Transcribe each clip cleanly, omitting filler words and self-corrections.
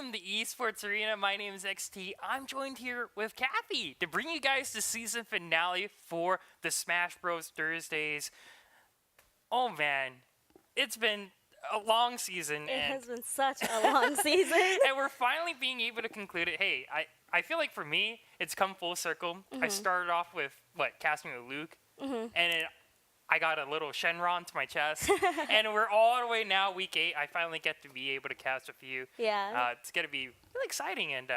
Welcome to Esports Arena. My name is XT. I'm joined here with Kathy to bring you guys the season finale for the Smash Bros. Thursdays. Oh man, it's been a long season. It has been such a long season. And we're finally being able to conclude it. Hey, I feel like for me, it's come full circle. I started off with, casting with Luke. And then I got a little Shenron to my chest. And we're all the way now, week 8. I finally get to be able to cast with you. Yeah. It's going to be really exciting, and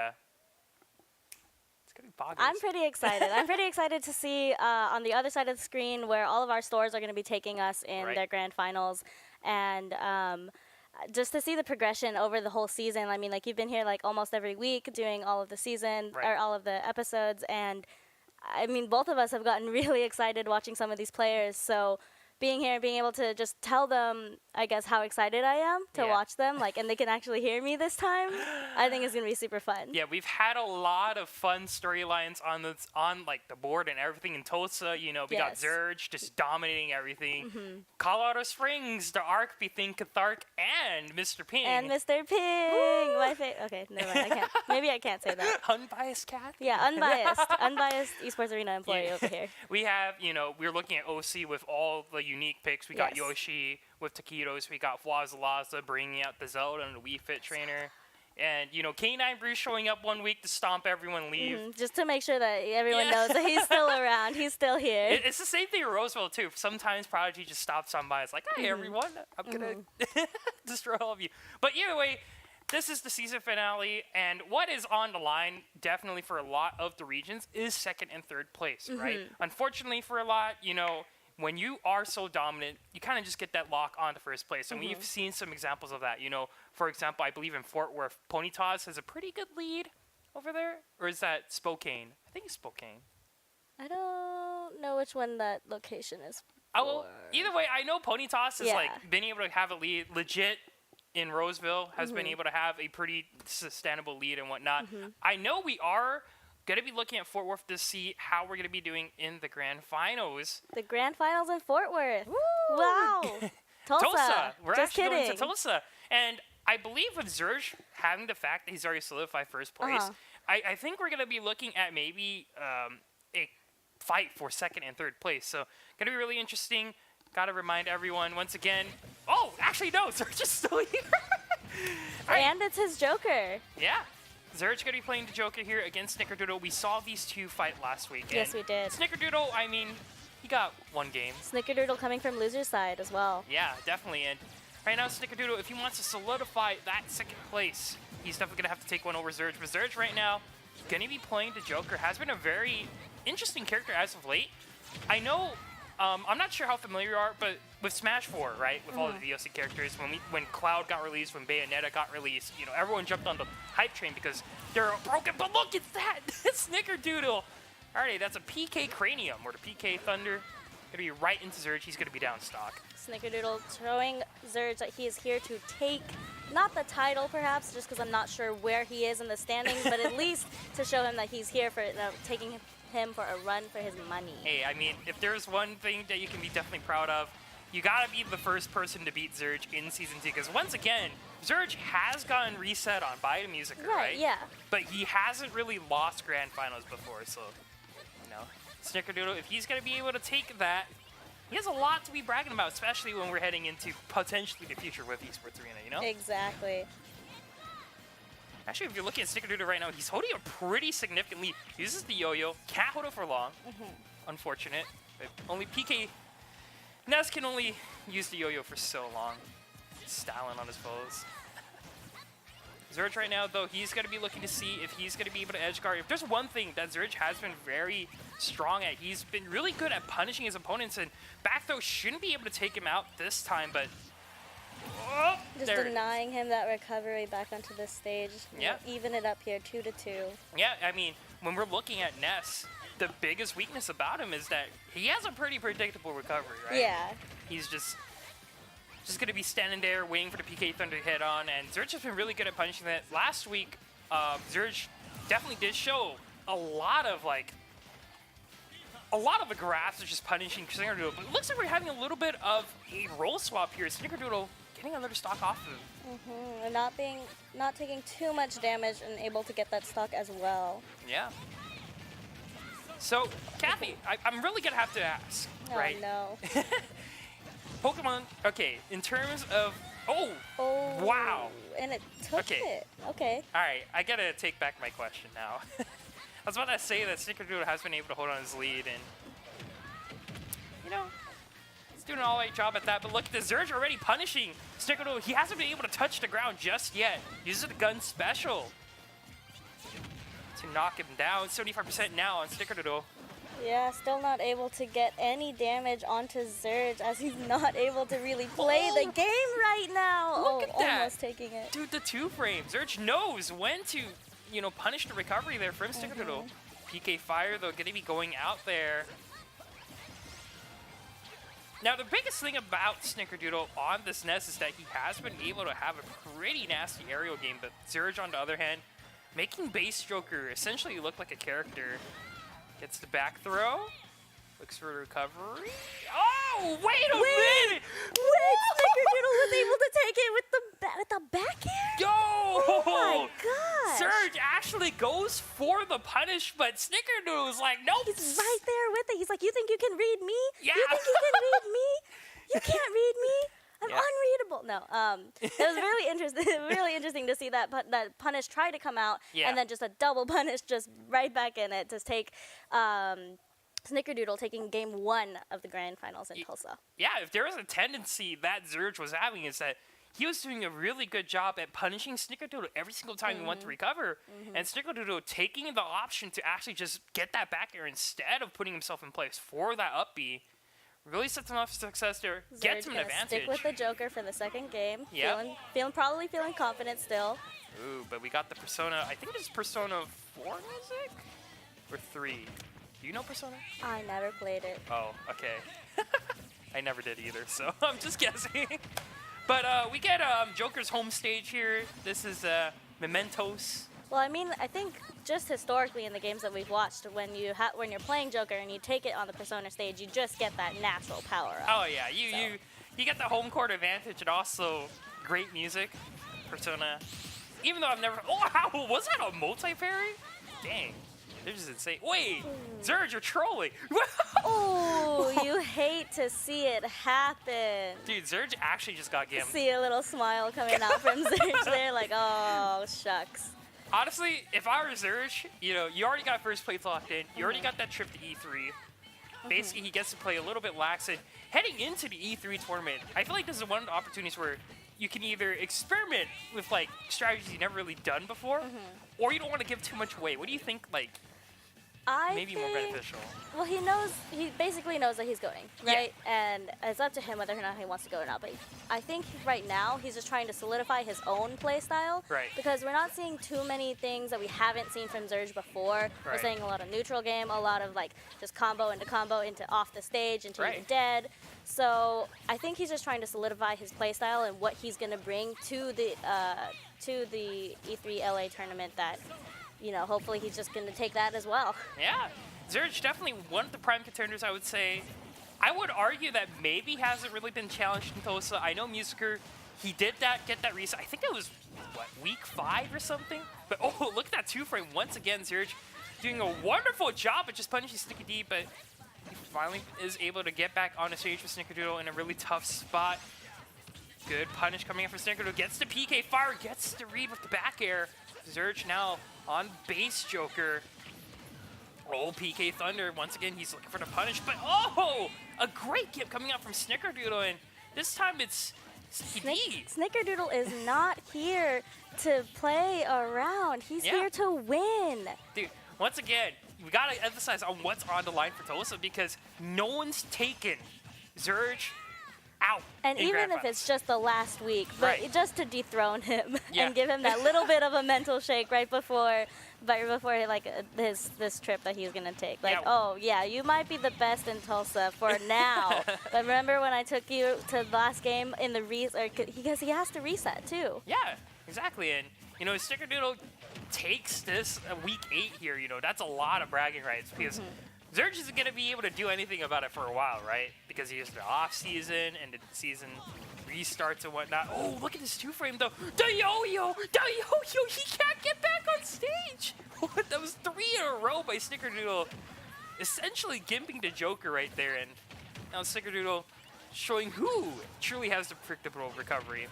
it's going to be boggers. I'm pretty excited. I'm pretty excited to see on the other side of the screen where all of our stores are going to be taking us in their grand finals. And just to see the progression over the whole season. I mean, like, you've been here, like, almost every week doing all of the season, or all of the episodes, and I mean, both of us have gotten really excited watching some of these players. So being here and being able to just tell them, I guess, how excited I am to watch them, like, and they can actually hear me this time, I think is going to be super fun. Yeah, we've had a lot of fun storylines on the board and everything in Tulsa. You know, we got Zurge just dominating everything. Colorado Springs, the Arc between Cathark and Mr. Ping. And Mr. Ping, my favorite. Okay, never mind. I can't. Maybe I can't say that. Unbiased cat. Yeah, unbiased Esports Arena employee over here. We have, we're looking at OC with all the unique picks. We got Yoshi with Taquitos. We got Fwazalaza bringing out the Zelda and the Wii Fit trainer. And, K9 Bruce showing up one week to stomp everyone leave. Just to make sure that everyone knows that he's still around. He's still here. It's the same thing with Roseville, too. Sometimes Prodigy just stops on by. It's like, hey, everyone, I'm going to destroy all of you. But either way, this is the season finale. And what is on the line, definitely for a lot of the regions, is second and third place, right? Unfortunately for a lot, when you are so dominant, you kind of just get that lock on to first place. And we've seen some examples of that. For example, I believe in Fort Worth, Ponytoss has a pretty good lead over there. Or is that Spokane? I think it's Spokane. I don't know which one that location is. Well, either way, I know Ponytoss has been able to have a lead legit in Roseville, has been able to have a pretty sustainable lead and whatnot. I know we are going to be looking at Fort Worth to see how we're going to be doing in the grand finals. The grand finals in Fort Worth. Woo! Wow. Tulsa. We're Just actually kidding. going to Tulsa. And I believe with Zurge having the fact that he's already solidified first place, I think we're going to be looking at maybe a fight for second and third place. So going to be really interesting. Got to remind everyone once again. Oh, actually, no. Zurge is still here. And it's his Joker. Yeah. Zurge going to be playing the Joker here against Snickerdoodle. We saw these two fight last week. Yes, we did. Snickerdoodle, I mean, he got one game. Snickerdoodle coming from loser's side as well. Yeah, definitely. And right now, Snickerdoodle, if he wants to solidify that second place, he's definitely going to have to take one over Zurge. But Zurge right now, going to be playing the Joker, has been a very interesting character as of late. I know, I'm not sure how familiar you are, but with Smash 4, right, with all the DLC characters, when Cloud got released, when Bayonetta got released, everyone jumped on the hype train because they're broken. But look, it's that! It's Snickerdoodle! Alrighty, that's a PK Cranium, or the PK Thunder. Gonna be right into Zurge. He's gonna be down stock. Snickerdoodle showing Zurge that he is here to take, not the title perhaps, just because I'm not sure where he is in the standings, but at least to show him that he's here for taking him for a run for his money. Hey, I mean, if there's one thing that you can be definitely proud of, you gotta be the first person to beat Zurge in Season 2, because once again, Zurge has gotten reset on by the Musiker, right? Yeah. But he hasn't really lost Grand Finals before, so, Snickerdoodle, if he's gonna be able to take that, he has a lot to be bragging about, especially when we're heading into potentially the future with Esports Arena, Exactly. Actually, if you're looking at Snickerdoodle right now, he's holding a pretty significant lead. He uses the yo-yo, can't hold it for long. Unfortunate. But only PK Ness can only use the yo-yo for so long. Styling on his foes. Zurge right now, though, he's going to be looking to see if he's going to be able to edge guard. If there's one thing that Zurge has been very strong at, he's been really good at punishing his opponents, and back throw shouldn't be able to take him out this time, but just denying him that recovery back onto the stage. Yeah. Even it up here, 2-2. Yeah, I mean, when we're looking at Ness, the biggest weakness about him is that he has a pretty predictable recovery, right? Yeah. He's just going to be standing there waiting for the PK Thunder to hit on, and Zurge has been really good at punishing that. Last week, Zurge definitely did show a lot of the graphs of just punishing Snickerdoodle, but it looks like we're having a little bit of a roll swap here. Snickerdoodle getting another stock off of him. And not taking too much damage and able to get that stock as well. Yeah. So, Kathy, I'm really gonna have to ask, right? Oh no. Pokemon. Okay, in terms of wow. And it took it. Okay. All right, I gotta take back my question now. I was about to say that Snickerdoodle has been able to hold on his lead, and you know, he's doing an all-right job at that. But look at the Zerge already punishing Snickerdoodle. He hasn't been able to touch the ground just yet. Uses the gun special to knock him down. 75% now on Snickerdoodle. Yeah, still not able to get any damage onto Zerge as he's not able to really play the game right now. Look at that. Almost taking it. Dude, the 2-frame. Zerge knows when to, you know, punish the recovery there from Snickerdoodle. PK Fire, though, going to be going out there. Now, the biggest thing about Snickerdoodle on this NES is that he has been able to have a pretty nasty aerial game, but Zerge, on the other hand, making Base Joker essentially look like a character. Gets the back throw. Looks for recovery. Oh, wait a minute! Wait, Snickerdoodle was able to take it with the back air? Yo! Oh my gosh! Surge actually goes for the punish, but Snickerdoodle's like, nope. He's right there with it. He's like, you think you can read me? Yeah. You think you can read me? You can't read me? I'm unreadable. No, it was really interesting. Really interesting to see that punish try to come out, and then just a double punish just right back in it to take Snickerdoodle taking game 1 of the grand finals in Tulsa. Yeah, if there was a tendency that Zerge was having, is that he was doing a really good job at punishing Snickerdoodle every single time he went to recover, and Snickerdoodle taking the option to actually just get that back air instead of putting himself in place for that up B. Really sets him up for success there. Gets him an advantage. Stick with the Joker for the second game. Yep. Probably feeling confident still. Ooh, but we got the Persona. I think it's Persona 4 music? Or 3? Do you know Persona? I never played it. Oh, okay. I never did either, so I'm just guessing. But we get Joker's home stage here. This is Mementos. Well, I mean, I think just historically in the games that we've watched, when you're playing Joker and you take it on the Persona stage, you just get that natural power up. Oh yeah, you get the home court advantage, and also great music. Persona. Even though I've never. Oh wow, was that a multi-parry? Dang, they're just insane. Wait, Zerge, you're trolling. Oh, you hate to see it happen. Dude, Zerge actually just got gimped. See a little smile coming out from Zerge there, like, oh shucks. Honestly, if I were Zerge, you know, you already got first place locked in. You already got that trip to E3. Basically, he gets to play a little bit lax. And heading into the E3 tournament, I feel like this is one of the opportunities where you can either experiment with, like, strategies you've never really done before, or you don't want to give too much away. What do you think, like, maybe more beneficial? Well, he basically knows that he's going, right? Yeah. And it's up to him whether or not he wants to go or not. But I think right now he's just trying to solidify his own play style. Right. Because we're not seeing too many things that we haven't seen from Zerge before. Right. We're seeing a lot of neutral game, a lot of like just combo into off the stage, into even dead. So I think he's just trying to solidify his play style and what he's going to bring to the E3 LA tournament that, you know, hopefully he's just going to take that as well. Yeah. Zerge definitely one of the prime contenders, I would say. I would argue that maybe hasn't really been challenged in Tulsa. I know Musiker, he did get that reset. I think it was, what, week 5 or something? But, oh, look at that 2-frame. Once again, Zerge doing a wonderful job at just punishing Sticky D, but he finally is able to get back on the stage with Snickerdoodle in a really tough spot. Good punish coming in from Snickerdoodle. Gets the PK Fire, gets the read with the back air. Zerge now on base Joker. Roll PK Thunder. Once again, he's looking for the punish, but oh! A great gip coming out from Snickerdoodle, and this time it's Snickerdoodle is not here to play around. He's here to win. Dude, once again, we gotta emphasize on what's on the line for Tulsa because no one's taken Zerge out. And even if it's just the last week, but just to dethrone him and give him that little bit of a mental shake right before like this trip that he's gonna take. Like, oh yeah, you might be the best in Tulsa for now, but remember when I took you to the last game in the because he has to reset too. Yeah, exactly, and you know Snickerdoodle takes this week 8 here. You know that's a lot of bragging rights because. Zerge isn't going to be able to do anything about it for a while, right? Because he has the off season and the season restarts and whatnot. Oh, look at this two-frame, though. The yo-yo! He can't get back on stage! What? That was 3 in a row by Snickerdoodle. Essentially gimping the Joker right there, and now Snickerdoodle showing who truly has the predictable recovery.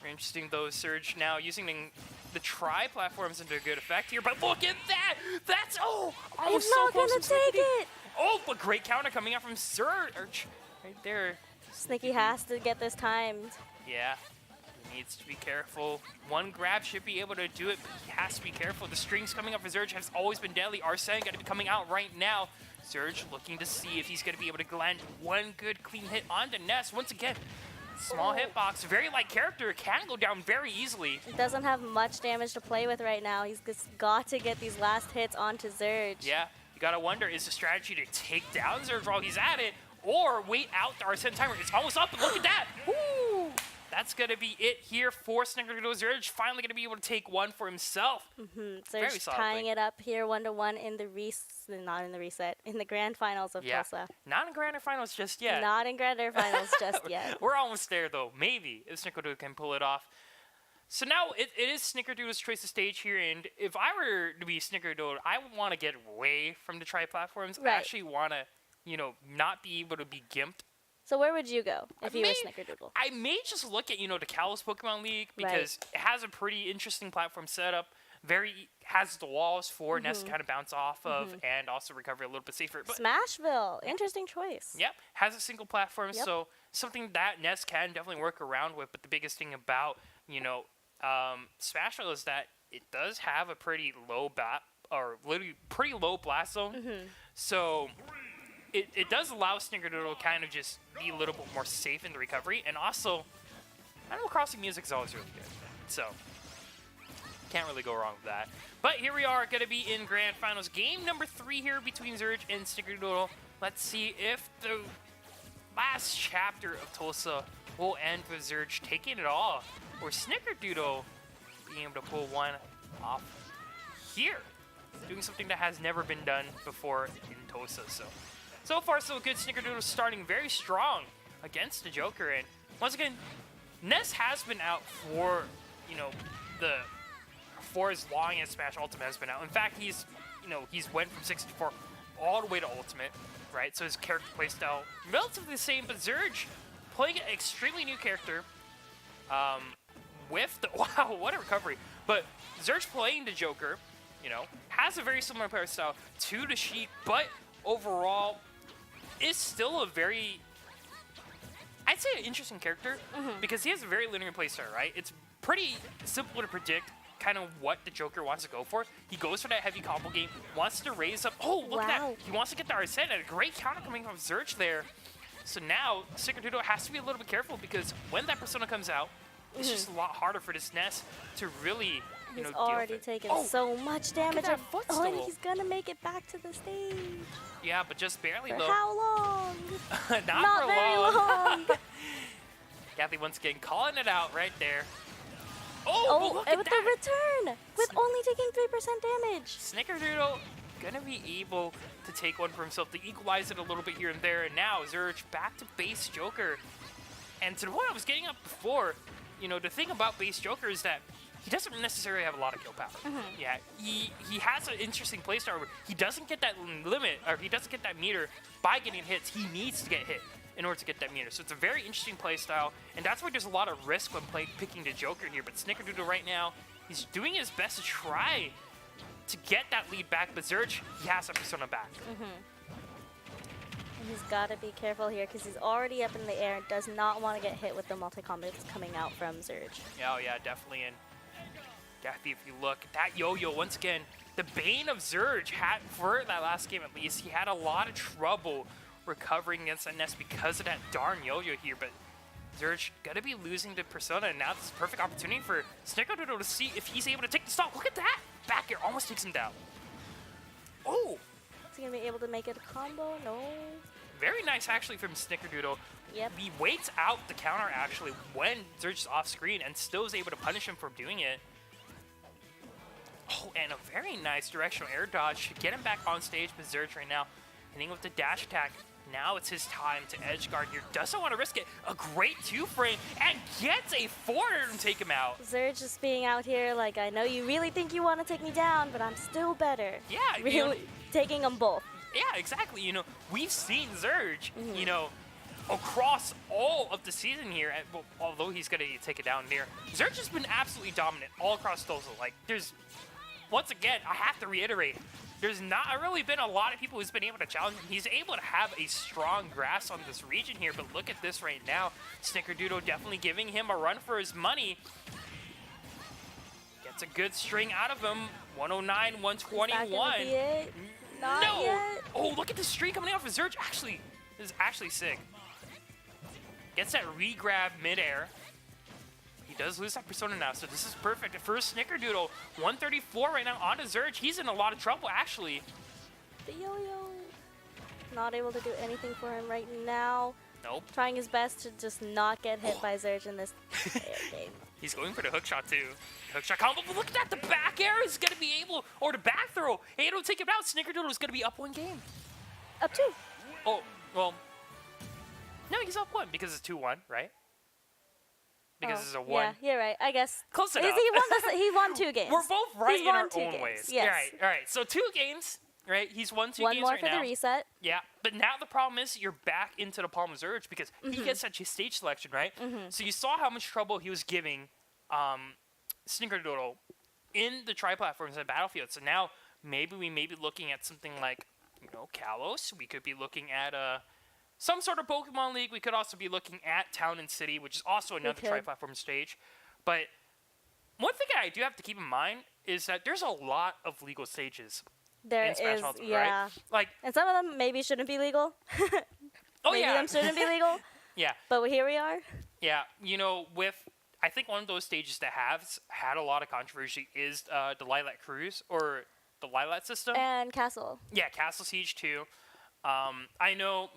Very interesting, though, Surge now using the tri-platforms into good effect here, but look at that! That's, He's not gonna take it! Oh, but great counter coming out from Surge right there. Snicky has to get this timed. Yeah, he needs to be careful. One grab should be able to do it, but he has to be careful. The strings coming up for Surge has always been deadly. Arsene got to be coming out right now. Surge looking to see if he's going to be able to land one good clean hit on the Ness. Once again, small hitbox, very light character, can go down very easily. He doesn't have much damage to play with right now. He's just got to get these last hits onto Surge. Yeah, you got to wonder, is the strategy to take down Surge while he's at it, or wait out the Arsene timer? It's almost up, and look at that! Woo! That's going to be it here for Snickerdoodle. Surge finally going to be able to take one for himself. Surge tying it up here 1-1 in the in the grand finals of Tulsa. Not in grand finals just yet. Not in grand finals just yet. We're almost there, though. Maybe, if Snickerdoodle can pull it off. So now it is Snickerdoodle's choice of stage here, and if I were to be Snickerdoodle, I would want to get away from the tri-platforms. Right. I actually want to, not be able to be gimped. So where would you go if you were Snickerdoodle? I may just look at, the Kalos Pokemon League, because it has a pretty interesting platform setup. Has the walls for Ness to kind of bounce off of, and also recover a little bit safer. But Smashville, interesting choice. Yep, has a single platform, so something that Ness can definitely work around with. But the biggest thing about, Smashville is that it does have a pretty low pretty low blast zone. So it does allow Snickerdoodle to kind of just be a little bit more safe in the recovery. And also, Animal Crossing music is always really good. So, can't really go wrong with that. But here we are, going to be in Grand Finals. Game number 3 here between Surge and Snickerdoodle. Let's see if the last chapter of Tulsa will end with Surge taking it all, or Snickerdoodle being able to pull one off here. Doing something that has never been done before in Tulsa. So far, so good. Snickerdoodle starting very strong against the Joker. And once again, Ness has been out for, for as long as Smash Ultimate has been out. In fact, he's went from 64 all the way to Ultimate, right? So his character playstyle relatively the same, but Surge playing an extremely new character with the, wow, what a recovery. But Surge playing the Joker, has a very similar playstyle to the Sheik, but overall is still a very, I'd say, an interesting character because he has a very linear playstyle, right? It's pretty simple to predict kind of what the Joker wants to go for. He goes for that heavy combo game, wants to raise up. Oh, look at that. He wants to get the Arsene, and a great counter coming from Surge there. So now Snickerdoodle has to be a little bit careful because when that Persona comes out, it's just a lot harder for this Ness to really, He's already taken so much damage. And he's going to make it back to the stage. Yeah, but just barely, for though. How long? Not for very long. Kathy once again calling it out right there. Look at that. The return with only taking 3% damage. Snickerdoodle gonna be able to take one for himself to equalize it a little bit here and there. And now Surge back to base Joker. And to the point I was getting up before, the thing about base Joker is that he doesn't necessarily have a lot of kill power. Yeah, he has an interesting playstyle where he doesn't get that limit, or he doesn't get that meter by getting hits. He needs to get hit in order to get that meter. So it's a very interesting playstyle, and that's where there's a lot of risk when picking the Joker here. But Snickerdoodle right now, he's doing his best to try to get that lead back, but Surge, he has that Persona back. And he's got to be careful here because he's already up in the air and does not want to get hit with the multi-combos coming out from Surge. Oh yeah, definitely. And Kathy, if you look, that yo-yo, once again, the bane of Surge had, for that last game at least, he had a lot of trouble recovering against that Ness because of that darn yo-yo here, but Surge gonna be losing to Persona, and now this is a perfect opportunity for Snickerdoodle to see if he's able to take the stock. Look at that! Back air almost takes him down. Oh! Is he gonna be able to make it a combo? No. Very nice actually from Snickerdoodle. Yep. He waits out the counter actually when Surge is off screen and still is able to punish him for doing it. Oh, and a very nice directional air dodge to get him back on stage with Surge right now. Hitting with the dash attack. Now it's his time to edge guard here. Doesn't want to risk it. A great 2-frame and gets a forward to take him out. Zerg just being out here like, I know you really think you want to take me down, but I'm still better. Yeah. Really taking them both. Yeah, exactly. We've seen Zerg, across all of the season here, well, although he's going to take it down near. Zerg has been absolutely dominant all across Dozel. Like, once again, I have to reiterate, there's not really been a lot of people who's been able to challenge him. He's able to have a strong grasp on this region here, but look at this right now. Snickerdoodle definitely giving him a run for his money. Gets a good string out of him. 109, 121. Not no! Yet. Oh, look at the streak coming off of Zerg. Actually, this is actually sick. Gets that re-grab midair. He does lose that persona now, so this is perfect. First Snickerdoodle, 134 right now onto Zerg. He's in a lot of trouble, actually. The yo-yo. Not able to do anything for him right now. Nope. Trying his best to just not get hit by Zerg in this game. He's going for the hookshot, too. Hookshot combo, but look at that. The back air is going to be able, or the back throw, able to take him out. Snickerdoodle is going to be up 1 game. Up 2. Oh, well. No, he's up 1 because it's 2-1, right? Because it's a 1. Yeah, you're right. I guess. Close enough. He won 2 games. We're both right in our own games. ways. Yes. All right. So 2 games, right? He's won 2 One games more right for now. the reset. Yeah, but now the problem is you're back into the palm of Zerg because he gets such a stage selection, right? So you saw how much trouble he was giving Snickerdoodle in the tri-platforms and Battlefield. So now maybe we may be looking at something like, Kalos. We could be looking at some sort of Pokemon League. We could also be looking at Town and City, which is also another tri-platform stage. But one thing I do have to keep in mind is that there's a lot of legal stages in Smash Ultimate, right? Like, and some of them maybe shouldn't be legal. Maybe them shouldn't be legal. Yeah. But here we are. Yeah, I think one of those stages that has had a lot of controversy is the Lilac Cruise, or the Lilac system. And Castle. Yeah, Castle Siege too. I know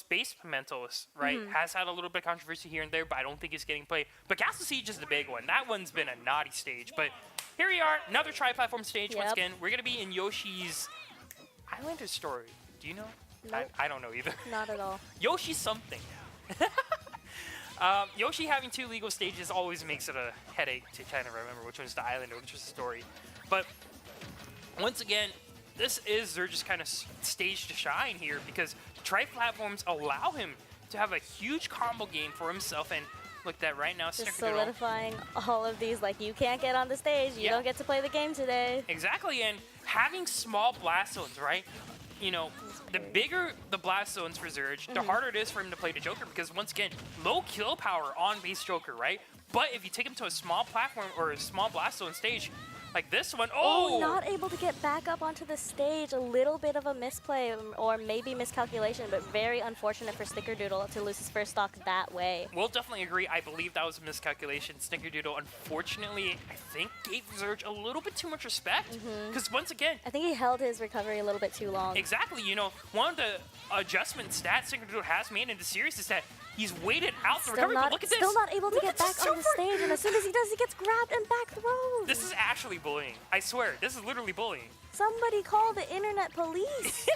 Base Mementos, right, has had a little bit of controversy here and there, but I don't think it's getting played. But Castle Siege is the big one. That one's been a naughty stage. But here we are, another tri-platform stage once again. We're going to be in Yoshi's Islander story. Do you know? Nope. I don't know either. Not at all. Yoshi something. Yoshi having 2 legal stages always makes it a headache to kind of remember which one's the island or which was the story. But once again, this is Zerg's kind of stage to shine here because tri-platforms allow him to have a huge combo game for himself. And look at that right now, Just Snickerdoodle. solidifying all of these, like, you can't get on the stage. You don't get to play the game today. Exactly, and having small blast zones, right? The bigger the blast zones for Zerg, the harder it is for him to play the Joker because, once again, low kill power on base Joker, right? But if you take him to a small platform or a small blast zone stage, like this one, not able to get back up onto the stage. A little bit of a misplay or maybe miscalculation, but very unfortunate for Snickerdoodle to lose his first stock that way. We'll definitely agree. I believe that was a miscalculation. Snickerdoodle, unfortunately, I think gave Zerg a little bit too much respect. Because once again, I think he held his recovery a little bit too long. Exactly. One of the adjustment stats Snickerdoodle has made in the series is that he's waited out the recovery. But look at this. Still not able to get back on the stage, and as soon as he does, he gets grabbed and back thrown. This is actually bullying. I swear, this is literally bullying. Somebody call the internet police.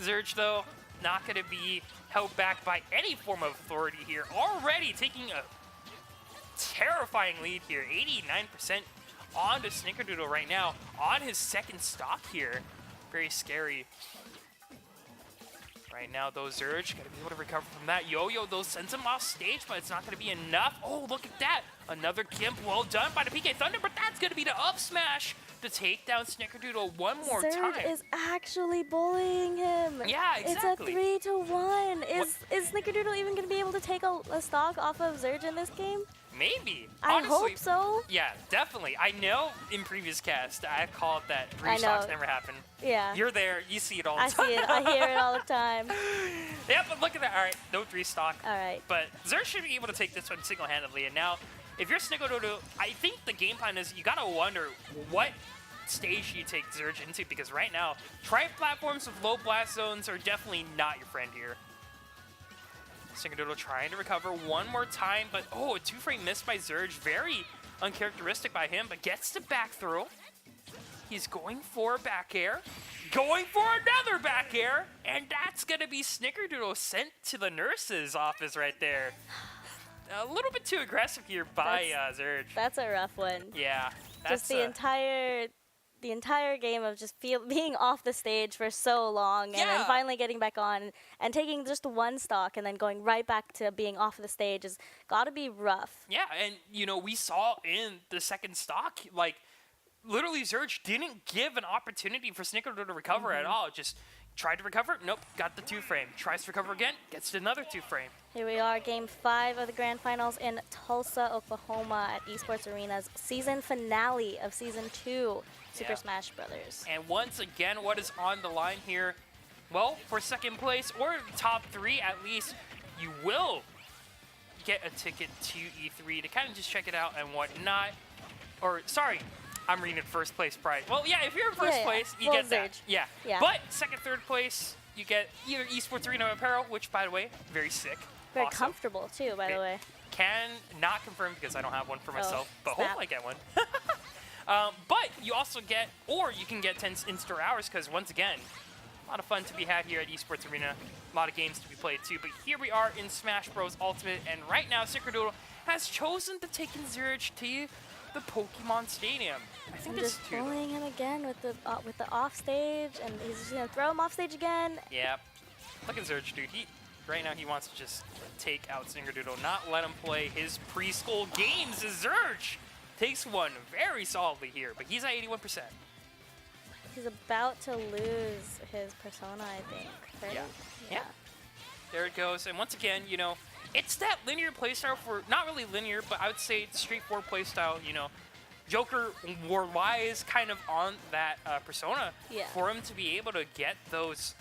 Zerg, though, not going to be held back by any form of authority here. Already taking a terrifying lead here. 89% on to Snickerdoodle right now on his second stock here. Very scary. Right now, though, Zerg got to be able to recover from that. Yo-Yo, though, sends him off stage, but it's not going to be enough. Oh, look at that. Another Gimp, well done by the PK Thunder, but that's going to be the up smash to take down Snickerdoodle one more time. Zerg is actually bullying him. Yeah, exactly. It's a 3-1. Is Snickerdoodle even going to be able to take a stock off of Zerg in this game? Maybe. I Honestly, hope so. Yeah, definitely. I know in previous cast I've called that 3 stocks never happen. Yeah. You're there. You see it all the time. I see it. I hear it all the time. Yeah, but look at that. All right, no 3 stock. All right. But Zerg should be able to take this one single-handedly. And now, if you're Snickerdoodle, I think the game plan is you got to wonder what stage you take Zerg into, because right now, tri-platforms with low blast zones are definitely not your friend here. Snickerdoodle trying to recover one more time, but a 2-frame miss by Zerg. Very uncharacteristic by him, but gets the back throw. He's going for back air. going for another back air, and that's going to be Snickerdoodle sent to the nurse's office right there. A little bit too aggressive here by Zurge. That's a rough one. Yeah. Just the entire game of just being off the stage for so long and then finally getting back on and taking just one stock and then going right back to being off the stage has got to be rough. Yeah, and we saw in the second stock, like, literally Zurge didn't give an opportunity for Snickerdoodle to recover at all. Just tried to recover, nope, got the 2-frame. Tries to recover again, gets another 2-frame. Here we are, Game 5 of the Grand Finals in Tulsa, Oklahoma at Esports Arena's season finale of Season 2, Super Smash Brothers. And once again, what is on the line here? Well, for second place or top 3 at least, you will get a ticket to E3 to kind of just check it out and whatnot. Or, sorry, I'm reading first place prize. Well, yeah, if you're in first place, you get that. Yeah. But second, third place, you get either Esports Arena apparel, which, by the way, very sick. Very comfortable, too, by the way. Can not confirm because I don't have one for myself, but hope I get one. But you also get, or you can get 10 in-store hours because, once again, a lot of fun to be had here at Esports Arena. A lot of games to be played, too. But here we are in Smash Bros. Ultimate, and right now, Snickerdoodle has chosen to take in Zurge to the Pokemon Stadium. I think just bullying him again with the off stage, and he's just gonna throw him off stage again. Yeah, look at Zurge, dude. Right now he wants to just take out Snickerdoodle, not let him play his preschool games. As Zurge takes one very solidly here, but he's at 81%. He's about to lose his persona, I think. Right? Yeah. There it goes, and once again, it's that linear playstyle for, not really linear, but I would say it's straightforward playstyle, Joker relies kind of on that persona for him to be able to get those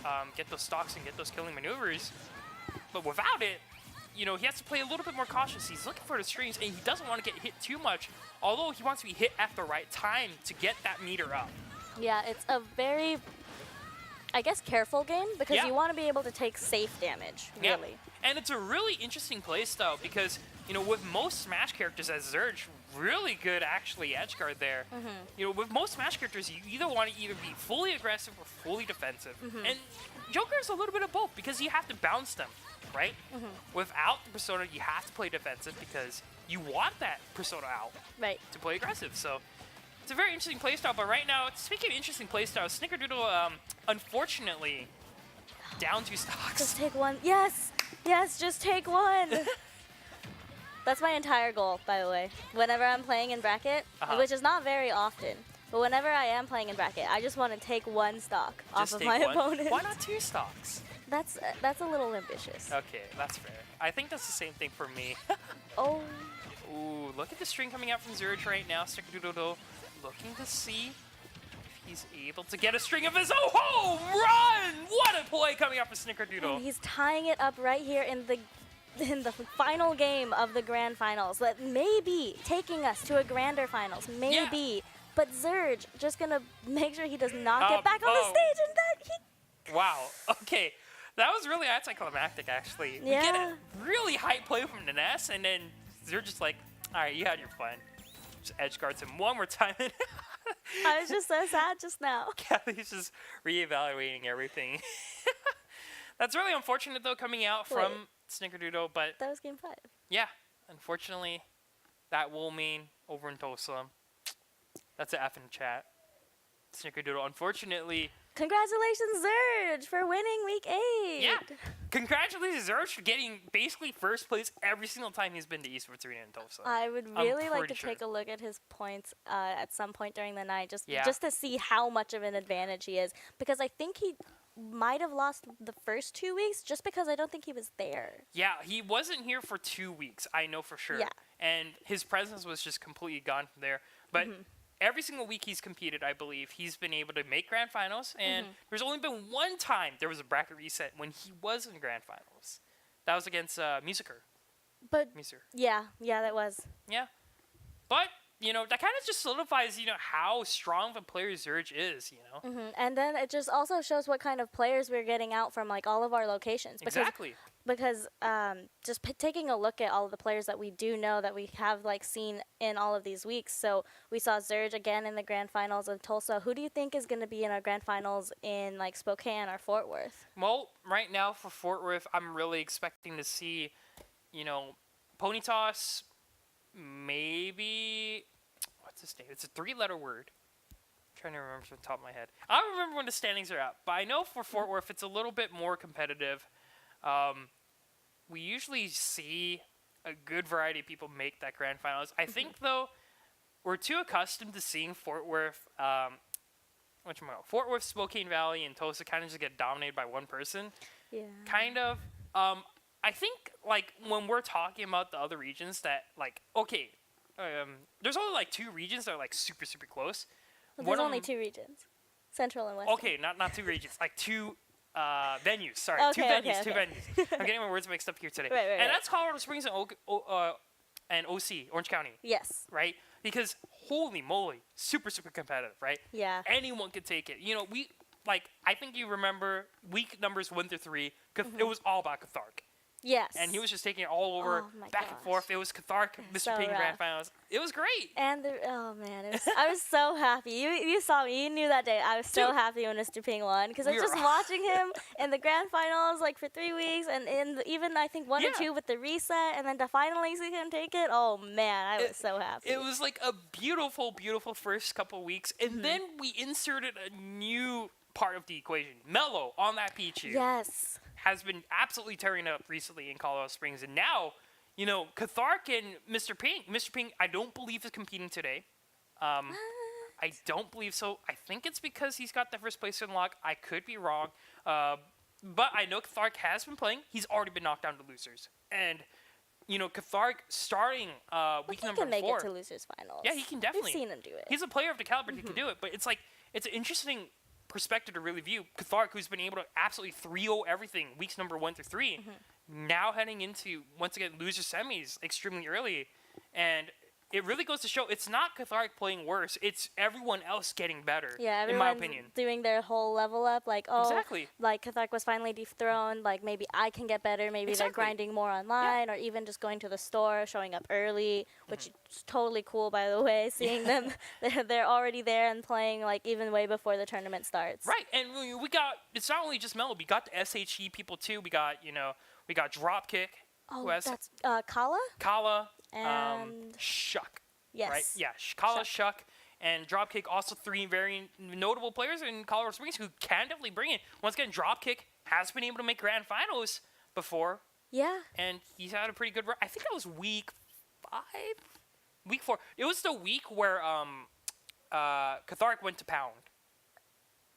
stocks and get those killing maneuvers. But without it, he has to play a little bit more cautious. He's looking for the strings, and he doesn't want to get hit too much, although he wants to be hit at the right time to get that meter up. Yeah, it's a very, I guess, careful game because you want to be able to take safe damage, really. Yeah. And it's a really interesting playstyle because, with most Smash characters as Zurge, really good actually edge guard there. With most Smash characters, you either want to be fully aggressive or fully defensive. And Joker's a little bit of both because you have to bounce them, right? Without the persona, you have to play defensive because you want that persona out to play aggressive. So it's a very interesting playstyle. But right now, speaking of interesting playstyle, Snickerdoodle, unfortunately, down 2 stocks. Just take one. Yes! Yes, just take one! That's my entire goal, by the way. Whenever I'm playing in bracket, which is not very often, but whenever I am playing in bracket, I just want to take one stock off of my opponent. Why not 2 stocks? That's a little ambitious. Okay, that's fair. I think that's the same thing for me. Oh. Ooh, look at the string coming out from Zurge right now. Snickerdoodle looking to see if he's able to get a string of his own home run! What a play coming out from Snickerdoodle. And he's tying it up right here in the final game of the Grand Finals that may be taking us to a grander finals, maybe. But Zurge just gonna make sure he does not get back on the stage and that he... Wow, okay. That was really anticlimactic, actually. We get a really high play from Ness, and then Zurge just like, all right, you had your fun. Just edge guards him one more time. I was just so sad just now. Kathy's just reevaluating everything. That's really unfortunate, though, coming out from Snickerdoodle, but... That was Game 5. Yeah, unfortunately, that will mean over in Tulsa. That's an F in chat. Snickerdoodle, unfortunately... Congratulations, Zurge, for winning Week 8! Yeah, congratulations, Zurge, for getting basically first place every single time he's been to Esports Arena in Tulsa. I would really like to take a look at his points at some point during the night, just to see how much of an advantage he is, because I think he might have lost the first 2 weeks just because I don't think he was there. Yeah, he wasn't here for 2 weeks, I know for sure. Yeah. And his presence was just completely gone from there. But every single week he's competed, I believe, he's been able to make Grand Finals. And there's only been one time there was a bracket reset when he was in Grand Finals. That was against Musiker. But, yeah, that was. Yeah. But, that kind of just solidifies, how strong of a player Zurge is, And then it just also shows what kind of players we're getting out from, like, all of our locations. Because exactly. because just taking a look at all of the players that we do know that we have like seen in all of these weeks. So we saw Zurge again in the grand finals of Tulsa. Who do you think is going to be in our grand finals in like Spokane or Fort Worth? Well, right now for Fort Worth, I'm really expecting to see, Ponytoss, maybe, what's his name? It's a 3-letter word. I'm trying to remember from the top of my head. I don't remember when the standings are out, but I know for Fort Worth, it's a little bit more competitive. We usually see a good variety of people make that grand finals. I think, though, we're too accustomed to seeing Fort Worth, Fort Worth, Spokane Valley, and Tulsa kind of just get dominated by one person. Yeah. Kind of. I think, like, when we're talking about the other regions that, like, okay, there's only, like, 2 regions that are, like, super, super close. Well, there's only 2 regions. Central and Western. Okay, not 2 regions. Like, 2 venues. Sorry, Okay, 2 venues. 2 venues. I'm getting my words mixed up here today. Right. And that's Colorado Springs and OC, Orange County. Yes. Right? Because, holy moly, super, super competitive, right? Yeah. Anyone could take it. I think you remember week numbers 1 through 3, it was all about Cathark. Yes. And he was just taking it all over, back and forth. It was Cathark, Mr. Ping Grand Finals. It was great. And I was so happy. You saw me. You knew that day. I was so happy when Mr. Ping won because I was just watching him in the grand finals like for 3 weeks, and even I think 1 or 2 with the reset, and then to finally see him take it. Oh man, I was so happy. It was like a beautiful, beautiful first couple weeks, and then we inserted a new part of the equation. Mello on that Pichu. Yes. Has been absolutely tearing up recently in Colorado Springs. And now, Cathark and Mr. Ping, I don't believe is competing today. I don't believe so. I think it's because he's got the first place unlock. I could be wrong. But I know Cathark has been playing. He's already been knocked down to losers. And, Cathark starting week number 4. He can make it to losers finals. Yeah, he can definitely. We've seen him do it. He's a player of the caliber. He can do it. But it's an interesting perspective to really view Cathark, who's been able to absolutely 3-0 everything weeks number 1 through 3, now heading into once again loser semis extremely early, and it really goes to show it's not Cathark playing worse, it's everyone else getting better. Yeah, in my opinion, doing their whole level up. Like, exactly. Like Cathark was finally dethroned. Like maybe I can get better. Maybe they're grinding more online, or even just going to the store, showing up early, which is totally cool, by the way. Seeing them, they're already there and playing like even way before the tournament starts. Right, and we got, it's not only just Mello. We got the SHE people too. We got Dropkick. Oh, that's Kala. Kala. And Shuck. Yes. Right? Yeah, Kala, Shuck, and Dropkick, also 3 very notable players in Colorado Springs who can definitely bring it. Once again, Dropkick has been able to make grand finals before. Yeah. And he's had a pretty good run. I think that was week 5? Week 4. It was the week where Cathark went to Pound.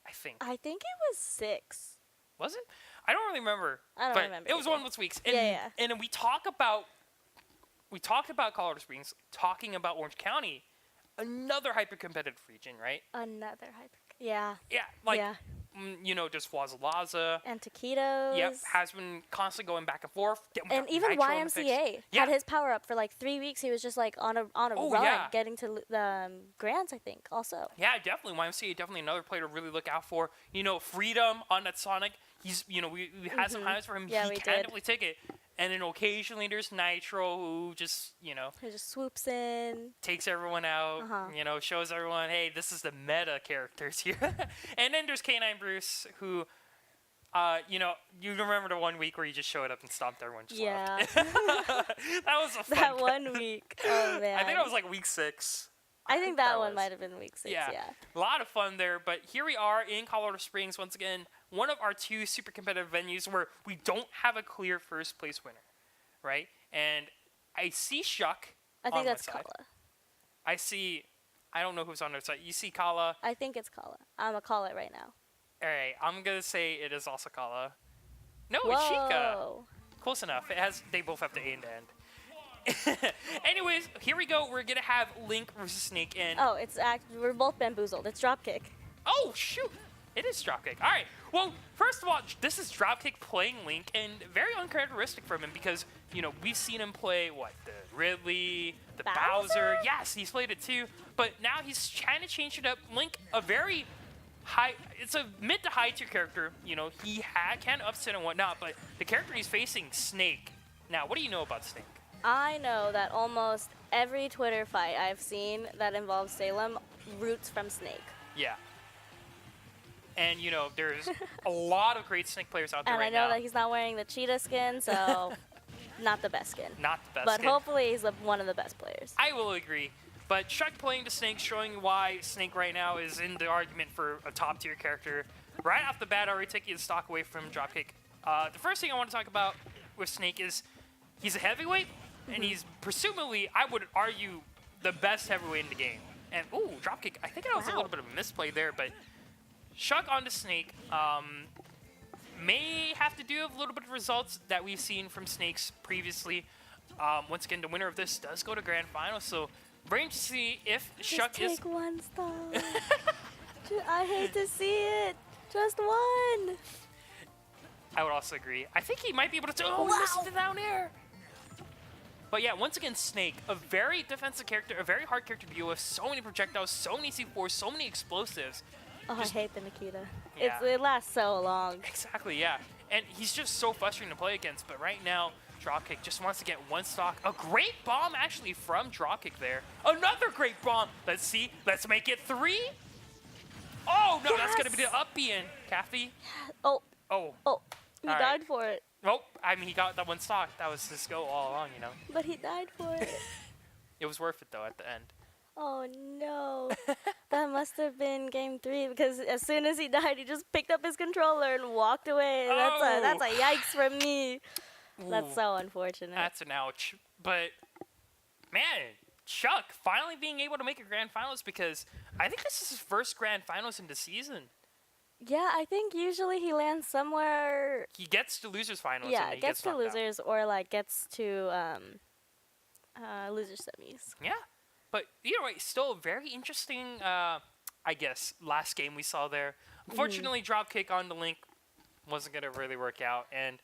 I think it was 6. Was it? I don't really remember. I don't remember. It was one of those weeks. And, yeah. And then we talked about Colorado Springs, talking about Orange County, another hyper-competitive region, right? Another Yeah. Yeah, just Wazalaza. And Taquitos. Yep, has been constantly going back and forth. And even YMCA had his power up for like 3 weeks. He was just like on a run, getting to the Grands, I think, also. Yeah, definitely. YMCA, definitely another player to really look out for. Freedom on that Sonic. He's, we had some highlights for him. Yeah, he can definitely take it. And then occasionally there's Nitro, who just, Who just swoops in. Takes everyone out, shows everyone, hey, this is the meta characters here. And then there's K9 Bruce, who, you remember the 1 week where he just showed up and stomped everyone just left. That was a fun That 1 week. Oh, man. I think that was like week 6. I think that one might have been week 6, yeah. A lot of fun there, but here we are in Colorado Springs once again, one of our 2 super competitive venues where we don't have a clear first place winner, right? And I see Shuck. I think that's Kala. I don't know who's on their side. You see Kala. I think it's Kala. I'm going to call it right now. All right, I'm going to say it is also Kala. No, Whoa. it's Sheikah. Close enough. They both have the A and the end. Anyways, here we go. We're going to have Link versus Snake in. Oh, we're both bamboozled. It's Dropkick. Oh, shoot. It is Dropkick. All right. Well, first of all, this is Dropkick playing Link, and very uncharacteristic from him because, we've seen him play, the Ridley, the Bowser? Yes, he's played it too. But now he's trying to change it up. Link, a very it's a mid to high tier character. You know, he can upset and whatnot, but the character he's facing, Snake. Now, what do you know about Snake? I know that almost every Twitter fight I've seen that involves Salem roots from Snake. Yeah. And, you know, there's a lot of great Snake players out there right now. And I know that he's not wearing the cheetah skin, so not the best skin. Not the best but skin. But hopefully he's one of the best players. I will agree. But Chuck playing the Snake, showing why Snake right now is in the argument for a top-tier character. Right off the bat, already taking his stock away from Dropkick. The first thing I want to talk about with Snake is he's a heavyweight, and he's presumably, I would argue, the best heavyweight in the game. And, ooh, Dropkick. I think that was a little bit of a misplay there, but Chuck on the Snake may have to do with a little bit of results that we've seen from Snakes previously. Once again, the winner of this does go to Grand Final, so we're going to see if Chuck is... Just take one stop. I hate to see it. Just one. I would also agree. I think he might be able to... Oh, he missed it down air. But yeah, once again, Snake, a very defensive character, a very hard character to deal with. So many projectiles, so many C4s, so many explosives. Oh, I hate the Nikita. Yeah. It lasts so long. Exactly, yeah. And he's just so frustrating to play against. But right now, Dropkick just wants to get one stock. A great bomb, actually, from Dropkick there. Another great bomb. Let's see. Let's make it 3. Oh, no, that's going to be the up B in. Kathy? Oh. Oh. Oh. He died for it. Nope. I mean, he got that one stock. That was his go all along, you know. But he died for it. It was worth it, though, at the end. Oh, no. That must have been game 3 because as soon as he died, he just picked up his controller and walked away. Oh. That's a yikes from me. Ooh, that's so unfortunate. That's an ouch. But, man, Chuck finally being able to make a Grand Finals because I think this is his first Grand Finals in the season. Yeah, I think usually he lands somewhere. He gets to losers finals. Yeah, and he gets to losers out. or like gets to loser semis. Yeah, but either way, still a very interesting, I guess, last game we saw there. Unfortunately, Dropkick on the link wasn't going to really work out. And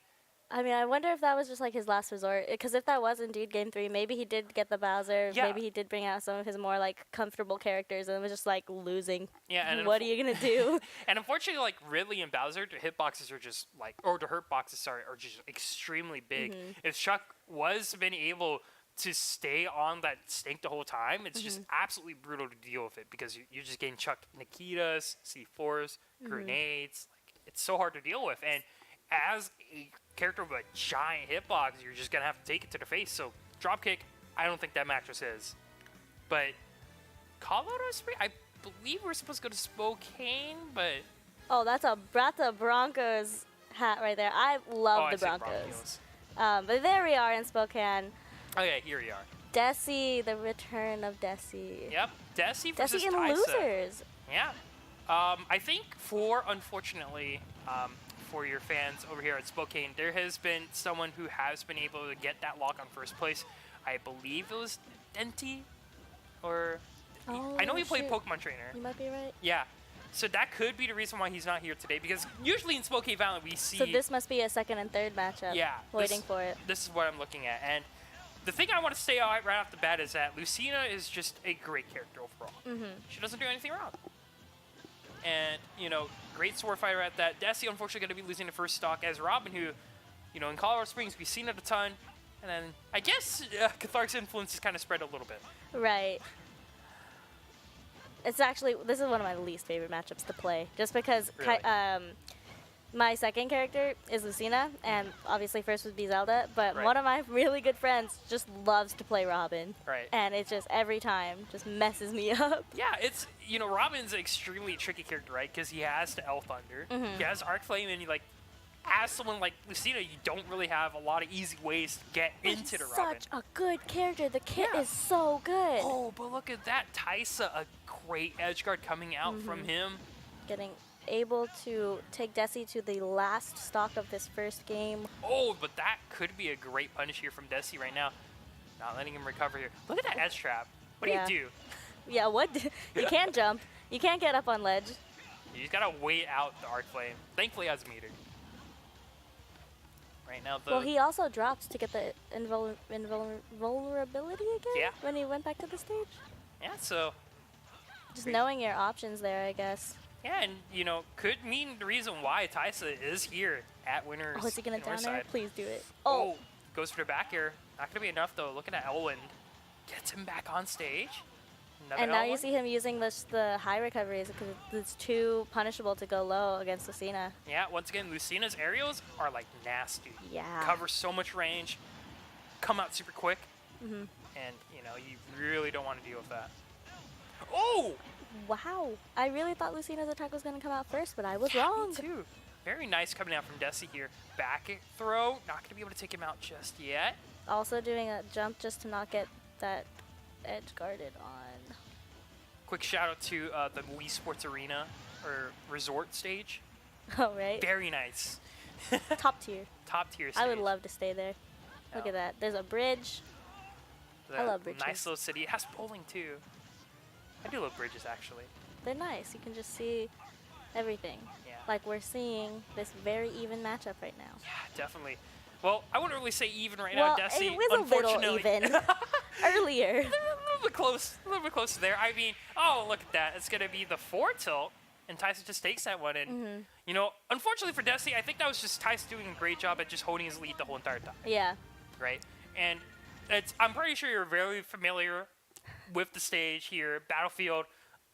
I mean, I wonder if that was just like his last resort. Because if that was indeed game 3, maybe he did get the Bowser. Yeah. Maybe he did bring out some of his more like comfortable characters, and it was just like losing. Yeah, and what are you gonna do? And unfortunately, like Ridley and Bowser, the hitboxes are just like, or the hurt boxes, sorry, are just extremely big. If Chuck was been able to stay on that stink the whole time, it's just absolutely brutal to deal with it because you're just getting chucked Nikitas, C4s, grenades. Like it's so hard to deal with, and as a character with a giant hitbox, you're just gonna have to take it to the face. So Dropkick, I don't think that match was his. But Colorado Springs, I believe we're supposed to go to Spokane, but oh, that's a Broncos hat right there. I love the Broncos. But there we are in Spokane. Oh yeah, here we are. Desi, the return of Desi. Yep, Desi versus Desi in Taisa. losers. Yeah. I think unfortunately, for your fans over here at Spokane, there has been someone who has been able to get that lock on first place. I believe it was Denti, or I know he played Pokemon Trainer. You might be right. Yeah. So that could be the reason why he's not here today, because usually in Spokane Valley we see... So this must be a second and third matchup. Yeah. Waiting for it. This is what I'm looking at. And the thing I want to say right off the bat is that Lucina is just a great character overall. She doesn't do anything wrong. And, you know, great sword fighter at that. Desi, unfortunately, going to be losing the first stock as Robin, who, you know, in Colorado Springs, we've seen it a ton. And then, I guess, Catharic's influence has kind of spread a little bit. Right. It's actually, this is one of my least favorite matchups to play. Just because Really? my second character is Lucina, and obviously first would be Zelda, but Right. one of my really good friends just loves to play Robin. Right. And it just, every time, just messes me up. Yeah, it's, you know, Robin's an extremely tricky character, right? Because he has the L Thunder, he has Arc Flame, and like, as someone like Lucina, you don't really have a lot of easy ways to get into the Robin. Such a good character. The kit Yeah. is so good. Oh, but look at that. Taisa, a great edge guard coming out from him. Getting able to take Desi to the last stock of this first game. Oh, but that could be a great punish here from Desi right now. Not letting him recover here. Look at that edge trap. What do you do? Yeah, you can't jump. You can't get up on ledge. You just gotta wait out the Arc Flame. Thankfully, it has a meter. Right now, Well, he also dropped to get the invulnerability again when he went back to the stage. Yeah, so... Just knowing your options there, I guess. Yeah, and, you know, could mean the reason why Taisa is here at Winners. Oh, is he going to down Northside. air? Please do it. Oh, goes for the back air. Not going to be enough, though. Looking at Elwind. Gets him back on stage. Another And now you L1. see him using the high recoveries because it's too punishable to go low against Lucina. Yeah, once again, Lucina's aerials are, like, nasty. Yeah. Cover so much range. Come out super quick. Mm-hmm. And, you know, you really don't want to deal with that. Oh! Wow. I really thought Lucina's attack was going to come out first, but I was Yeah, wrong. me too. Very nice coming out from Desi here. Back throw. Not going to be able to take him out just yet. Also doing a jump just to not get that edge guarded on. Quick shout out to the Esports Arena or resort stage. Oh, right. Very nice. Top tier. Top tier stage. I would love to stay there. Look at that. There's a bridge. I love bridges. Nice little city. It has bowling too. I do love bridges actually. They're nice. You can just see everything. Yeah. Like we're seeing this very even matchup right now. Yeah, definitely. Well, I wouldn't really say even right Well, now, Desi. it was a little Unfortunately, even earlier. a little bit close. A little bit close there. I mean, oh, look at that. It's going to be the 4 tilt, and Tyson just takes that one. And, you know, unfortunately for Desi, I think that was just Tyson doing a great job at just holding his lead the whole entire time. Yeah. Right? And I'm pretty sure you're very familiar with the stage here. Battlefield,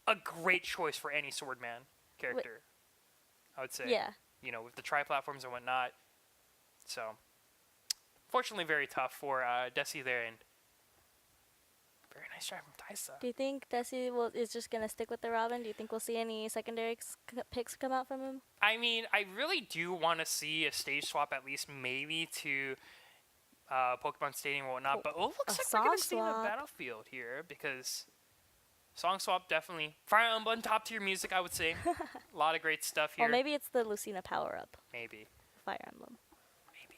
a great choice for any Swordman character, I would say. Yeah. You know, with the tri-platforms and whatnot. So, fortunately, very tough for Desi there, and very nice try from Taisa. Do you think Desi is just going to stick with the Robin? Do you think we'll see any secondary picks come out from him? I mean, I really do want to see a stage swap at least maybe to Pokemon Stadium and whatnot, but it looks like we're going to see the Battlefield here because song swap definitely. Fire Emblem, top tier music, I would say. A lot of great stuff here. Or maybe it's the Lucina power-up. Maybe. Fire Emblem.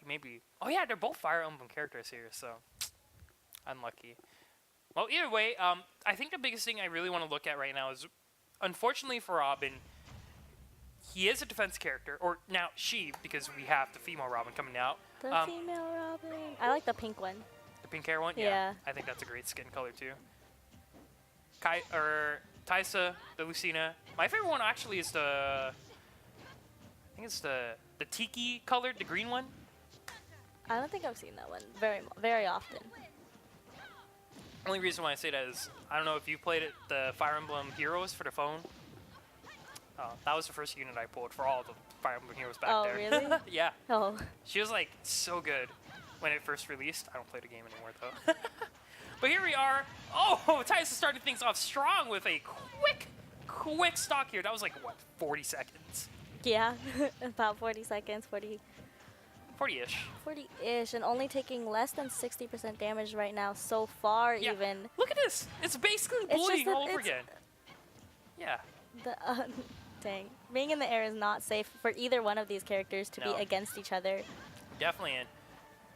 Maybe. Oh yeah, they're both Fire Emblem characters here, so unlucky. Well, either way, I think the biggest thing I really want to look at right now is, unfortunately for Robin, he is a defense character, or now she, because we have the female Robin coming out. The female Robin. I like the pink one. The pink hair one? Yeah. I think that's a great skin color too. Taisa, the Lucina. My favorite one actually is I think it's the tiki colored, the green one. I don't think I've seen that one very often. Only reason why I say that is I don't know if you played it, the Fire Emblem Heroes for the phone. That was the first unit I pulled for all the Fire Emblem Heroes back there. Oh, really? Yeah. Oh. She was like so good when it first released. I don't play the game anymore though. But here we are. Oh, Tyson started things off strong with a quick stock here. That was like what, 40 seconds? Yeah, about 40 seconds, 40-ish. 40-ish, and only taking less than 60% damage right now so far. Yeah. Even. Look at this. It's basically bullying all over again. Yeah. Dang. Being in the air is not safe for either one of these characters to be against each other. Definitely. And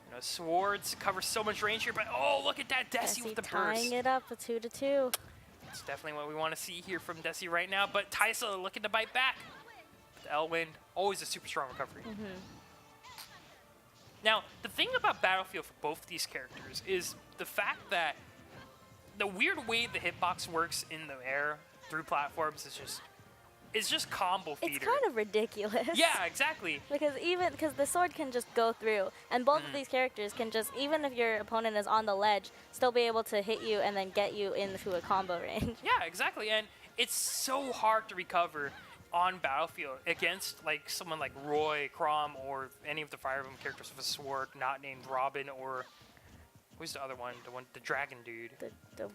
you know, swords cover so much range here, but oh, look at that Desi with the burst. Tying it up, 2-2. It's definitely what we want to see here from Desi right now, but Taisa looking to bite back. Elwind, always a super strong recovery. Now, the thing about Battlefield for both these characters is the fact that the weird way the hitbox works in the air through platforms is just combo feeder. It's kind of ridiculous. Yeah, exactly. because the sword can just go through, and both of these characters can just, even if your opponent is on the ledge, still be able to hit you and then get you into a combo range. Yeah, exactly. And it's so hard to recover on Battlefield against like someone like Roy, Chrom, or any of the Fire Emblem characters with a sword not named Robin, or who's the other one? The dragon dude. The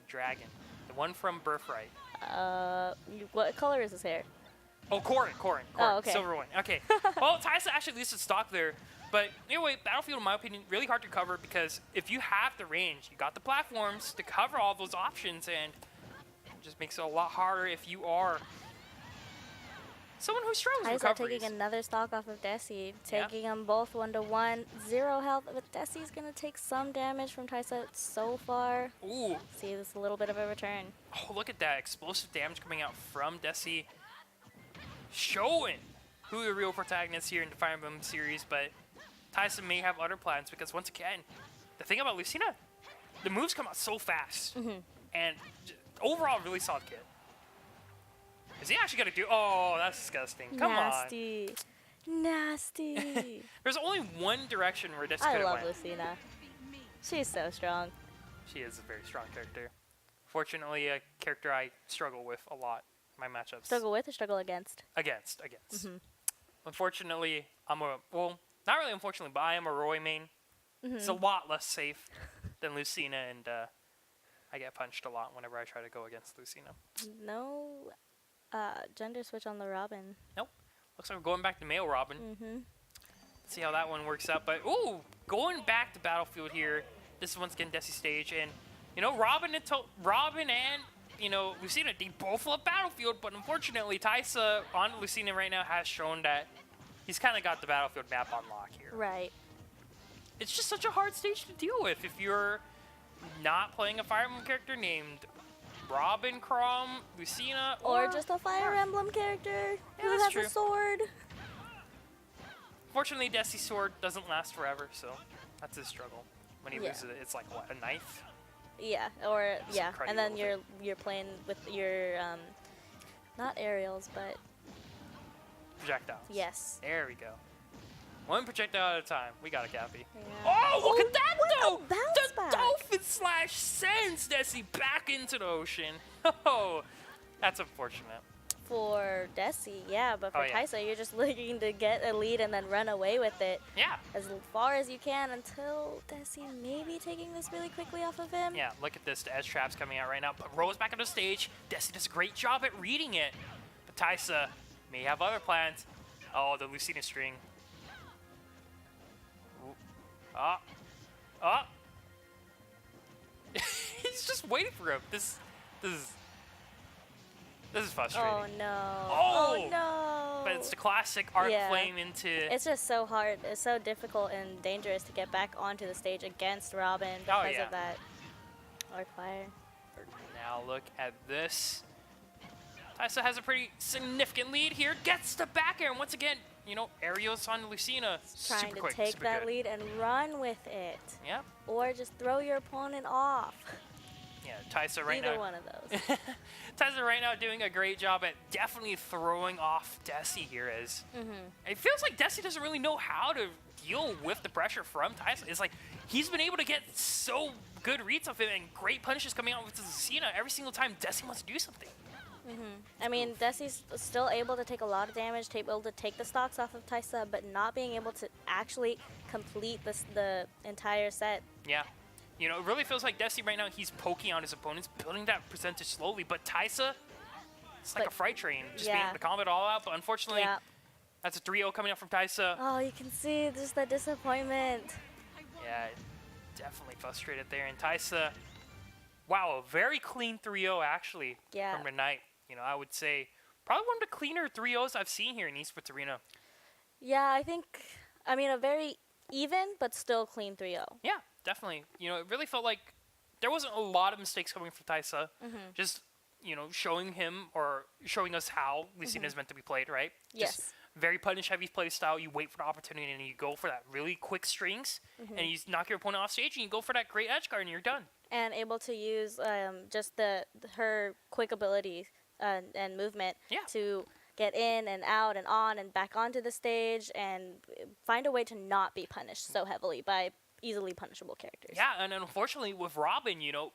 dragon. The one from Birthright. What color is his hair? Oh, Corrin. Oh, okay. Silver one. Okay. Well, Taisa actually leads the stock there. But anyway, Battlefield, in my opinion, really hard to cover because if you have the range, you got the platforms to cover all those options, and it just makes it a lot harder if you are someone who struggles with recoveries. Taking another stock off of Desi, taking them both 1-1, 0 health, but Desi's gonna take some damage from Taisa so far. Ooh. See, this is a little bit of a return. Oh, look at that explosive damage coming out from Desi, showing who the real protagonist here in the Fire Emblem series. But Taisa may have other plans because once again, the thing about Lucina, the moves come out so fast, and overall really solid kit. Is he actually going to do... Oh, that's disgusting. Come Nasty. Nasty. There's only one direction where this could I have love went. Lucina. She's so strong. She is a very strong character. Fortunately, a character I struggle with a lot in my matchups. Struggle with or struggle against? Against. Unfortunately, I'm a... Well, not really unfortunately, but I am a Roy main. It's a lot less safe than Lucina, and I get punched a lot whenever I try to go against Lucina. No gender switch on the Robin. Nope. Looks like we're going back to male Robin. See how that one works out. But, ooh, going back to Battlefield here. This is once again Desi's stage. And, you know, Robin and, you know, Lucina, they both love Battlefield. But unfortunately, Taisa on Lucina right now has shown that he's kind of got the Battlefield map on lock here. Right. It's just such a hard stage to deal with if you're not playing a Fire Emblem character named Robin, Crom, Lucina, or just a Fire Emblem character who has a sword. Fortunately, Desi's sword doesn't last forever, so that's his struggle. When he loses it, it's like, what, a knife? Yeah, or, and then you're playing with your, not aerials, but... projectiles. Yes. There we go. One projectile at a time. We got a Cappy. Yeah. Oh, look at that, though! The dolphin slash sends Desi back into the ocean. Oh, that's unfortunate. For Desi, yeah, but for Taisa, you're just looking to get a lead and then run away with it. Yeah. As far as you can until Desi maybe taking this really quickly off of him. Yeah, look at this. The edge trap's coming out right now. But Rose back on the stage. Desi does a great job at reading it. But Taisa may have other plans. Oh, the Lucina string. He's just waiting for him. This is frustrating. Oh no. Oh no. But it's the classic arc flame into... It's just so hard. It's so difficult and dangerous to get back onto the stage against Robin because of that arc fire. Now look at this. Taisa has a pretty significant lead here. Gets the back air, and once again, you know, aerials on Lucina. Trying to take that lead and run with it. Yeah. Or just throw your opponent off. Yeah, Taisa right now. Either one of those. Taisa right now doing a great job at definitely throwing off Desi here. It feels like Desi doesn't really know how to deal with the pressure from Taisa. It's like he's been able to get so good reads of him and great punishes coming out with Lucina every single time Desi wants to do something. I mean, Desi's still able to take a lot of damage, able to take the stocks off of Taisa, but not being able to actually complete the entire set. Yeah. You know, it really feels like Desi right now, he's poking on his opponents, building that percentage slowly. But Taisa, it's like a freight train, just being able to calm it all out. But unfortunately, that's a 3-0 coming up from Taisa. Oh, you can see just the disappointment. Yeah, definitely frustrated there. And Taisa, wow, a very clean 3-0 actually from tonight. You know, I would say probably one of the cleaner 3-0s I've seen here in Esports Arena. Yeah, I mean, a very even but still clean 3-0. Yeah, definitely. You know, it really felt like there wasn't a lot of mistakes coming from Taisa. Just, you know, showing him or showing us how Lucina is meant to be played, right? Yes. Just very punish-heavy play style. You wait for the opportunity and you go for that really quick strings and you knock your opponent off stage and you go for that great edge guard and you're done. And able to use just her quick ability and movement to get in and out and on and back onto the stage and find a way to not be punished so heavily by easily punishable characters. Yeah, and unfortunately with Robin, you know,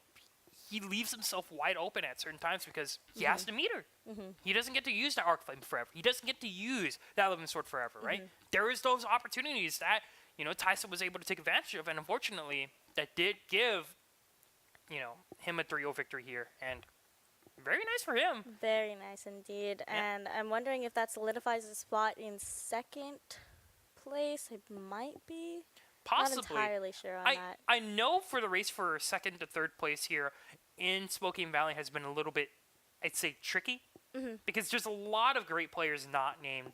he leaves himself wide open at certain times because he has to meet her. He doesn't get to use that arc flame forever. He doesn't get to use that living sword forever, right? There is those opportunities that, you know, Taisa was able to take advantage of, and unfortunately, that did give, you know, him a 3-0 victory here, and very nice for him. Very nice indeed. Yeah. And I'm wondering if that solidifies his spot in second place. It might be. Possibly. Not entirely sure on that. I know for the race for second to third place here in Spokane Valley has been a little bit, I'd say, tricky. Because there's a lot of great players not named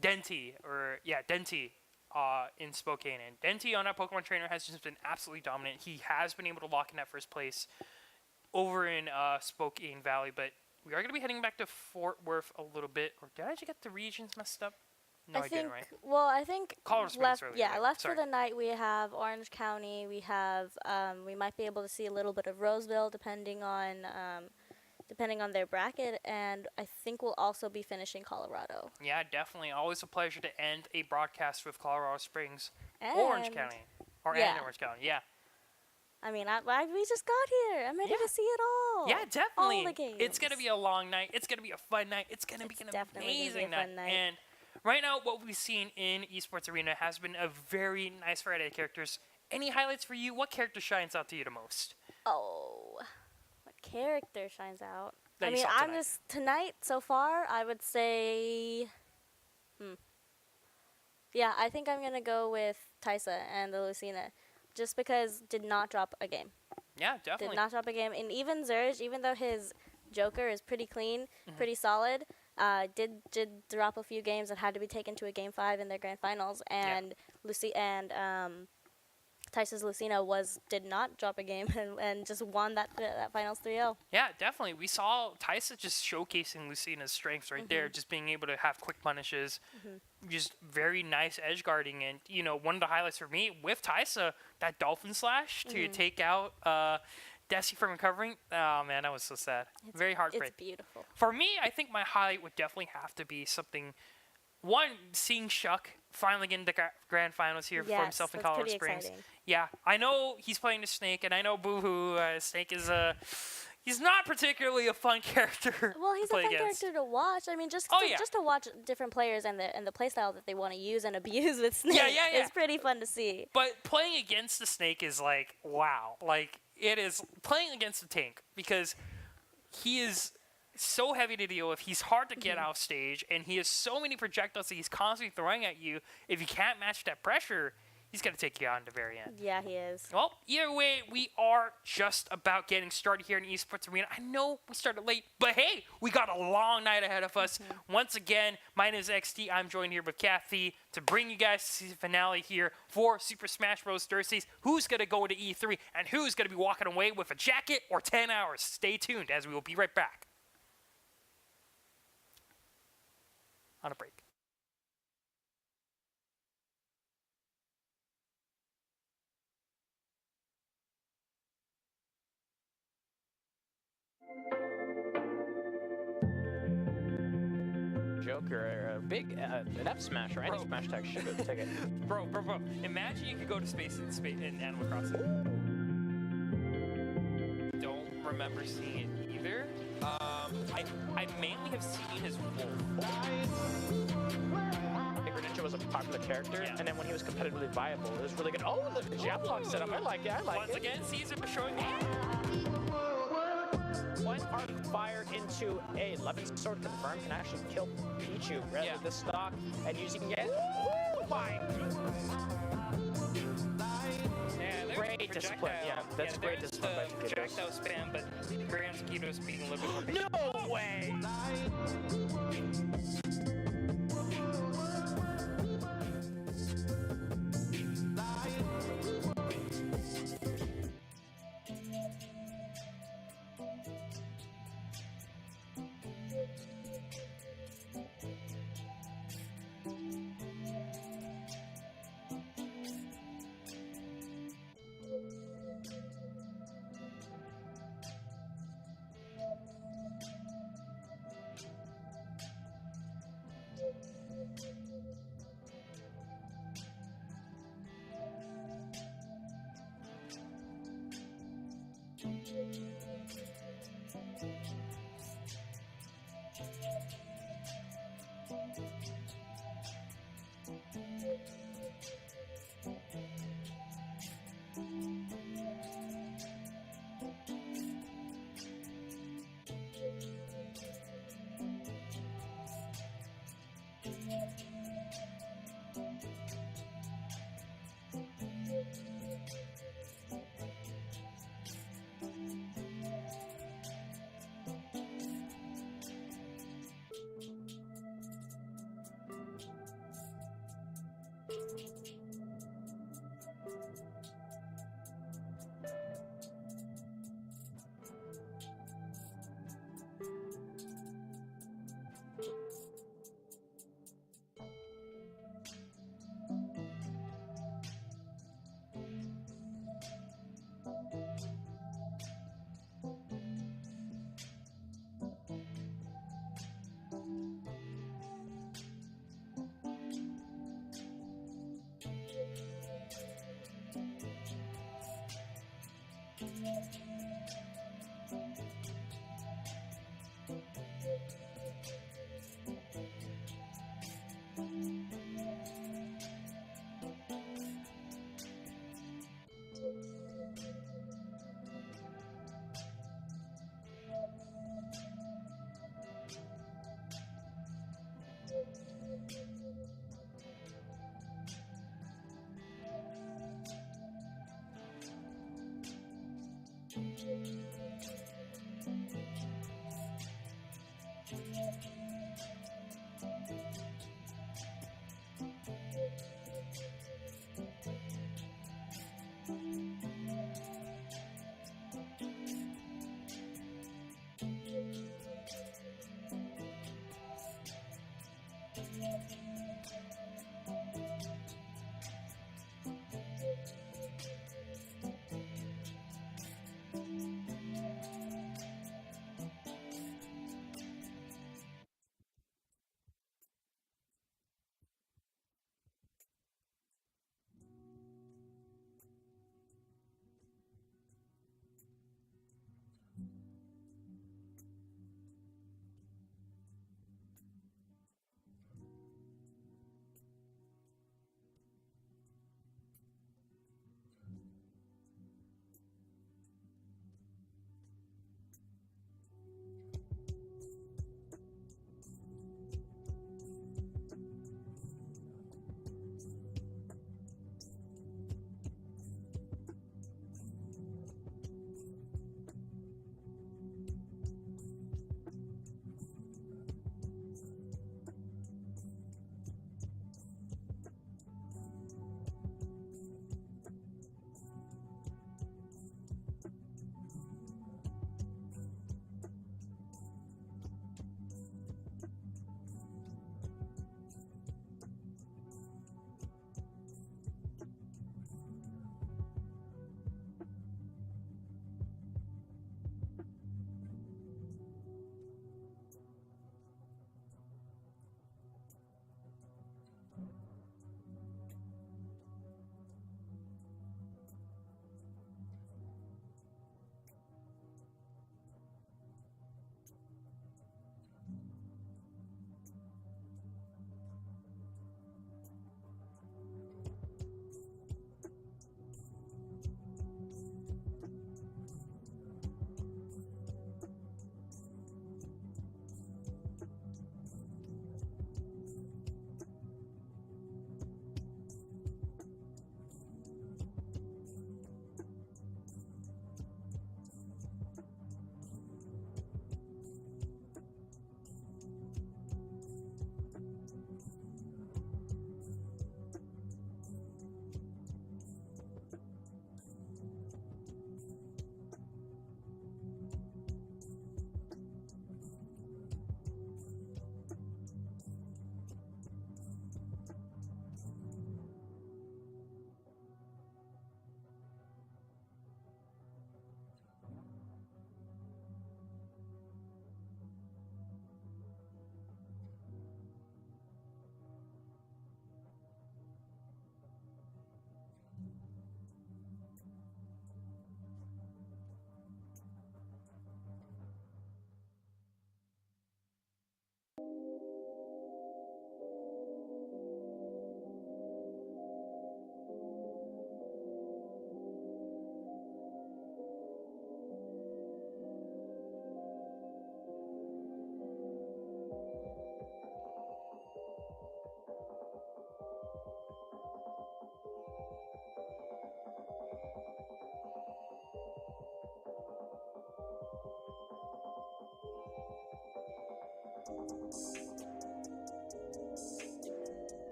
Denti in Spokane. And Denti on that Pokemon trainer has just been absolutely dominant. He has been able to lock in that first place over in Spokane Valley. But we are going to be heading back to Fort Worth a little bit. Or did I just get the regions messed up? No, I didn't, right? Well, I think left for the night we have Orange County. We have we might be able to see a little bit of Roseville depending on depending on their bracket, and I think we'll also be finishing Colorado. Yeah, definitely. Always a pleasure to end a broadcast with Colorado Springs, And Orange County, and Orange County. Yeah. I mean, we just got here. I'm ready to see it all. Yeah, definitely. All the games. It's going to be a long night. It's going to be a fun night. It's going to be an amazing night. And right now, what we've seen in Esports Arena has been a very nice variety of characters. Any highlights for you? What character shines out to you the most? Oh, what character shines out? That I mean, I'm just tonight so far. I would say, yeah, I think I'm gonna go with Taisa and the Lucina, just because did not drop a game. Yeah, definitely. Did not drop a game, and even Zurge, even though his Joker is pretty clean, pretty solid, did drop a few games that had to be taken to a Game 5 in their grand finals, and Taisa's Lucina did not drop a game and just won that finals 3-0. Yeah, definitely. We saw Taisa just showcasing Lucina's strengths right there, just being able to have quick punishes, just very nice edge guarding. And, you know, one of the highlights for me with Taisa, that Dolphin Slash to take out Desi from recovering. Oh, man, that was so sad. Very heartbreaking. It's beautiful. For me, I think my highlight would definitely have to be something. One, seeing Shuck finally get into the grand finals here for himself in Colorado Springs. Exciting. Yeah, I know he's playing the Snake, and I know Boohoo. Snake is he's not particularly a fun character. Well, he's to play a fun against. character to watch. I mean, just to watch different players and the playstyle that they want to use and abuse with Snake is pretty fun to see. But playing against the Snake is like, wow. Like, it is playing against the tank because he is so heavy to deal with. He's hard to get off stage, and he has so many projectiles that he's constantly throwing at you. If you can't match that pressure, he's going to take you out in the very end. Yeah, he is. Well, either way, we are just about getting started here in Esports Arena. I know we started late, but hey, we got a long night ahead of us. Once again, my name is XT. I'm joined here with Kathy to bring you guys to the finale here for Super Smash Bros. Thursdays. Who's going to go into E3, and who's going to be walking away with a jacket or 10 hours? Stay tuned, as we will be right back. On a break. Joker, a big an F smash or any smash tag should take it. Bro. Imagine you could go to space in Animal Crossing. Don't remember seeing it either. I mainly have seen his wolf. Ninja was a popular character, and then when he was competitively viable, it was really good. Oh, the jab lock setup, I like it. Once again, Caesar showing me. One arc fire into a Levin's sword confirmed can actually kill Pichu rather than the stock, and using it. Fine. Great discipline. Yeah, that's great discipline by Taquitos. Projectile spam, but Graham Taquitos being a little bit more. No way!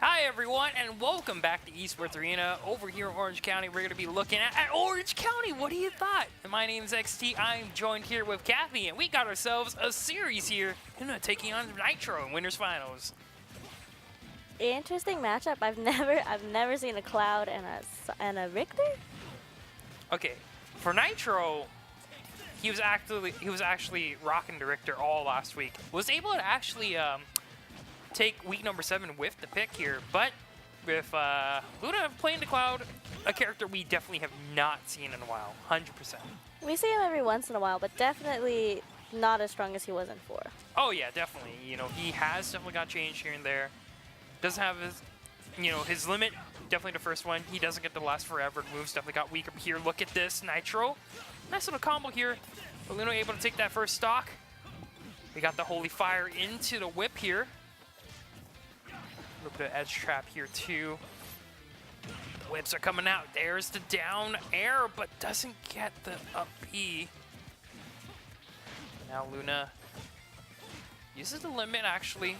Hi everyone, and welcome back to Esports Arena. Over here in Orange County, we're going to be looking at Orange County. What do you thought? And my name is XT. I'm joined here with Kathy, and we got ourselves a series here. Taking on Nitro in Winners Finals. Interesting matchup. I've never seen a Cloud and a Richter. Okay, for Nitro, he was actually rocking the Richter all last week. Was able to actually take week number 7 with the pick here, but with Luna playing the Cloud, a character we definitely have not seen in a while, 100%. We see him every once in a while, but definitely not as strong as he was in 4. Oh yeah, definitely. He has definitely got changed here and there. Doesn't have his, his limit. Definitely the first one. He doesn't get to last forever. Moves definitely got weaker. Here, look at this Nitro. Nice little combo here. But Luna able to take that first stock. We got the Holy Fire into the whip here. A little bit of edge trap here too. The whips are coming out. There's the down air, but doesn't get the up B. Now Luna uses the limit actually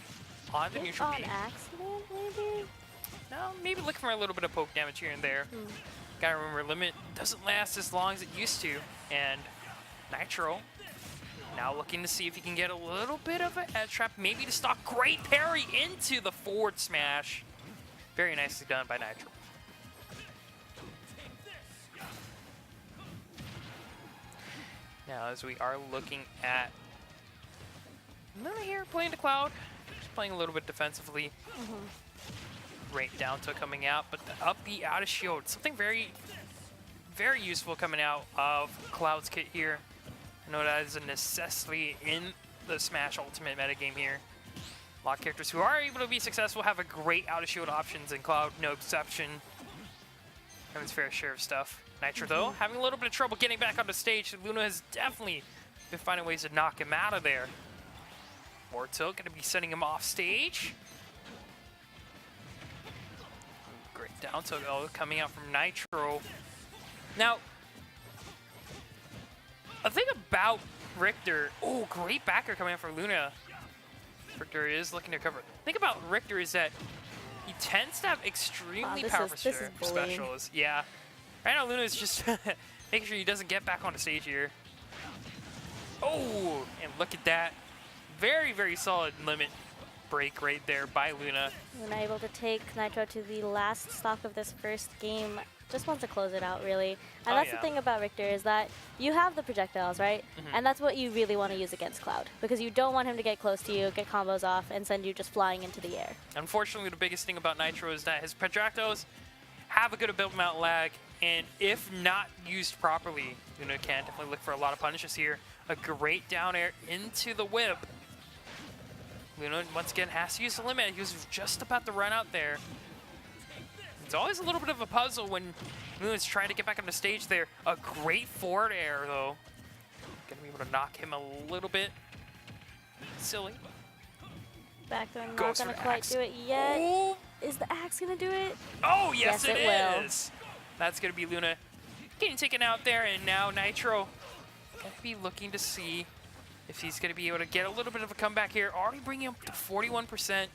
on the neutral B. On accident, maybe? No, maybe looking for a little bit of poke damage here and there. Gotta remember, limit doesn't last as long as it used to. And Nitro now looking to see if he can get a little bit of an edge trap, maybe to stock. Great parry into the forward smash. Very nicely done by Nitro. Now, as we are looking at Luna here playing the Cloud, just playing a little bit defensively. Great down tilt coming out, but the up B out of shield, something very, very useful coming out of Cloud's kit here. I know that is a necessity in the Smash Ultimate metagame here. A lot of characters who are able to be successful have a great out of shield options, and Cloud no exception. Having his fair share of stuff. Nitro though, having a little bit of trouble getting back on the stage. Luna has definitely been finding ways to knock him out of there. More tilt, gonna be sending him off stage. Great down tilt coming out from Nitro. Now, a thing about Richter, oh, great backer coming out from Luna. Richter is looking to recover. The thing about Richter is that he tends to have extremely powerful specials. Yeah. Right now, Luna is just making sure he doesn't get back on the stage here. Oh, and look at that. Very, very solid limit break right there by Luna. Luna able to take Nitro to the last stock of this first game. Just wants to close it out, really. And that's the thing about Richter is that you have the projectiles, right? And that's what you really want to use against Cloud, because you don't want him to get close to you, get combos off, and send you just flying into the air. Unfortunately, the biggest thing about Nitro is that his projectiles have a good ability amount lag, and if not used properly, Luna can definitely look for a lot of punishes here. A great down air into the whip. Luna, once again, has to use the limit. He was just about to run out there. It's always a little bit of a puzzle when Luna's trying to get back on the stage there. A great forward air, though. Gonna be able to knock him a little bit. Silly. Back throw, not gonna quite do it yet. Oh. Is the axe gonna do it? Oh, yes, it is. That's gonna be Luna getting taken out there, and now Nitro gonna be looking to see if he's gonna be able to get a little bit of a comeback here. Already bringing him to 41%.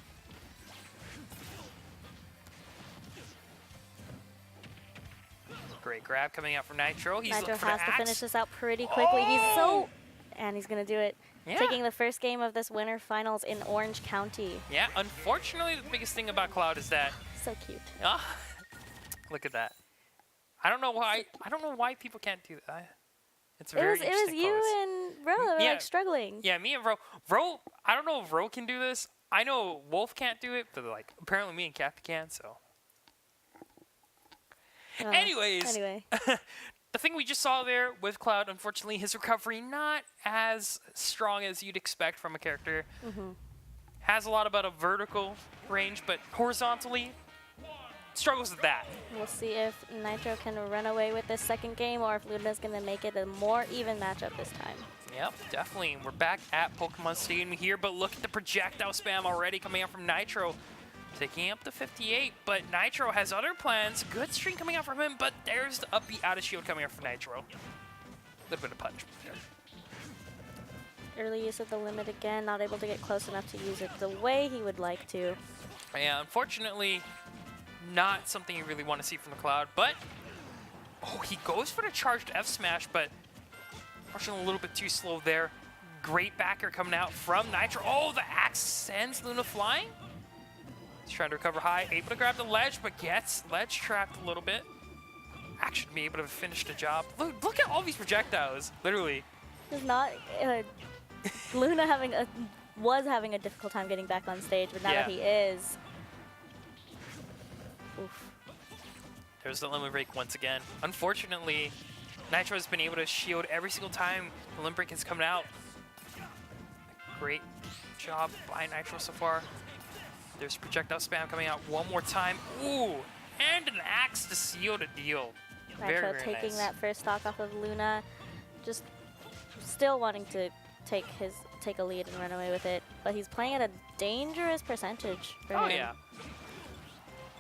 Great grab coming out from Nitro. He's Nitro looking for has the to axe. finish this out pretty quickly. Oh! And he's gonna do it. Yeah. Taking the first game of this winter finals in Orange County. Yeah, unfortunately, the biggest thing about Cloud is that. So cute. Look at that. I don't know why people can't do that. It's a very It was interesting you pose. and Ro that were like struggling. Yeah, me and Ro. Ro, I don't know if Ro can do this. I know Wolf can't do it, but like apparently me and Kathy can. So. Anyways, the thing we just saw there with Cloud, unfortunately, his recovery not as strong as you'd expect from a character. Has a lot about a vertical range, but horizontally struggles with that. We'll see if Nitro can run away with this second game or if Luna's going to make it a more even matchup this time. Yep, definitely. We're back at Pokemon Stadium here, but look at the projectile spam already coming out from Nitro. Taking up to 58, but Nitro has other plans. Good string coming out from him, but there's the upbeat out of shield coming out from Nitro. A little bit of punishment there. Early use of the limit again, not able to get close enough to use it the way he would like to. Yeah, unfortunately, not something you really want to see from the Cloud, but oh, he goes for the charged F smash, but unfortunately a little bit too slow there. Great backer coming out from Nitro. Oh, the axe sends Luna flying. He's trying to recover high, able to grab the ledge, but gets ledge trapped a little bit. Axe should be able to finish the job. Look at all these projectiles, literally. There's not Luna was having a difficult time getting back on stage, but now that he is. Oof. There's the limit break once again. Unfortunately, Nitro has been able to shield every single time the limit break has come out. Great job by Nitro so far. There's projectile spam coming out one more time. Ooh, and an axe to seal the deal. Nitro very taking nice. that first stock off of Luna, just still wanting to take a lead and run away with it, but he's playing at a dangerous percentage for Oh him. yeah.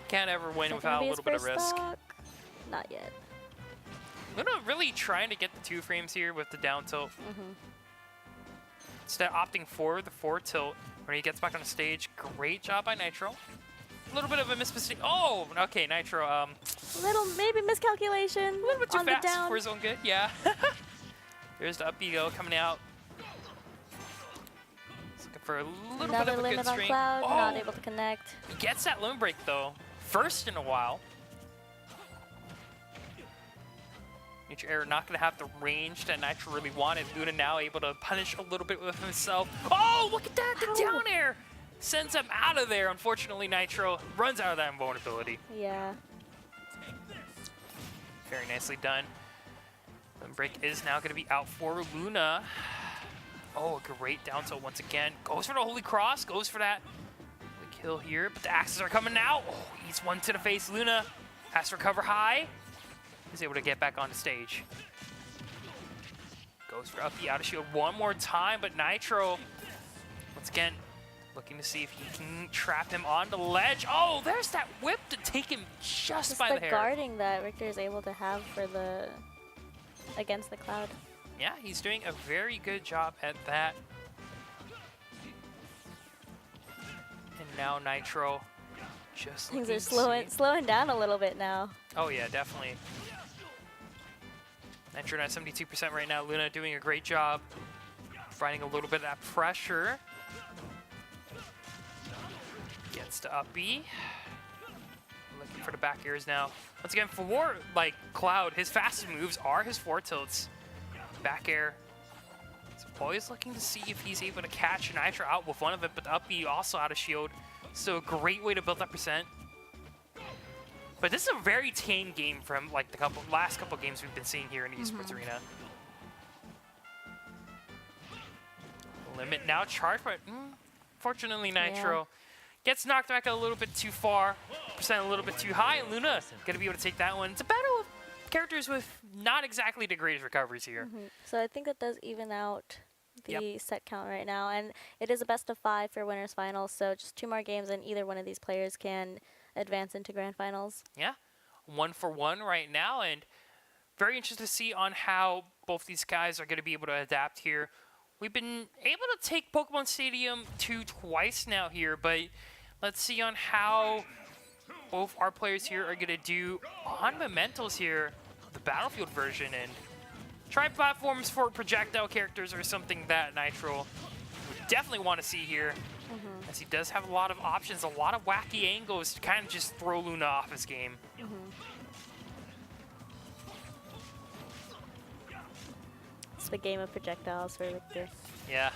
Can't ever win Is that without gonna a be little his bit of first risk. stock? Not yet. Luna really trying to get the 2 frames here with the down tilt. Instead of opting for the forward tilt when he gets back on the stage. Great job by Nitro. A little bit of a mistake. Oh, okay, Nitro. Maybe miscalculation. A little bit too on fast the down. for his own good. Yeah. There's the up B go coming out. He's looking for a little Another bit of a limit good on string. Cloud, Oh, not able to connect. he gets that limit break though. First in a while. Nature Error not going to have the range that Nitro really wanted. Luna now able to punish a little bit with himself. Oh, look at that! The down air sends him out of there. Unfortunately, Nitro runs out of that invulnerability. Yeah. Very nicely done. Limit break is now going to be out for Luna. Oh, a great down tilt once again. Goes for the Holy Cross. Goes for that kill here. But the axes are coming now. Oh, eats one to the face. Luna has to recover high. He's able to get back on the stage. Goes for up the out of shield one more time, but Nitro, once again, looking to see if he can trap him on the ledge. Oh, there's that whip to take him just by the hair. Guarding that Richter is able to have for against the Cloud. Yeah, he's doing a very good job at that. And now Nitro just Things looking are to see. slowing down a little bit now. Oh yeah, definitely. Nitro at 72% right now. Luna doing a great job providing a little bit of that pressure. Gets to up B. Looking for the back airs now. Once again, for like Cloud, his fastest moves are his forward tilts. Back air. So always looking to see if he's able to catch Nitro out with one of it, but the up B also out of shield. So a great way to build that percent. But this is a very tame game from like the last couple games we've been seeing here in the Esports Arena. Limit now charged, but fortunately Nitro gets knocked back a little bit too far, percent a little bit too high, and Luna gonna be able to take that one. It's a battle of characters with not exactly the greatest recoveries here. So I think that does even out the set count right now, and it is a best of 5 for winners finals, so just 2 more games and either one of these players can advance into grand finals. Yeah, 1-for-1 right now, and very interested to see on how both these guys are going to be able to adapt here. We've been able to take Pokemon Stadium 2 twice now here, but let's see on how both our players here are going to do on Mementos here, the Battlefield version, and tri-platforms for projectile characters are something that Nitro would definitely want to see here. As he does have a lot of options, a lot of wacky angles to kind of just throw Luna off his game. It's the game of projectiles for Richter. Yeah.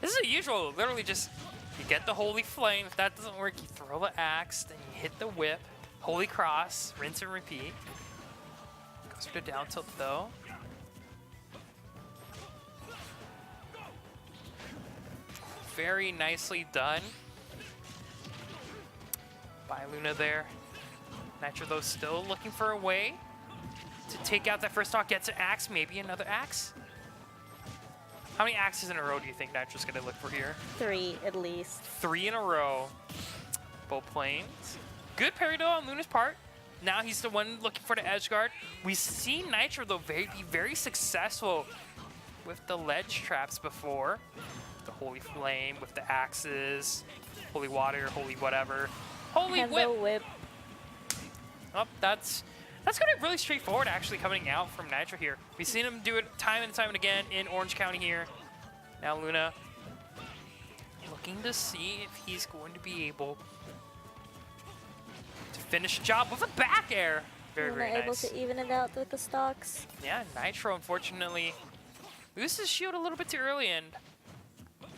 This is the usual, literally just, you get the Holy Flame, if that doesn't work, you throw the axe, then you hit the whip, Holy Cross, rinse and repeat. Goes for the down tilt though. Very nicely done by Luna there. Nitro though still looking for a way to take out that first stock, gets an axe, maybe another axe. How many axes in a row do you think Nitro's gonna look for here? 3 at least. 3 in a row. Both planes. Good parry though on Luna's part. Now he's the one looking for the edge guard. We've seen Nitro though be very successful with the ledge traps before. The Holy Flame with the axes. Holy Water, Holy whatever. Holy And Whip! the whip. Oh, that's kind of really straightforward actually coming out from Nitro here. We've seen him do it time and time and again in Orange County here. Now Luna looking to see if he's going to be able to finish the job with a back air. Very, Luna very able nice. to even it out with the stocks. Yeah, Nitro unfortunately loses his shield a little bit too early, and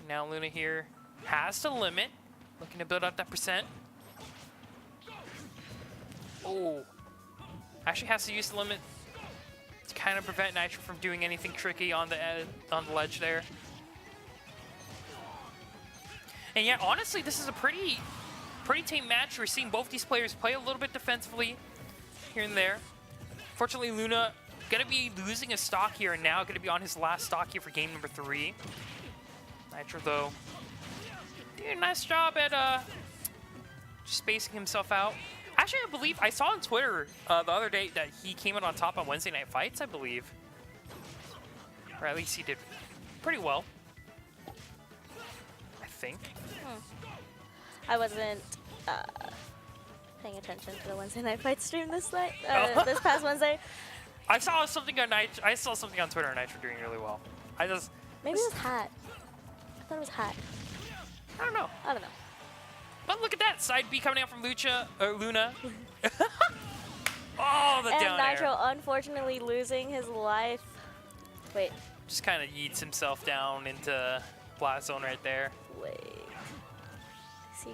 now Luna here has to limit, looking to build up that percent. Oh, actually has to use the limit to kind of prevent Nitro from doing anything tricky on the ledge there. And yeah, honestly, this is a pretty tame match. We're seeing both these players play a little bit defensively here and there. Fortunately, Luna gonna be losing a stock here, and now gonna be on his last stock here for game number 3. Nitro though doing a nice job at just spacing himself out. Actually, I believe I saw on Twitter the other day that he came out on top on Wednesday Night Fights, I believe. Or at least he did pretty well, I think. I wasn't paying attention to the Wednesday Night Fight stream this night, Oh. this past Wednesday. I saw something on Twitter on Nitro doing really well. Maybe it was Hat. I thought it was Hat. I don't know. I don't know. But look at that side B coming out from Luna. Oh, the And down Nitro air. unfortunately losing his life. Wait, Just kind of yeets himself down into blast zone right there. wait. Is he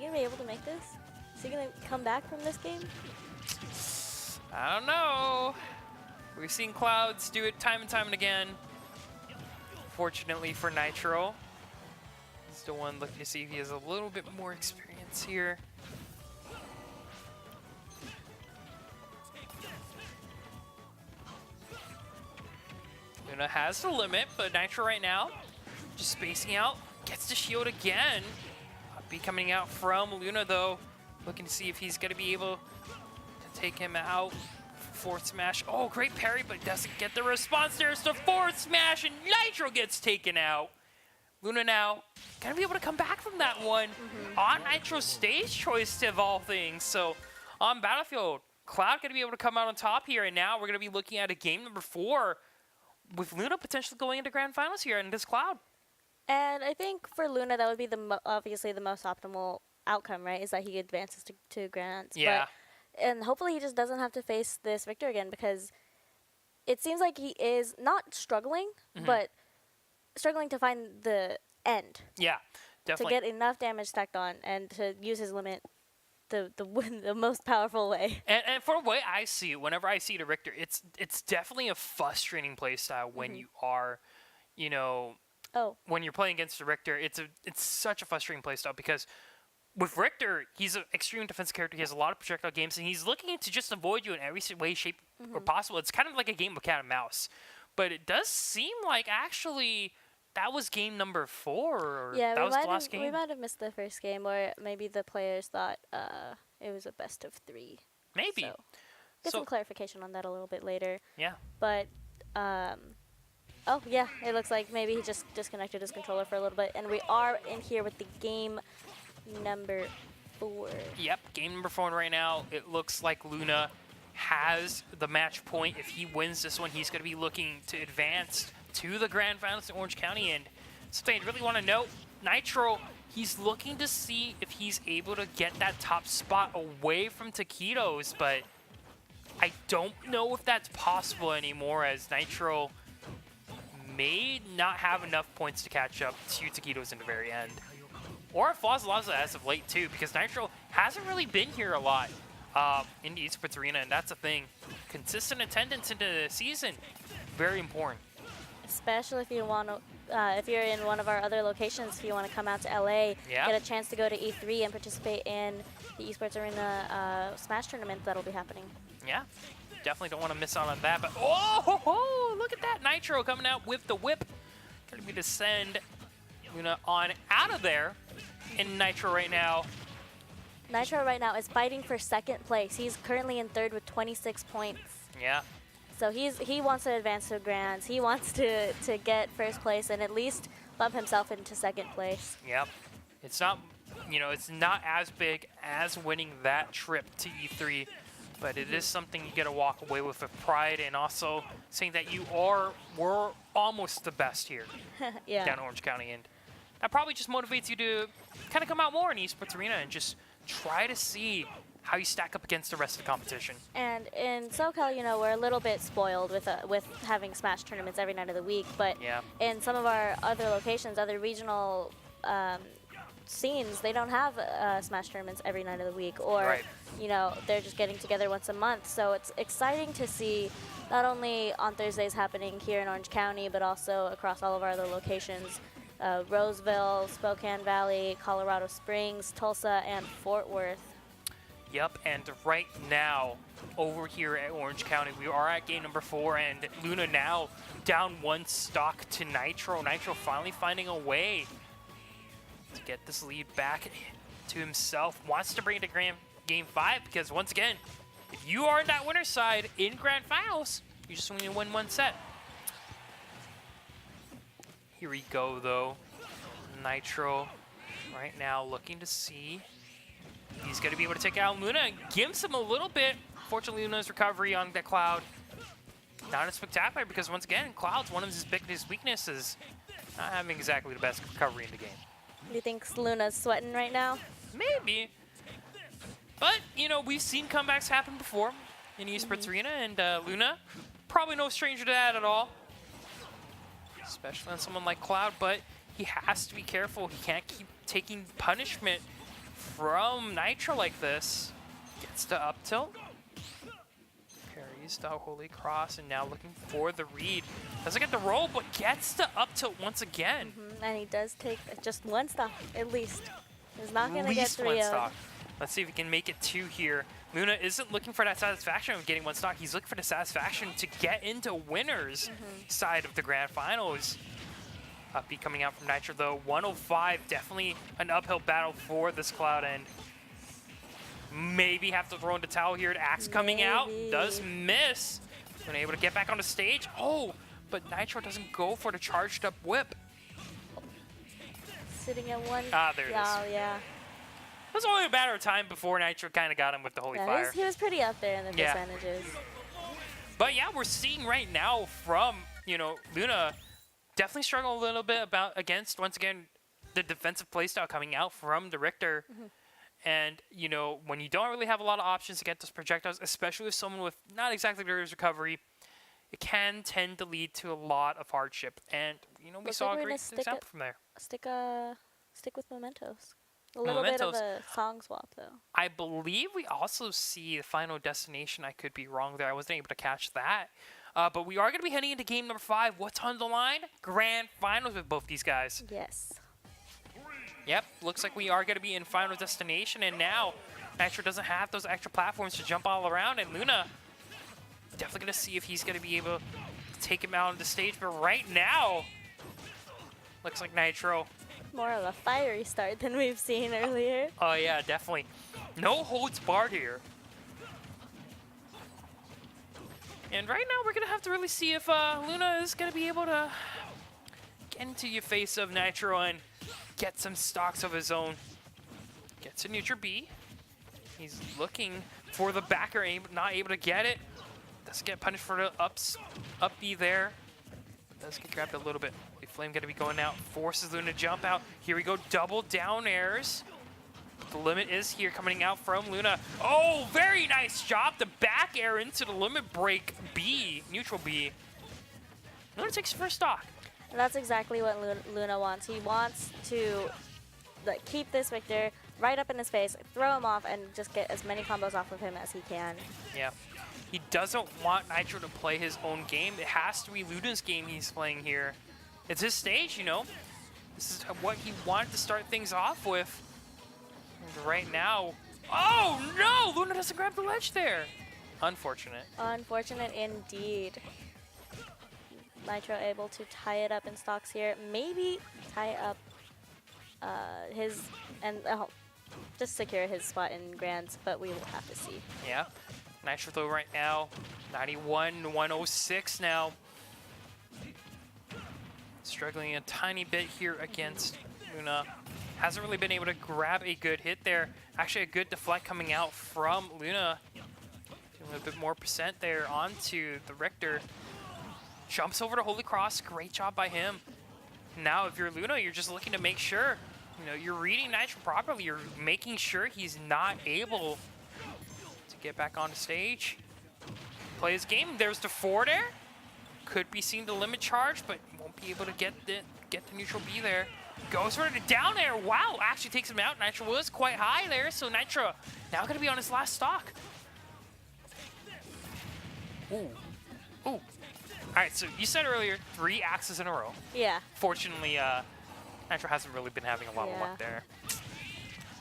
gonna be able to make this? Is he gonna come back from this game? I don't know. We've seen Clouds do it time and time and again. Fortunately for Nitro, he's the one looking to see if he has a little bit more experience here. Luna has the limit, but Nitro right now just spacing out, gets the shield again. Be coming out from Luna though, looking to see if he's gonna be able to take him out. Forward smash. Oh, great parry, but doesn't get the response. There's the forward smash, and Nitro gets taken out. Luna now gonna be able to come back from that one on Nitro's stage choice of all things. So on Battlefield, Cloud gonna be able to come out on top here, and now we're gonna be looking at a game number 4 with Luna potentially going into grand finals here in this Cloud. And I think for Luna, that would be obviously the most optimal outcome, right? Is that he advances to grands. Yeah. And hopefully he just doesn't have to face this Victor again, because it seems like he is not struggling, but struggling to find the end. Yeah, definitely. To get enough damage stacked on and to use his limit the most powerful way. And for the way I see it, whenever I see the Richter, it's definitely a frustrating playstyle when you are, you know, when you're playing against the Richter. It's such a frustrating playstyle because with Richter, he's an extreme defensive character. He has a lot of projectile games, and he's looking to just avoid you in every way, shape, or possible. It's kind of like a game of cat and mouse. But it does seem like actually that was game number 4. Or Yeah, that was the last game. we might have missed the first game, or maybe the players thought it was a best of 3. Maybe. So, get some clarification on that a little bit later. Yeah. But, oh yeah, it looks like maybe he just disconnected his controller for a little bit, and we are in here with the game number 4. Yep, game number 4 right now. It looks like Luna has the match point. If he wins this one, he's going to be looking to advance to the grand finals in Orange County. And something I really want to note, Nitro, he's looking to see if he's able to get that top spot away from Taquitos, but I don't know if that's possible anymore, as Nitro may not have enough points to catch up to Taquitos in the very end. Or Flaws as of late too, because Nitro hasn't really been here a lot in the Esports arena, and that's a thing. Consistent attendance into the season, very important. Especially if you want to, if you're in one of our other locations, if you want to come out to LA, get a chance to go to E3 and participate in the Esports Arena Smash tournament that'll be happening. Yeah, definitely don't want to miss out on that. But oh, look at that, Nitro coming out with the whip. Gonna be to send Luna on out of there. And Nitro right now is fighting for 2nd place. He's currently in 3rd with 26 points. Yeah. So he wants to advance to Grands. He wants to get first place and at least bump himself into second place. Yep. It's not, it's not as big as winning that trip to E3, but it is something you get to walk away with pride, and also saying that we're almost the best here Yeah. down in Orange County. And that probably just motivates you to kind of come out more in Esports Arena and just try to see how you stack up against the rest of the competition. And in SoCal, we're a little bit spoiled with having Smash tournaments every night of the week, but Yeah. in some of our other locations, other regional scenes, they don't have Smash tournaments every night of the week, or Right. they're just getting together once a month. So it's exciting to see not only on Thursdays happening here in Orange County, but also across all of our other locations, Roseville, Spokane Valley, Colorado Springs, Tulsa, and Fort Worth. Yep, and right now, over here at Orange County, we are at game number 4, and Luna now down 1 stock to Nitro. Nitro finally finding a way to get this lead back to himself. Wants to bring it to game 5, because once again, if you are in that winner's side in Grand Finals, you just need to win 1 set. Here we go, though. Nitro right now looking to see. He's going to be able to take out Luna. Gives him a little bit. Fortunately, Luna's recovery on that Cloud. Not as spectacular, because once again, Cloud's one of his biggest weaknesses. Not having exactly the best recovery in the game. Do you think Luna's sweating right now? Maybe. But, we've seen comebacks happen before in Esports Arena, and Luna, probably no stranger to that at all. Especially on someone like Cloud, but he has to be careful. He can't keep taking punishment from Nitro like this. Gets to up tilt. Parries the Holy Cross, and now looking for the read. Doesn't get the roll, but gets to up tilt once again. And he does take just 1 stock, at least. He's not going to get At least 3 1 stock. Let's see if he can make it 2 here. Luna isn't looking for that satisfaction of getting 1 stock. He's looking for the satisfaction to get into winners side of the Grand Finals. Upbeat coming out from Nitro, though. 105, definitely an uphill battle for this Cloud, and maybe have to throw in the towel here. Axe coming out, does miss. Unable to get back on the stage. Oh, but Nitro doesn't go for the charged up whip. Sitting at 1. Ah, there it is. Oh, yeah. It was only a matter of time before Nitro kind of got him with the Holy Fire. He was pretty up there in the percentages. But yeah, we're seeing right now from, Luna definitely struggling a little bit against, once again, the defensive playstyle coming out from the Richter. And, when you don't really have a lot of options to get those projectiles, especially with someone with not exactly the recovery, it can tend to lead to a lot of hardship. And, we saw a great example from there. Stick with Mementos. A little bit of a song swap, though. I believe we also see the Final Destination. I could be wrong there. I wasn't able to catch that. But we are going to be heading into game number 5. What's on the line? Grand Finals with both these guys. Yes. Yep, looks like we are going to be in Final Destination, and now Nitro doesn't have those extra platforms to jump all around, and Luna definitely going to see if he's going to be able to take him out on the stage. But right now, looks like Nitro. More of a fiery start than we've seen earlier. Oh yeah, definitely. No holds barred here. And right now, we're going to have to really see if Luna is going to be able to get into your face of Nitro and get some stocks of his own. Gets a neutral B. He's looking for the backer, not able to get it. Doesn't get punished for the up B there. Does get grabbed a little bit. Flame going to be going out. Forces Luna to jump out. Here we go. Double down airs. The limit is here coming out from Luna. Oh, very nice job. The back air into the limit break B. Neutral B. Luna takes first stock. And that's exactly what Luna wants. He wants to keep this Victor right up in his face, throw him off, and just get as many combos off of him as he can. Yeah. He doesn't want Nitro to play his own game. It has to be Luna's game he's playing here. It's his stage, This is what he wanted to start things off with. And right now, oh no! Luna doesn't grab the ledge there. Unfortunate. Unfortunate indeed. Nitro able to tie it up in stocks here. Maybe tie up just secure his spot in Grands, but we will have to see. Yeah. Nitro though right now, 91-106 now. Struggling a tiny bit here against Luna. Hasn't really been able to grab a good hit there. Actually, a good deflect coming out from Luna. Doing a bit more percent there onto the Richter. Jumps over to Holy Cross. Great job by him. Now, if you're Luna, you're just looking to make sure, you're reading Nitro properly. You're making sure he's not able to get back on the stage. Play his game. There's the forward air. Could be seen the limit charge, but won't be able to get the neutral B there. Goes for the down air. Wow, actually takes him out. Nitro was quite high there, so Nitro now going to be on his last stock. Ooh. All right, so you said earlier 3 axes in a row. Yeah. Fortunately, Nitro hasn't really been having a lot of luck there.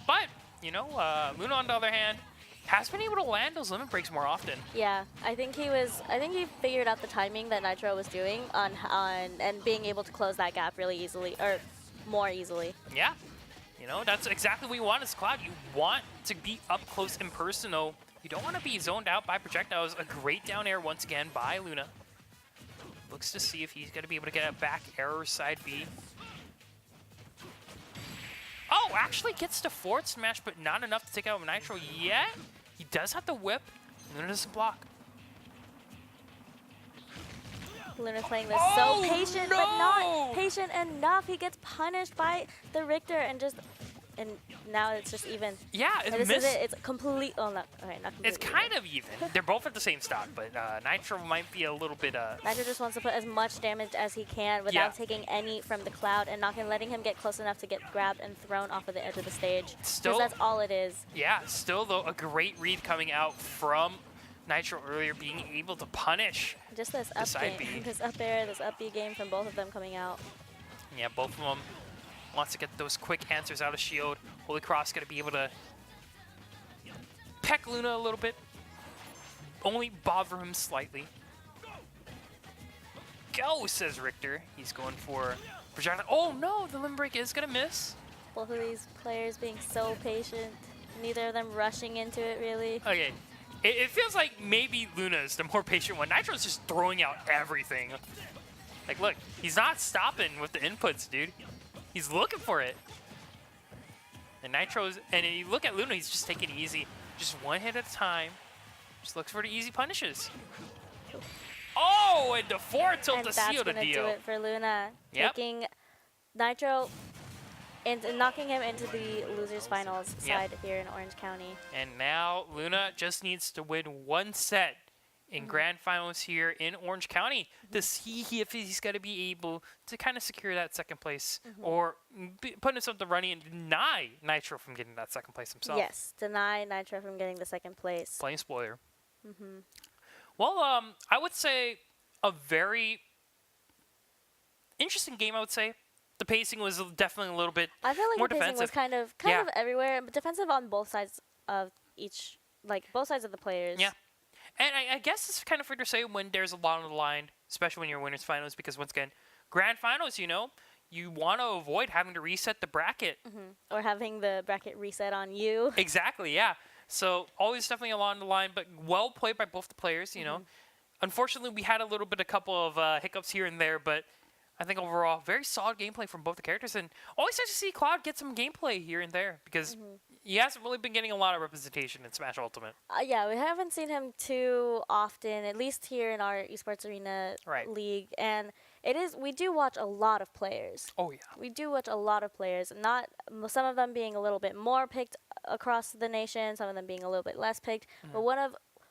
But, Luna on the other hand has been able to land those limit breaks more often. Yeah, I think he figured out the timing that Nitro was doing on and being able to close that gap really easily, or more easily. Yeah. That's exactly what you want as Cloud. You want to be up close and personal. You don't want to be zoned out by projectiles. A great down air once again by Luna. Looks to see if he's going to be able to get a back error side B. Oh, actually gets the forward smash, but not enough to take out Nitro yet. He does have the whip. Luna doesn't block. Luna playing this so patient, but not patient enough. He gets punished by the Richter and now it's just even. Yeah, this is it. It's complete. Oh, no. Okay, not completely. It's kind of even. They're both at the same stock, but Nitro might be a little bit. Nitro just wants to put as much damage as he can without taking any from the Cloud and letting him get close enough to get grabbed and thrown off of the edge of the stage. Still, that's all it is. Yeah, still though a great read coming out from Nitro earlier, being able to punish. Just this up game, this up air, this up B game from both of them coming out. Yeah, both of them wants to get those quick answers out of shield. Holy Cross going to be able to peck Luna a little bit. Only bother him slightly. Go, says Richter. He's going for projectile. Oh no, the limb break is going to miss. Both of these players being so patient. Neither of them rushing into it, really. Okay. It feels like maybe Luna is the more patient one. Nitro's just throwing out everything. Like, look, he's not stopping with the inputs, dude. He's looking for it. And Nitro's, and you look at Luna, he's just taking it easy. Just one hit at a time. Just looks for the easy punishes. Oh, and the forward tilt to seal the deal. And that's going to do it for Luna. Yep. Taking Nitro and knocking him into the losers finals side here in Orange County. And now Luna just needs to win one set in grand finals here in Orange County to see if he's going to be able to kind of secure that second place or put himself to running and deny Nitro from getting that second place himself. Yes, deny Nitro from getting the second place. Playing spoiler. Well, I would say a very interesting game, I would say. The pacing was definitely a little bit more defensive. I feel like the pacing was kind of everywhere, but defensive on both sides of each, like both sides of the players. Yeah. And I guess it's kind of fair to say when there's a lot on the line, especially when you're winners finals, because once again, grand finals, you want to avoid having to reset the bracket. Or having the bracket reset on you. Exactly, yeah. So always definitely along the line, but well played by both the players, Unfortunately, we had a couple of hiccups here and there, but I think overall, very solid gameplay from both the characters, and always nice to see Cloud get some gameplay here and there, because he hasn't really been getting a lot of representation in Smash Ultimate. Yeah, we haven't seen him too often, at least here in our Esports Arena league, and we do watch a lot of players. Oh, yeah. We do watch a lot of players, some of them being a little bit more picked across the nation, some of them being a little bit less picked, but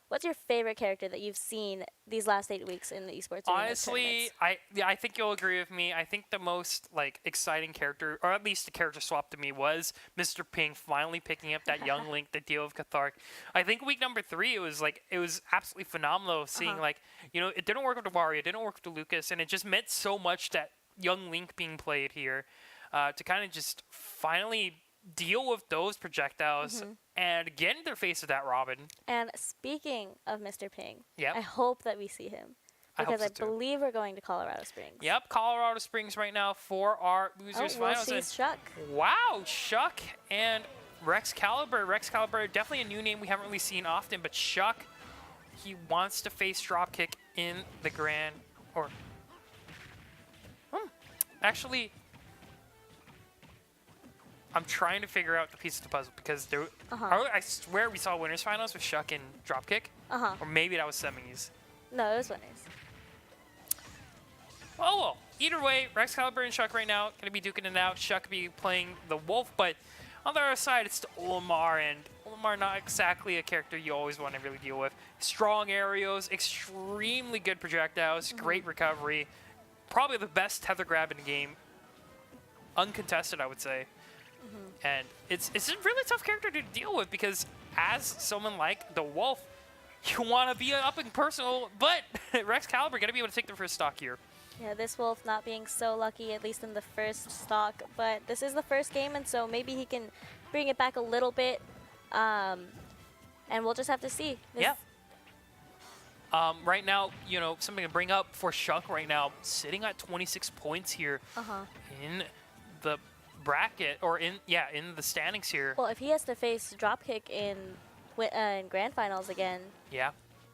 what's your favorite character that you've seen these last 8 weeks in the Esports Arena? Honestly, I think you'll agree with me. I think the most exciting character, or at least the character swap to me, was Mr. Ping finally picking up that young Link, the deal of Cathartic. I think week number 3, it was absolutely phenomenal seeing it didn't work with the Wario, it didn't work with the Lucas, and it just meant so much that young Link being played here to kind of just finally deal with those projectiles and get in their face with that Robin. And speaking of Mr. Ping, I hope that we see him. Because I believe we're going to Colorado Springs. Yep, Colorado Springs right now for our losers finals. We'll see Shuck. Wow, Shuck and Rex Caliber. Rex Caliber, definitely a new name we haven't really seen often, but Shuck he wants to face dropkick in the grand, or actually, I'm trying to figure out the piece of the puzzle because there, I swear we saw winners finals with Shuck and dropkick, or maybe that was semis. No, it was winners. Oh well, either way, Rex Caliber and Shuck right now gonna be duking it out. Shuck be playing the Wolf, but on the other side, it's the Olimar, and Olimar not exactly a character you always want to really deal with. Strong aerials, extremely good projectiles, great recovery, probably the best tether grab in the game. Uncontested, I would say. And it's a really tough character to deal with because as someone like the Wolf, you want to be up and personal, but Rex Caliber going to be able to take the first stock here. Yeah, this Wolf not being so lucky, at least in the first stock, but this is the first game, and so maybe he can bring it back a little bit, and we'll just have to see. Yeah. Right now, you know, something to bring up for Shuck right now, sitting at 26 points here in the bracket, or in the standings here. Well, if he has to face dropkick in grand finals again,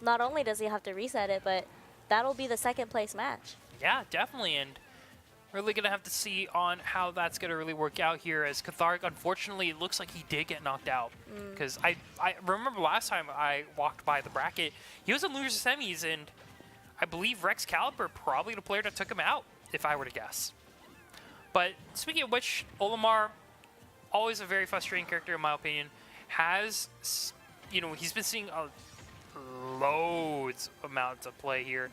not only does he have to reset it, but that'll be the second place match. Yeah, definitely, and really gonna have to see on how that's gonna really work out here. As Cathartic, unfortunately, it looks like he did get knocked out. Because I remember last time I walked by the bracket, he was in loser semis, and I believe Rex Caliber probably the player that took him out, if I were to guess. But speaking of which, Olimar, always a very frustrating character in my opinion, has, you know, he's been seeing loads amounts of play here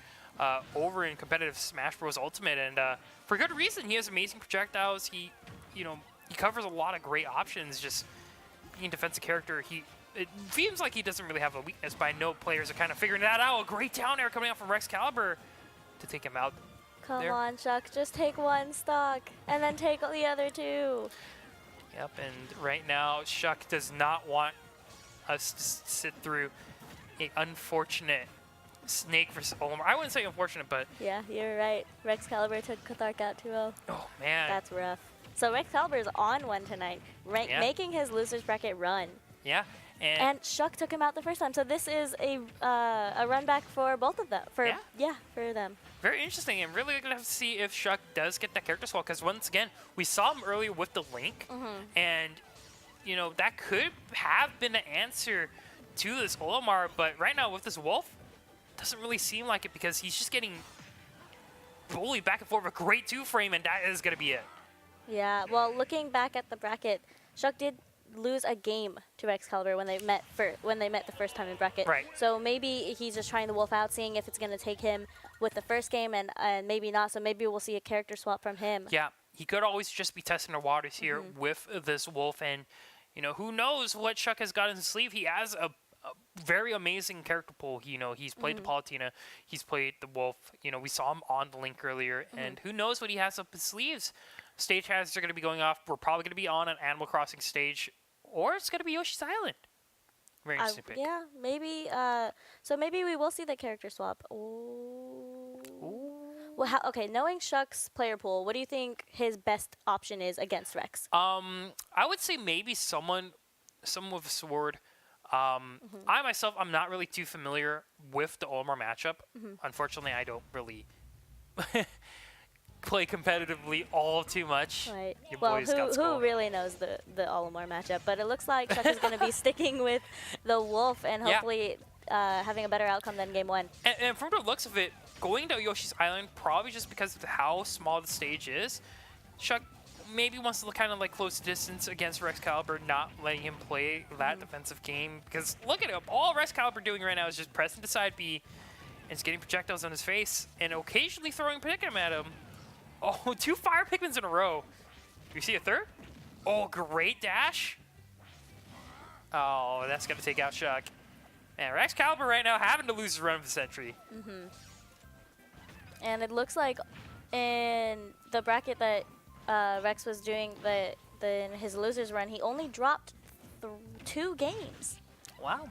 over in competitive Smash Bros. Ultimate, and for good reason. He has amazing projectiles. He, you know, he covers a lot of great options. Just being a defensive character, it seems like he doesn't really have a weakness, but I know players are kind of figuring that out. A great down air coming out from Rex Caliber to take him out. Come on, Shuck, just take one stock and then take the other two. Yep, and right now, Shuck does not want us to sit through an unfortunate Snake versus Olimar. I wouldn't say unfortunate, but... Yeah, you're right. Rex Caliber took Cathartic out 2-0. Oh, man. That's rough. So Rex Caliber is on one tonight, making his loser's bracket run. Yeah. And Shuck took him out the first time. So this is a run back for both of them. For them. Very interesting, and really going to have to see if Shuck does get that character swap, because once again, we saw him earlier with the Link, and, you know, that could have been the answer to this Olimar, but right now with this Wolf, doesn't really seem like it because he's just getting bullied back and forth with a great two-frame, and that is going to be it. Yeah, well, looking back at the bracket, Shuck did lose a game to Rex Caliber when they met the first time in bracket. Right. So maybe he's just trying the Wolf out, seeing if it's going to take him with the first game, and maybe not. So maybe we'll see a character swap from him. Yeah, he could always just be testing the waters here with this Wolf, and you know, who knows what Shuck has got in his sleeve. He has a very amazing character pool. You know, he's played the Palutena, he's played the Wolf. You know, we saw him on the Link earlier, and who knows what he has up his sleeves. Stage hazards are going to be going off. We're probably going to be on an Animal Crossing stage, or it's going to be Yoshi's Island. Very interesting pick. Yeah, maybe. So maybe we will see the character swap. Ooh. Well, okay, knowing Shuck's player pool, what do you think his best option is against Rex? I would say maybe someone with a sword. I myself, I'm not really too familiar with the Olimar matchup. Unfortunately, I don't really play competitively all too much. Right. Well, who really knows the Olimar matchup? But it looks like Shuck is going to be sticking with the Wolf and hopefully having a better outcome than game one. And from the looks of it, going to Yoshi's Island, probably just because of how small the stage is, Shuck maybe wants to kind of like close distance against Rex Caliber, not letting him play that defensive game. Because look at him, all Rex Caliber doing right now is just pressing to side B and it's getting projectiles on his face and occasionally throwing Pikmin at him. Oh, 2 fire Pikmins in a row. Do you see a third? Oh, great dash. Oh, that's going to take out Shuck. Man, Rex Caliber right now having to lose his run of the century. And it looks like in the bracket that Rex was doing in his loser's run, he only dropped 2 games. Wow.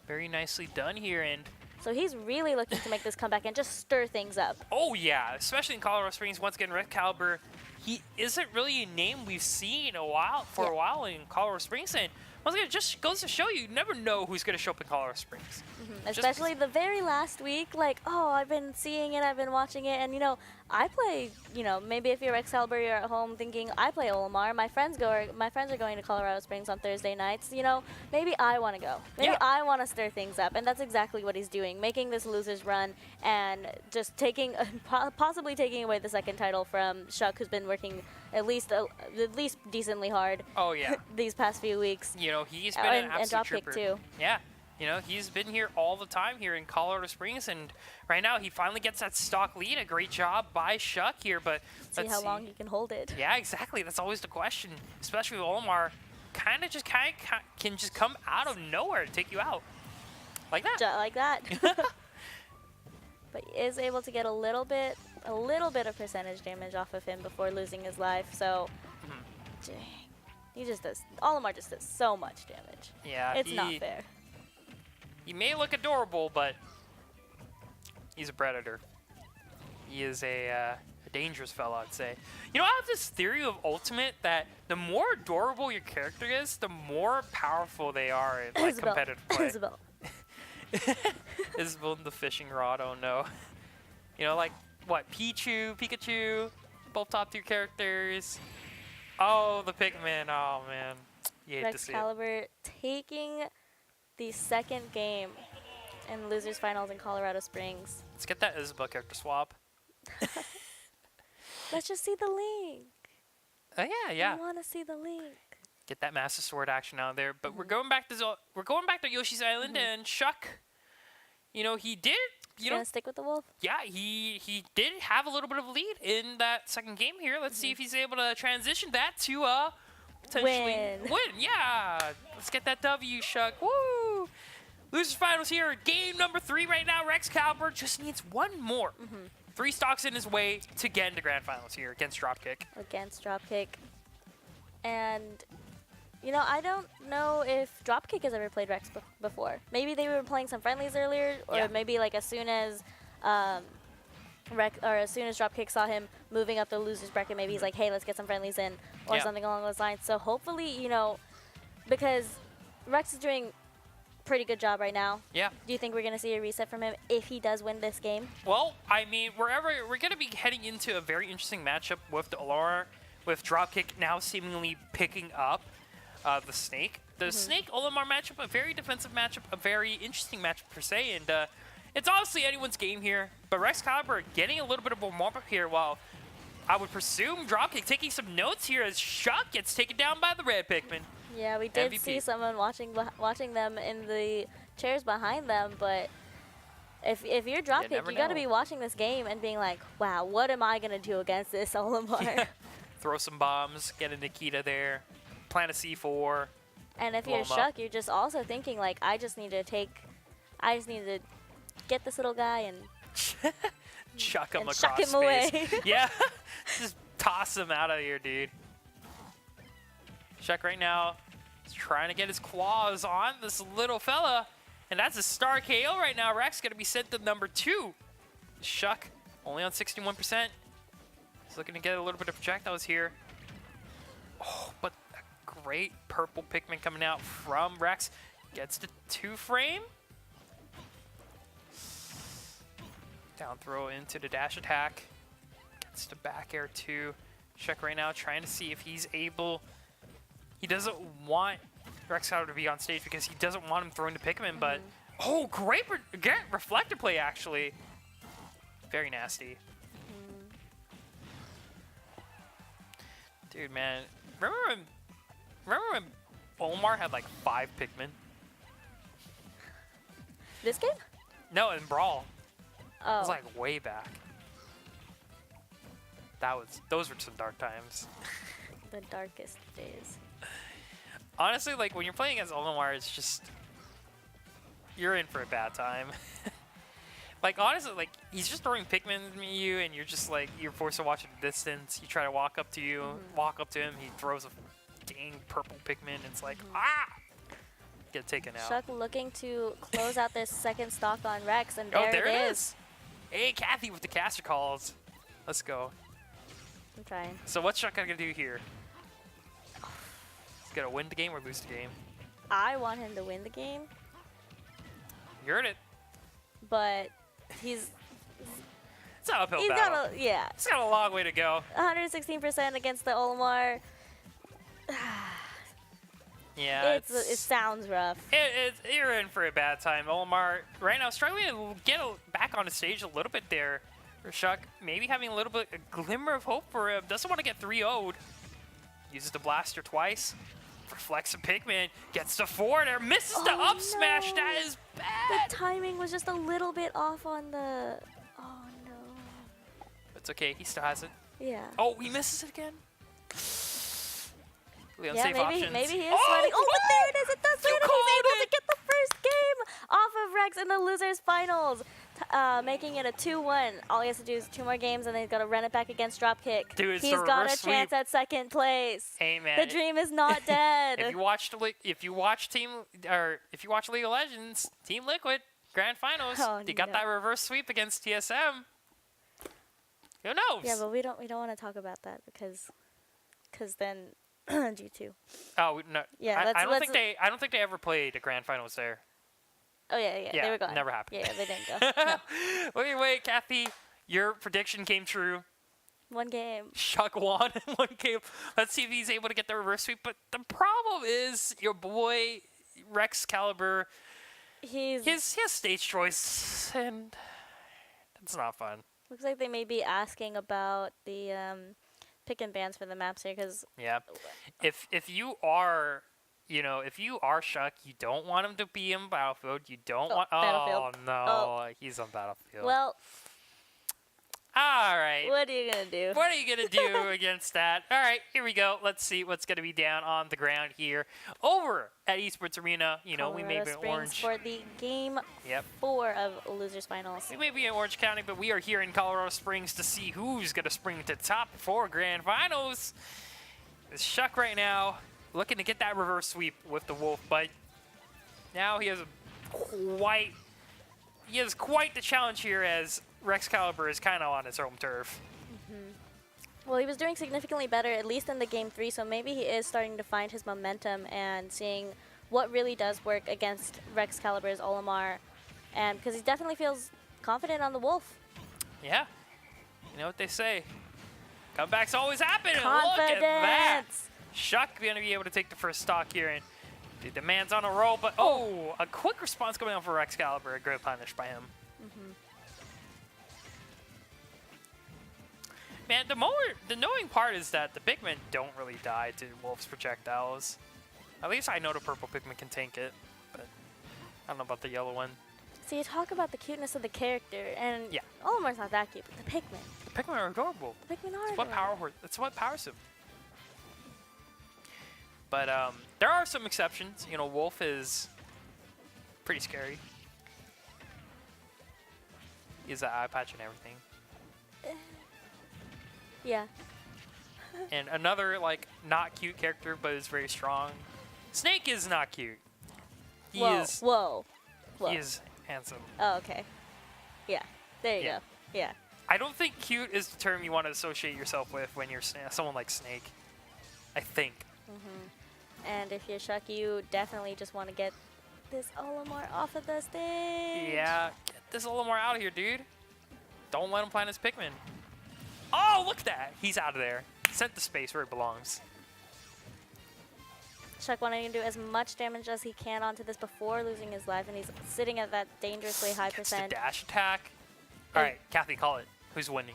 Very nicely done here. And so he's really looking to make this comeback and just stir things up. Oh, yeah, especially in Colorado Springs. Once again, Rex Caliber, he isn't really a name we've seen for a while in Colorado Springs. And once again, it just goes to show you never know who's going to show up in Colorado Springs. Especially the very last week, like, oh, I've been seeing it, I've been watching it, and, you know, I play, you know, maybe if you're Excalibur, you're at home thinking, I play Olimar, my friends are going to Colorado Springs on Thursday nights, you know, maybe I want to go. Maybe I want to stir things up, and that's exactly what he's doing, making this losers run and just possibly taking away the second title from Shuck, who's been working at least decently hard. Oh, yeah. These past few weeks. You know, he's been an absolute and trooper. Dropkick, too. Yeah. You know, he's been here all the time here in Colorado Springs, and right now he finally gets that stock lead. A great job by Shuck here, but see how long he can hold it. Yeah, exactly. That's always the question, especially with Olimar. Kind of can just come out of nowhere and take you out. Like that. Just like that. But he is able to get a little bit of percentage damage off of him before losing his life, so dang. He just does, Olimar just does so much damage. Yeah. It's not fair. He may look adorable, but he's a predator. He is a dangerous fella, I'd say. You know, I have this theory of Ultimate that the more adorable your character is, the more powerful they are in like, competitive play. Isabel. Isabel and the fishing rod, oh no. You know, like, what, Pikachu, both top tier characters. Oh, the Pikmin, oh man. You hate to see it. Excalibur taking the second game in losers finals in Colorado Springs. Let's get that Isabel character swap. Let's just see the link. Oh yeah. I want to see the link. Get that Master Sword action out there, but we're going back to Yoshi's Island and Shuck. You know, he did. You know, gonna stick with the wolf. Yeah, he did have a little bit of a lead in that second game here. Let's see if he's able to transition that to potentially win. Yeah, let's get that W, Shuck. Woo! Losers finals here. Game number 3 right now. Excalibur just needs one more. 3 stocks in his way to get into grand finals here against Dropkick. Against Dropkick. And, you know, I don't know if Dropkick has ever played Rex before. Maybe they were playing some friendlies earlier, or maybe like as soon as Dropkick saw him moving up the losers bracket, maybe he's like, hey, let's get some friendlies in, or something along those lines. So hopefully, you know, because Rex is doing pretty good job right now. Yeah. Do you think we're going to see a reset from him if he does win this game? Well, I mean, we're going to be heading into a very interesting matchup with the Allura, with Dropkick now seemingly picking up the Snake. The Snake Olimar matchup, a very defensive matchup, a very interesting matchup per se, and it's honestly anyone's game here. But Excalibur getting a little bit of a warm up here, while I would presume Dropkick taking some notes here as Shuck gets taken down by the red Pikmin. Yeah, we did MVP. see someone watching them in the chairs behind them, but if you're Dropkick, you got to be watching this game and being like, wow, what am I going to do against this Olimar? Yeah. Throw some bombs, get a Nikita there, plant a C4. And if you're Shuck, you're just also thinking like, I just need to get this little guy and chuck him across chuck him space. away. Yeah, just toss him out of here, dude. Shuck right now is trying to get his claws on this little fella, and that's a star KO right now. Rex going to be sent to number 2. Shuck only on 61%. He's looking to get a little bit of projectiles here. Oh, but a great purple Pikmin coming out from Rex. Gets the 2-frame. Down throw into the dash attack. Gets the back air 2. Shuck right now trying to see if he's able. He doesn't want Excalibur to be on stage because he doesn't want him throwing the Pikmin, but oh, great reflector play actually. Very nasty. Dude, man, remember when Olimar had like 5 Pikmin? This game? No, in Brawl. Oh. It was like way back. Those were some dark times. The darkest days. Honestly, like when you're playing against Olimar, it's just you're in for a bad time. Like honestly, like he's just throwing Pikmin at you, and you're just like you're forced to watch at a distance. You try to walk up to him, he throws a dang purple Pikmin, and it's like get taken out. Shuck looking to close out this second stock on Rex, and there it is. Hey, Kathy with the caster calls. Let's go. I'm trying. So what's Shuck gonna do here? He's gonna win the game or lose the game? I want him to win the game, You heard it. but he's It's an uphill he's battle. got a yeah. It's got a long way to go. 116% against the Olimar. Yeah, It sounds rough. you're in for a bad time. Olimar right now struggling to get back on the stage a little bit there. Shuck maybe having a little bit a glimmer of hope for him. Doesn't want to get 3-0'd. Uses the blaster twice. Reflects a Pikmin. Gets the 4 there. Misses the up smash. No. That is bad. The timing was just a little bit off on the. Oh no. It's okay. He still has it. Yeah. Oh, he misses it again. Really Yeah, unsafe options. maybe he is sweating. Oh, but there it is. It does You win. He's called able it. to get the first game off of Rex in the losers finals, making it a 2-1. All he has to do is 2 more games, and then he's got to run it back against Dropkick. Dude, it's He's the got a reverse chance sweep. at second place. Hey man, The dream is not dead. if you watch League of Legends, Team Liquid Grand Finals, Oh, they got no. that reverse sweep against TSM. Who knows? Yeah, but we don't want to talk about that because then G2. Oh no. Yeah, I don't think they ever played a Grand Finals there. Oh yeah, Yeah, they were gone. never happened. Yeah, they didn't go. No. Well, anyway, Kathy, your prediction came true. One game. Shuck won in one game. Let's see if he's able to get the reverse sweep. But the problem is your boy Rex Caliber. He has stage choice, and it's not fun. Looks like they may be asking about the pick and bans for the maps here because Yeah, if you are, if you are Shuck, you don't want him to be in Battlefield. You don't want. Battlefield. Oh no, Oh. he's on Battlefield. well, all right. what are you gonna do? What are you going to do against that? All right, here we go. Let's see what's going to be down on the ground here. Over at Esports Arena, we may Colorado be in Springs Orange. for the game Yep. 4 of losers finals. We may be in Orange County, but we are here in Colorado Springs to see who's going to spring to the top for Grand Finals. It's Shuck right now looking to get that reverse sweep with the Wolf, but now he has quite the challenge here as Rex Caliber is kind of on his home turf. Well, he was doing significantly better, at least in the game 3, so maybe he is starting to find his momentum and seeing what really does work against Rex Caliber's Olimar, and because he definitely feels confident on the Wolf. Yeah. You know what they say. Comebacks always happen. And look at that. Confidence! Shuck going to be able to take the first stock here. And the man's on a roll, but a quick response coming out for Rex Caliber. A good punish by him. Man, the annoying part is that the Pikmin don't really die to Wolf's projectiles. At least I know the purple Pikmin can tank it, but I don't know about the yellow one. So you talk about the cuteness of the character, and Yeah. Olimar's not that cute, but the Pikmin. The Pikmin are adorable. The Pikmin are It's what adorable. That's what powers him. But there are some exceptions. Wolf is pretty scary. He has an eye patch and everything. Yeah. And another not cute character, but is very strong. Snake is not cute. He is Whoa. he is handsome. Oh, okay. Yeah. There you Yeah. go. Yeah. I don't think cute is the term you want to associate yourself with when you're someone like Snake. I think. And if you're Shuck, you definitely just want to get this Olimar off of the stage. Yeah, get this Olimar out of here, dude. Don't let him plant his Pikmin. Oh, look at that. He's out of there. Sent to space where it belongs. Shuck wanting to do as much damage as he can onto this before losing his life, and he's sitting at that dangerously high Gets the percent. dash attack. All right, Kathy, call it. Who's winning?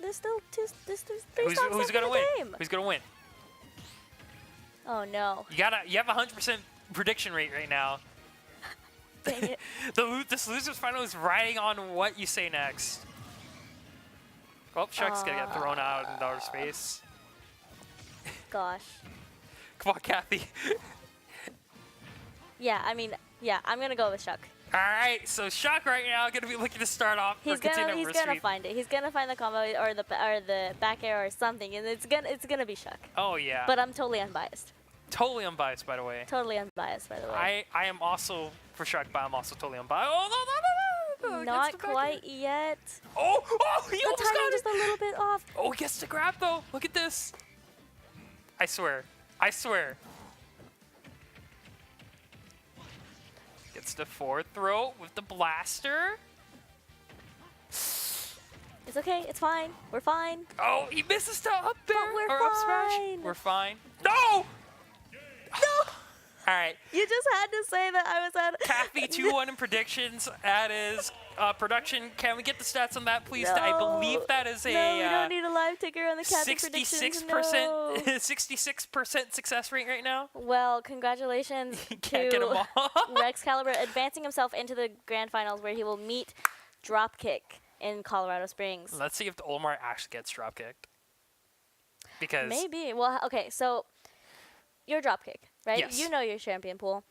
There's still there's 3 Who's stocks left gonna in the win? game. Who's gonna win? Oh no. You have a 100% prediction rate right now. Dang it. This losers final is riding on what you say next. Well, Shuck's gonna get thrown out in outer space. Gosh. Come on, Kathy. Yeah, I'm gonna go with Shuck. All right, so Shuck right now gonna be looking to start off. He's gonna find it. He's gonna find the combo or the back air or something, and it's gonna be Shuck. Oh yeah. But I'm totally unbiased. Totally unbiased, by the way. Totally unbiased, by the way. I am also for Shuck, but I'm also totally unbiased. Oh no! Not Gets the back quite air. yet. Oh! He The almost timing got just it. a little bit off. Oh, he gets the grab though. Look at this. I swear. gets the fourth throw with the blaster. It's okay. It's fine. We're fine. Oh, he misses to up there. But we're or up smash. fine. We're fine. No! No! All right. You just had to say that I was at... Kathy, 2-1 in predictions. That is production. Can we get the stats on that, please? No. I believe that is a... No, we don't need a live ticker on the Kathy 66%, predictions. 66% success rate right now. Well, congratulations Can't get 'em to all. Rexcalibur advancing himself into the grand finals where he will meet Dropkick in Colorado Springs. Let's see if the Olimar actually gets dropkicked. Because... Maybe. Well, okay, so you're Dropkick, right? Yes. You know your champion pool.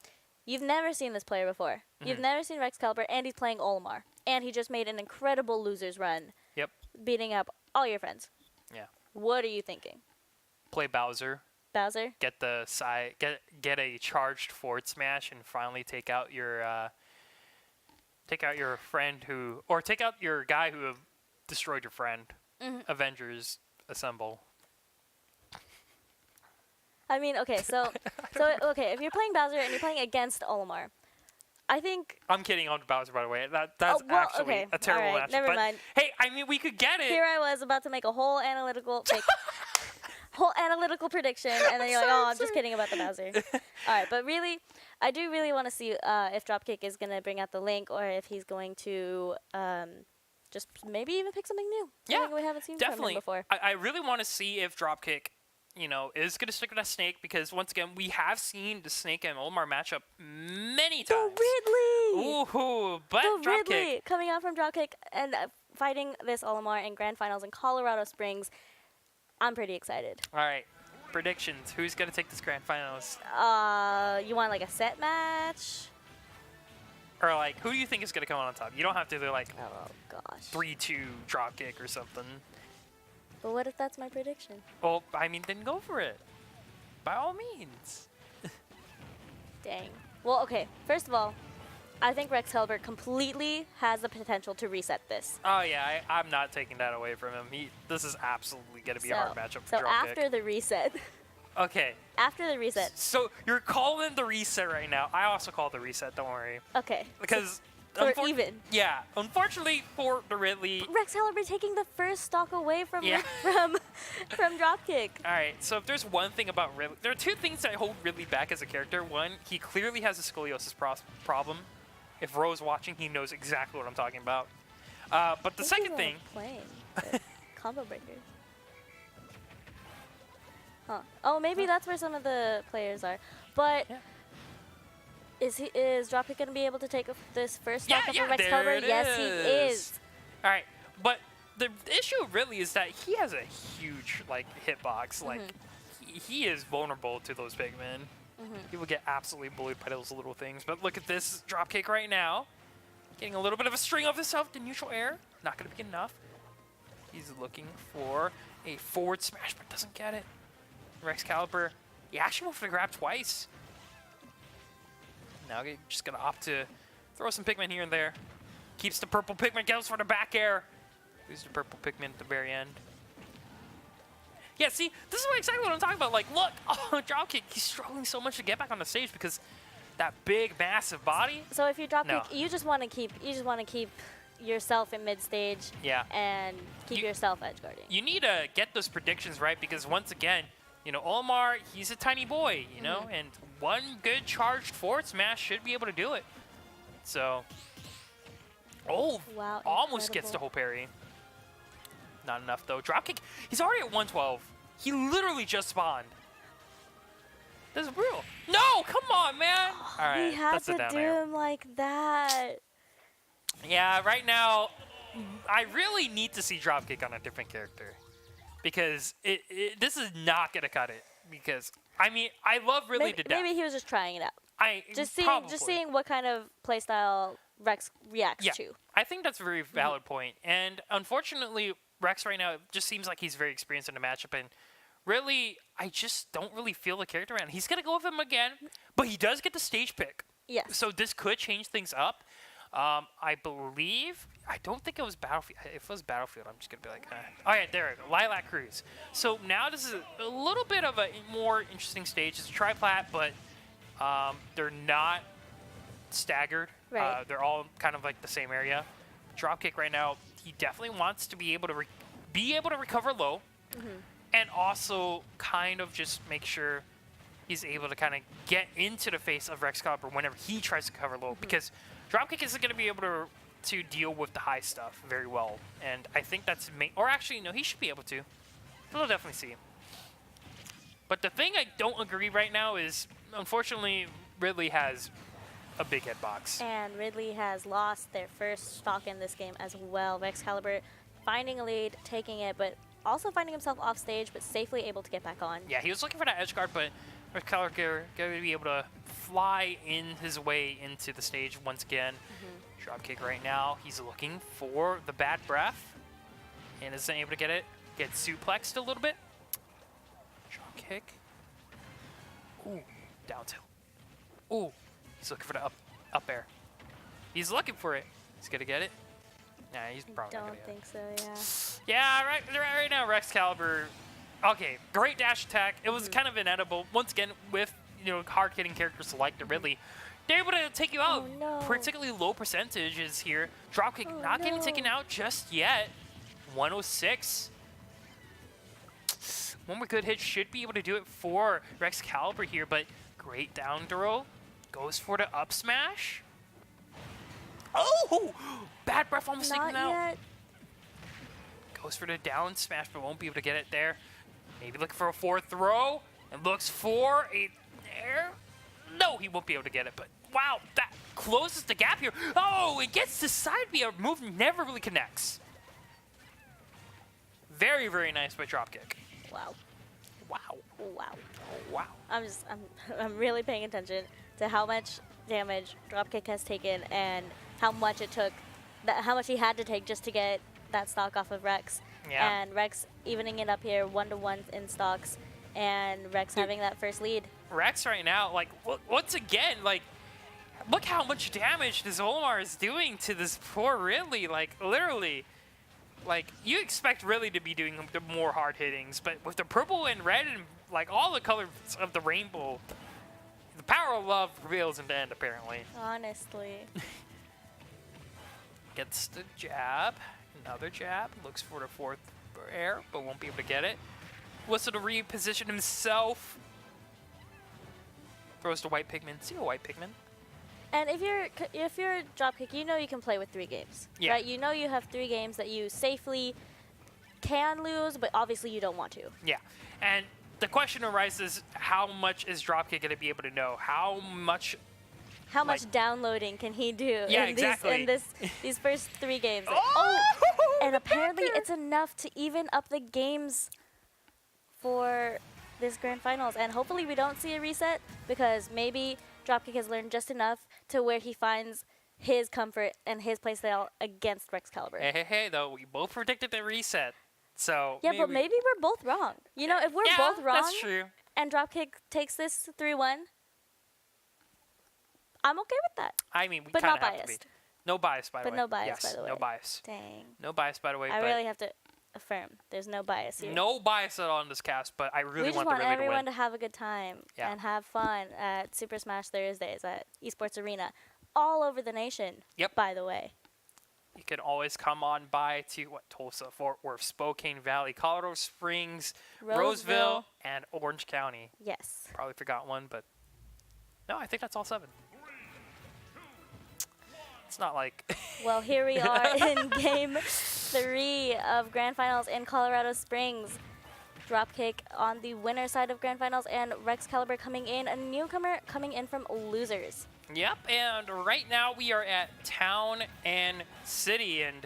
You've never seen this player before. You've never seen Rexcalibur, and he's playing Olimar. And he just made an incredible loser's run. Yep. Beating up all your friends. Yeah. What are you thinking? Play Bowser. Bowser? Get the side, get a charged forward smash, and finally take out your friend who, or take out your guy who have destroyed your friend. Avengers assemble. I mean, okay, so okay, if you're playing Bowser and you're playing against Olimar, I think... I'm kidding on Bowser, by the way. That's actually a terrible all right, matchup. never but mind. Hey, I mean, we could get it. Here I was about to make a whole analytical prediction, and then you're like, oh, I'm just kidding about the Bowser. All right, but really, I do really want to see if Dropkick is going to bring out the Link, or if he's going to just maybe even pick something new. Yeah, something we haven't seen from him before. I really want to see if Dropkick, is going to stick with that Snake, because once again, we have seen the Snake and Olimar matchup many The times. Ridley! Ooh, but The Dropkick. Ridley coming out from Dropkick and fighting this Olimar in grand finals in Colorado Springs. I'm pretty excited. All right, predictions. Who's going to take this grand finals? You want like a set match? Or like, who do you think is going to come out on top? You don't have to do like Oh gosh. 3-2 Dropkick or something. But what if that's my prediction? Well, I mean, then go for it. By all means. Dang. Well, okay. First of all, I think Rexcalibur completely has the potential to reset this. Oh yeah, I'm not taking that away from him. This is absolutely going to be a hard matchup for So Dropkick. after the reset, Okay. after the reset, So you're calling the reset right now. I also call the reset. Don't worry. okay. Because So we're even. Yeah. Unfortunately for the Ridley. Rexcalibur taking the first stock away from Yeah. from Dropkick. All right. So if there's one thing about Ridley, there are two things that hold Ridley back as a character. One, he clearly has a scoliosis problem. If Ro's watching, he knows exactly what I'm talking about. But the second thing. Playing combo breakers. Huh. Oh, maybe that's where some of the players are. But Yeah. is Dropkick going to be able to take this first stock up Yeah, of there Rexcalibur? it Yes, he is. All right, but the issue really is that he has a huge hitbox. Like he is vulnerable to those pigmen. He will get absolutely bullied by those little things. But look at this Dropkick right now, getting a little bit of a string of himself to neutral air. Not going to be enough. He's looking for a forward smash, but doesn't get it. Rexcalibur, he actually went for the grab twice. Now he's just going to opt to throw some pigmen here and there. Keeps the purple pigment, goes for the back air. Loses the purple pigment at the very end. Yeah, see, this is exactly what I'm talking about. Like, look, oh, Dropkick, he's struggling so much to get back on the stage because that big, massive body. So if you Dropkick, No. you just want to keep yourself in mid stage. Yeah. And keep yourself edge guarding. You need to get those predictions right because once again, Olimar, he's a tiny boy, and one good charged forward smash should be able to do it. So, Wow, almost gets the incredible. whole parry. Not enough though. Dropkick, he's already at 112. He literally just spawned. This is real. No, come on, man. All right, He had that's a to down do air. him like that. Yeah, right now, I really need to see Dropkick on a different character. Because this is not going to cut it. Because, I mean, I love Ridley to death. Maybe he was just trying it out. Just Probably. seeing what kind of playstyle Rex reacts Yeah, to. I think that's a very valid point. And unfortunately, Rex right now just seems like he's very experienced in the matchup. And really, I just don't really feel the character around. He's going to go with him again, but he does get the stage pick. Yes. So this could change things up. I believe, I don't think it was Battlefield. If it was Battlefield, I'm just going to be like, All right, there we go. Lilac Cruise. So now this is a little bit of a more interesting stage. It's a tri-plat, but they're not staggered. Right. They're all kind of like the same area. Dropkick right now, he definitely wants to be able to recover low, and also kind of just make sure he's able to kind of get into the face of Rex Caliber whenever he tries to cover low, because Dropkick isn't going to be able to deal with the high stuff very well, and I think that's or actually no, he should be able to. We'll definitely see. But the thing I don't agree right now is, unfortunately, Ridley has a big hitbox. And Ridley has lost their first stock in this game as well. Rex Caliber finding a lead, taking it, but also finding himself off stage, but safely able to get back on. Yeah, he was looking for that edge guard, but Rex Caliber going to be able to fly in his way into the stage once again. Dropkick right now, he's looking for the bad breath and isn't able to get it. Gets suplexed a little bit. Kick. Ooh, down tilt. Ooh, he's looking for the up air. He's looking for it. He's gonna get it. Nah, he's probably not gonna get it. Don't think so, Yeah, right now, Rex Caliber. Okay, great dash attack. It was kind of inedible. Once again, with hard-hitting characters like the Ridley, they're able to take you out. Oh, no. Particularly low percentages here. Dropkick not getting taken out just yet. 106. One more good hit should be able to do it for Rex Caliber here, but great down throw. Goes for the up smash. Oh! Bad breath almost taken him out. Yet. Goes for the down smash, but won't be able to get it there. Maybe looking for a fourth throw, and looks for a there. No, he won't be able to get it, but wow, that closes the gap here. Oh, it gets the side B. Our move never really connects. Very, very nice by Dropkick. Wow. Wow. Wow. Wow. I'm really paying attention to how much damage Dropkick has taken and how much it took, how much he had to take just to get that stock off of Rex. Yeah. And Rex evening it up here, 1-to-1 in stocks, and Rex having that first lead. Rex right now, like, once again, like, look how much damage this Olimar is doing to this poor Ridley, like, literally. Like, you expect Ridley to be doing the more hard hittings, but with the purple and red and, like, all the colors of the rainbow, the power of love prevails in the end, apparently. Honestly. Gets the jab, another jab, looks for the fourth air, but won't be able to get it. Whistle to reposition himself. Throws to White Pigman. See a White Pigman. And if you're Dropkick, you know you can play with 3 games, Yeah. right? You know you have 3 games that you safely can lose, but obviously you don't want to. Yeah, and the question arises: how much is Dropkick going to be able to know? How much Downloading can he do Yeah, in exactly. these first 3 games? Oh! And apparently it's enough to even up the games for this grand finals. And hopefully we don't see a reset, because maybe Dropkick has learned just enough to where he finds his comfort and his playstyle against Rex Caliber. Hey, though, we both predicted the reset. So Yeah, but maybe we're both wrong. You know, if we're both wrong that's true. and Dropkick takes this 3-1, I'm okay with that. I mean, we But kind of not have to be. biased. No bias, by the way. But no bias, yes, by the way. no bias. Dang. No bias, by the way. I but really have to affirm. There's no bias here. no bias at all in this cast, but I really We just want want the Ridley to everyone win. to have a good time Yeah. and have fun at Super Smash Thursdays at Esports Arena all over the nation. Yep. By the way. You can always come on by to Tulsa, Fort Worth, Spokane Valley, Colorado Springs, Roseville, and Orange County. Yes. Probably forgot one, but no, I think that's all 7. It's not like Well, here we are in Game 3 of Grand Finals in Colorado Springs. Dropkick on the winner side of Grand Finals, and Rex Caliber coming in, a newcomer coming in from losers. Yep, and right now we are at Town and City, and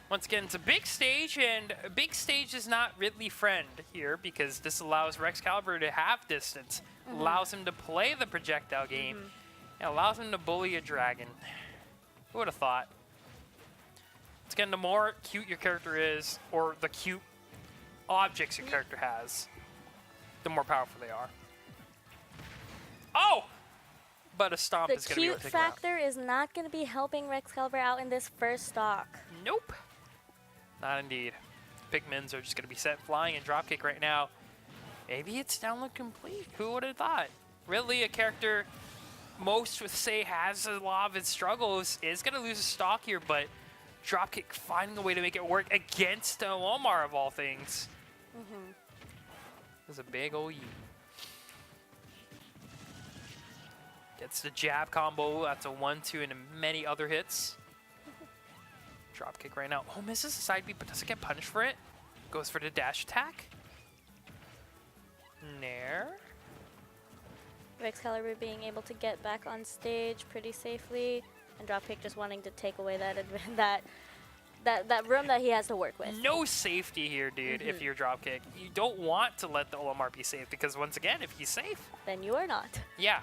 once again, it's a big stage, and a big stage is not Ridley friend here, because this allows Rex Caliber to have distance, allows him to play the projectile game, and allows him to bully a dragon. Who would have thought? Once again, the more cute your character is, or the cute objects your character has, the more powerful they are. Oh! But a stomp The is going to be able cute to take him out. factor is not going to be helping Rex Caliber out in this first stock. Nope. Not indeed. Pigments are just going to be set flying and Dropkick right now. Maybe it's download complete. Who would have thought? Ridley, a character most would say has a lot of its struggles, is going to lose a stock here, but dropkick finding a way to make it work against Omar of all things. There's a big ol' yeet. Gets the jab combo. That's a 1-2 and many other hits. Dropkick right now. Oh, misses the side beat, but doesn't get punished for it. Goes for the dash attack. Nair. Excalibur being able to get back on stage pretty safely, and Dropkick just wanting to take away that room that he has to work with. No safety here, dude, if you're Dropkick. You don't want to let the Olimar be safe, because once again, if he's safe... then you are not. Yeah.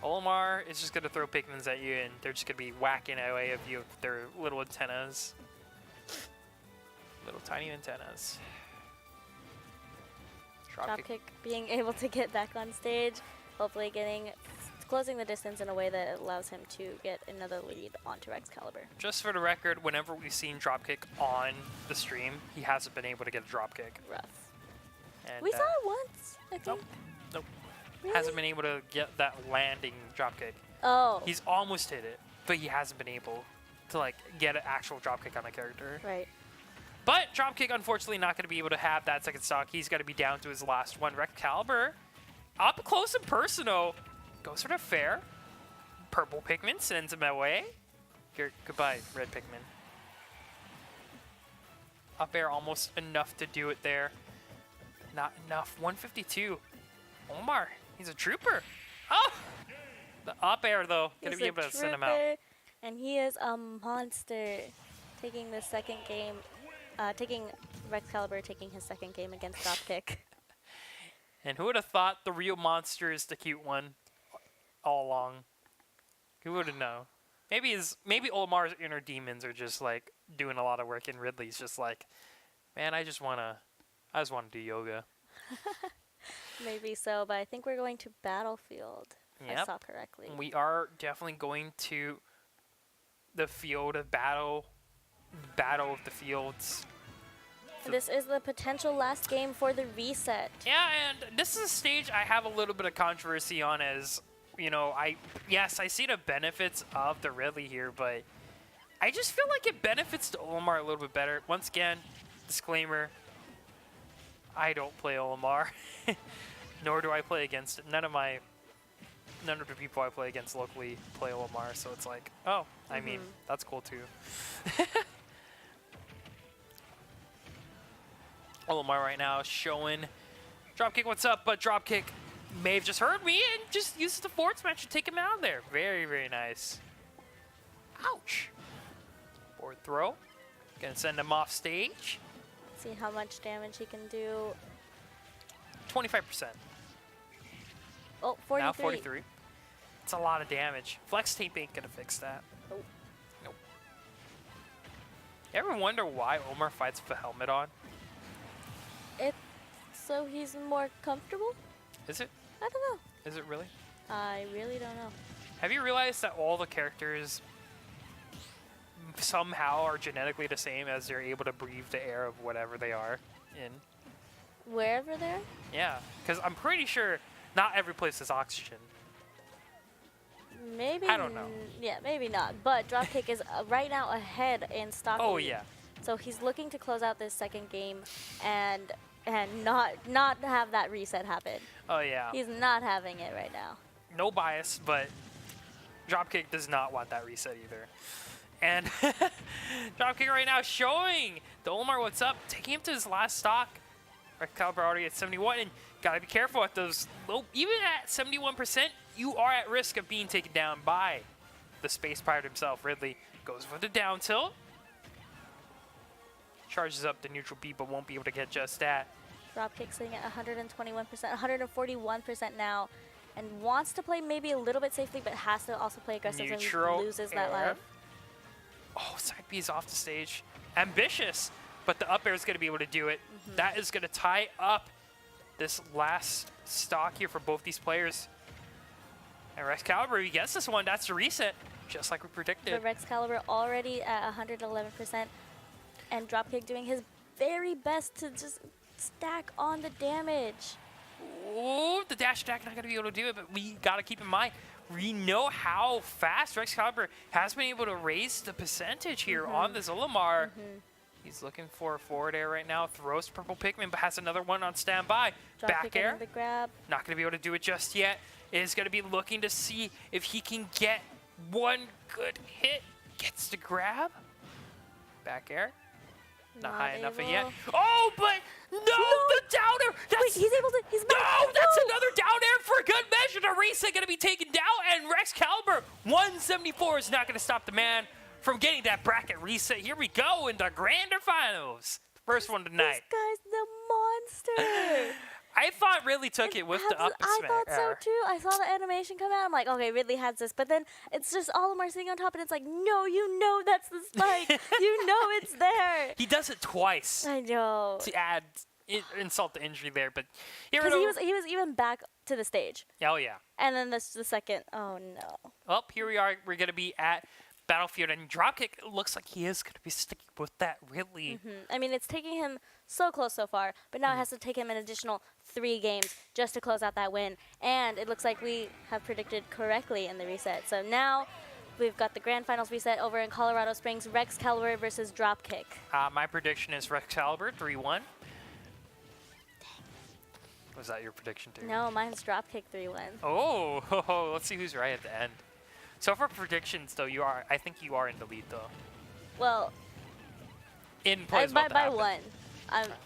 Olimar is just going to throw Pikmins at you, and they're just going to be whacking away of you with their little antennas. Little tiny antennas. Dropkick being able to get back on stage, hopefully closing the distance in a way that allows him to get another lead onto Excalibur. Just for the record, whenever we've seen Dropkick on the stream, he hasn't been able to get a Dropkick. Rough. And, we saw it once, I think. Nope. Really? Hasn't been able to get that landing Dropkick. Oh. He's almost hit it, but he hasn't been able to like get an actual Dropkick on a character. Right. But Dropkick, unfortunately, not going to be able to have that second stock. He's going to be down to his last one. Excalibur, up close and personal, goes for the fair. Purple Pikmin sends him away. Goodbye, red Pikmin. Up air almost enough to do it there. Not enough. 152. Omar, he's a trooper. Oh! The up air, though, going to be able to send him out. And he is a monster, taking the second game. Excalibur taking his second game against Dropkick. And who would have thought the real monster is the cute one all along? Who would have known? Maybe Olamar's inner demons are just like doing a lot of work, and Ridley's just like, man, I just wanna do yoga. Maybe so, but I think we're going to Battlefield. If I saw correctly. We are definitely going to the field of battle of the fields. This is the potential last game for the reset. Yeah, and this is a stage I have a little bit of controversy on, as you know, I see the benefits of the Ridley here, but I just feel like it benefits the Olimar a little bit better. Once again, disclaimer, I don't play Olimar, nor do I play against it. None of the people I play against locally play Olimar, so it's like, oh, I mean, that's cool too. Olimar right now showing Dropkick what's up, but Dropkick may have just heard me and just uses the forward smash to take him out of there. Very, very nice. Ouch. Forward throw. Gonna send him off stage. See how much damage he can do. 25%. Oh, 43. Now 43. It's a lot of damage. Flex tape ain't gonna fix that. Oh. Nope. You ever wonder why Omar fights with a helmet on? It's so he's more comfortable? Is it? I don't know. Is it really? I really don't know. Have you realized that all the characters somehow are genetically the same, as they're able to breathe the air of whatever they are in? Wherever they're? Yeah, because I'm pretty sure not every place has oxygen. Maybe. I don't know. Yeah, maybe not. But Dropkick is right now ahead in stock. Oh, lead. yeah. So he's looking to close out this second game and not have that reset happen. Oh, yeah. He's not having it right now. No bias, but Dropkick does not want that reset either. And Dropkick right now showing the Olimar what's up, taking him to his last stock. Excalibur already at 71, and gotta be careful at those low. Even at 71%, you are at risk of being taken down by the space pirate himself. Ridley goes for the down tilt. Charges up the neutral B, but won't be able to get just that. Dropkick sitting at 121%, 141% now, and wants to play maybe a little bit safely, but has to also play aggressive Neutral so he loses that air. life. Oh, side B is off the stage. Ambitious, but the up air is going to be able to do it. That is going to tie up this last stock here for both these players. And Excalibur, he gets this one. That's the reset, just like we predicted. But Excalibur already at 111%, and Dropkick doing his very best to just stack on the damage. Ooh, the dash attack not going to be able to do it, but we got to keep in mind, we know how fast Rex Caliber has been able to raise the percentage here on the Zul'Lamar. He's looking for a forward air right now. Throws purple Pikmin, but has another one on standby. Back air. The grab. Not going to be able to do it just yet. Is going to be looking to see if he can get one good hit. Gets the grab. Back air. Not high enough yet. Oh, but no, the downer. Wait, he's able to. He's no, that's another down air for good measure. The reset going to be taken down, and Rex Caliber 174 is not going to stop the man from getting that bracket reset. Here we go in the Grander Finals. First one tonight. This guy's the monster. I thought Ridley took it with the up I smash. thought so too. I saw the animation come out. I'm like, okay, Ridley has this. But then it's just Olimar sitting on top, and it's like, no, you know that's the spike. You know it's there. He does it twice. I know. To add insult to injury there, but because he was even back to the stage. Oh yeah. And then the second, oh no. Well, here we are. We're gonna be at Battlefield, and Dropkick looks like he is going to be sticking with that really. I mean, it's taking him so close so far, but now it has to take him an additional 3 games just to close out that win. And it looks like we have predicted correctly in the reset. So now we've got the Grand Finals reset over in Colorado Springs, Rex Caliber versus Dropkick. My prediction is Rex Caliber 3-1. Was that your prediction too? No, mine's Dropkick 3-1. Oh, let's see who's right at the end. So for predictions, though, I think you are in the lead, though. Well, in plays by 1.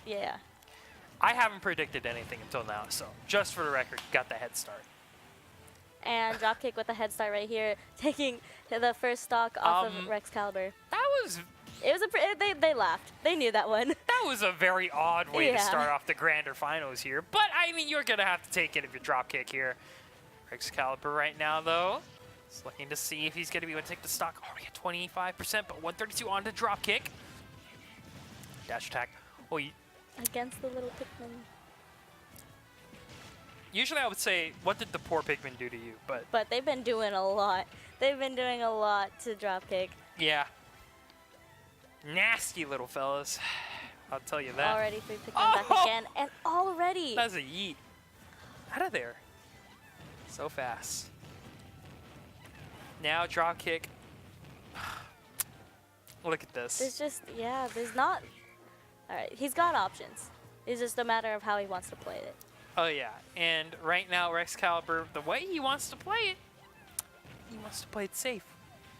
Yeah. I haven't predicted anything until now, so just for the record, got the head start. And Dropkick with a head start right here, taking the first stock off of Rex Caliber. That was. It was they laughed. They knew that one. That was a very odd way to start off the Grander Finals here, but I mean, you're gonna have to take it if you Dropkick here. Rex Caliber right now, though. He's looking to see if he's going to be able to take the stock. Already at 25%, but 132 on the drop kick. Dash attack. Oh, against the little Pikmin. Usually I would say, what did the poor Pikmin do to you? But they've been doing a lot. They've been doing a lot to drop kick. Yeah. Nasty little fellas. I'll tell you that. Already 3 Pikmin back again. And already. That's a yeet. Out of there. So fast. Now drop kick. Look at this. There's just, there's not. All right, he's got options. It's just a matter of how he wants to play it. Oh yeah, and right now Rex Caliber, the way he wants to play it, he wants to play it safe.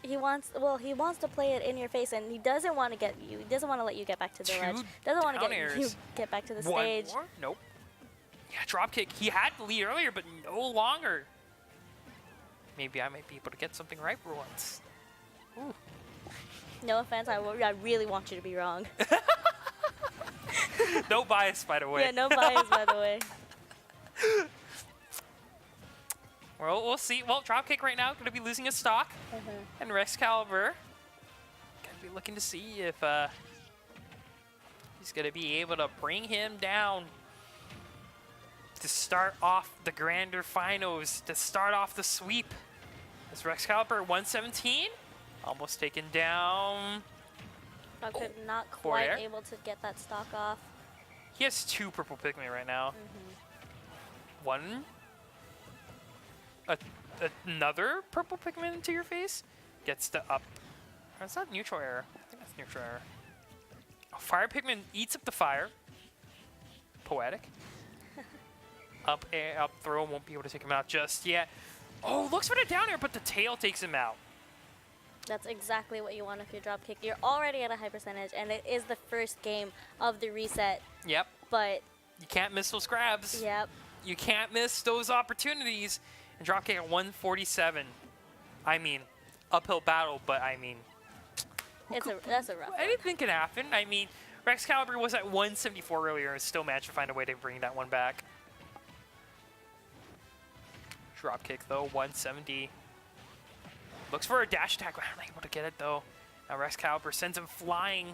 He wants to play it in your face, and he doesn't want to get you. He doesn't want to let you get back to the ledge. Doesn't want to get back to the stage. More? Nope. Yeah, drop kick. He had the lead earlier, but no longer. Maybe I might be able to get something right for once. Ooh. No offense, I really want you to be wrong. No bias, by the way. Yeah, no bias, by the way. Well, we'll see. Well, Dropkick right now going to be losing his stock. And Rex Caliber going to be looking to see if he's going to be able to bring him down to start off the Grander Finals, to start off the sweep. Is Rex Caliber 117? Almost taken down. Dropkick not quite able to get that stock off. He has 2 purple Pikmin right now. One. Another purple Pikmin into your face. Gets the up. Or is that neutral error? I think that's neutral error. Oh, fire Pikmin eats up the fire. Poetic. Up throw, won't be able to take him out just yet. Oh, looks for the down air, but the tail takes him out. That's exactly what you want if you drop kick. You're already at a high percentage, and it is the first game of the reset. Yep. But you can't miss those grabs. Yep. You can't miss those opportunities. And drop kick at 147. I mean, uphill battle, but I mean, that's a rough one. Anything can happen. I mean, Rex Caliber was at 174 earlier and still managed to find a way to bring that one back. Drop kick though, 170. Looks for a dash attack, but I'm not able to get it though. Now Rex Caliber sends him flying.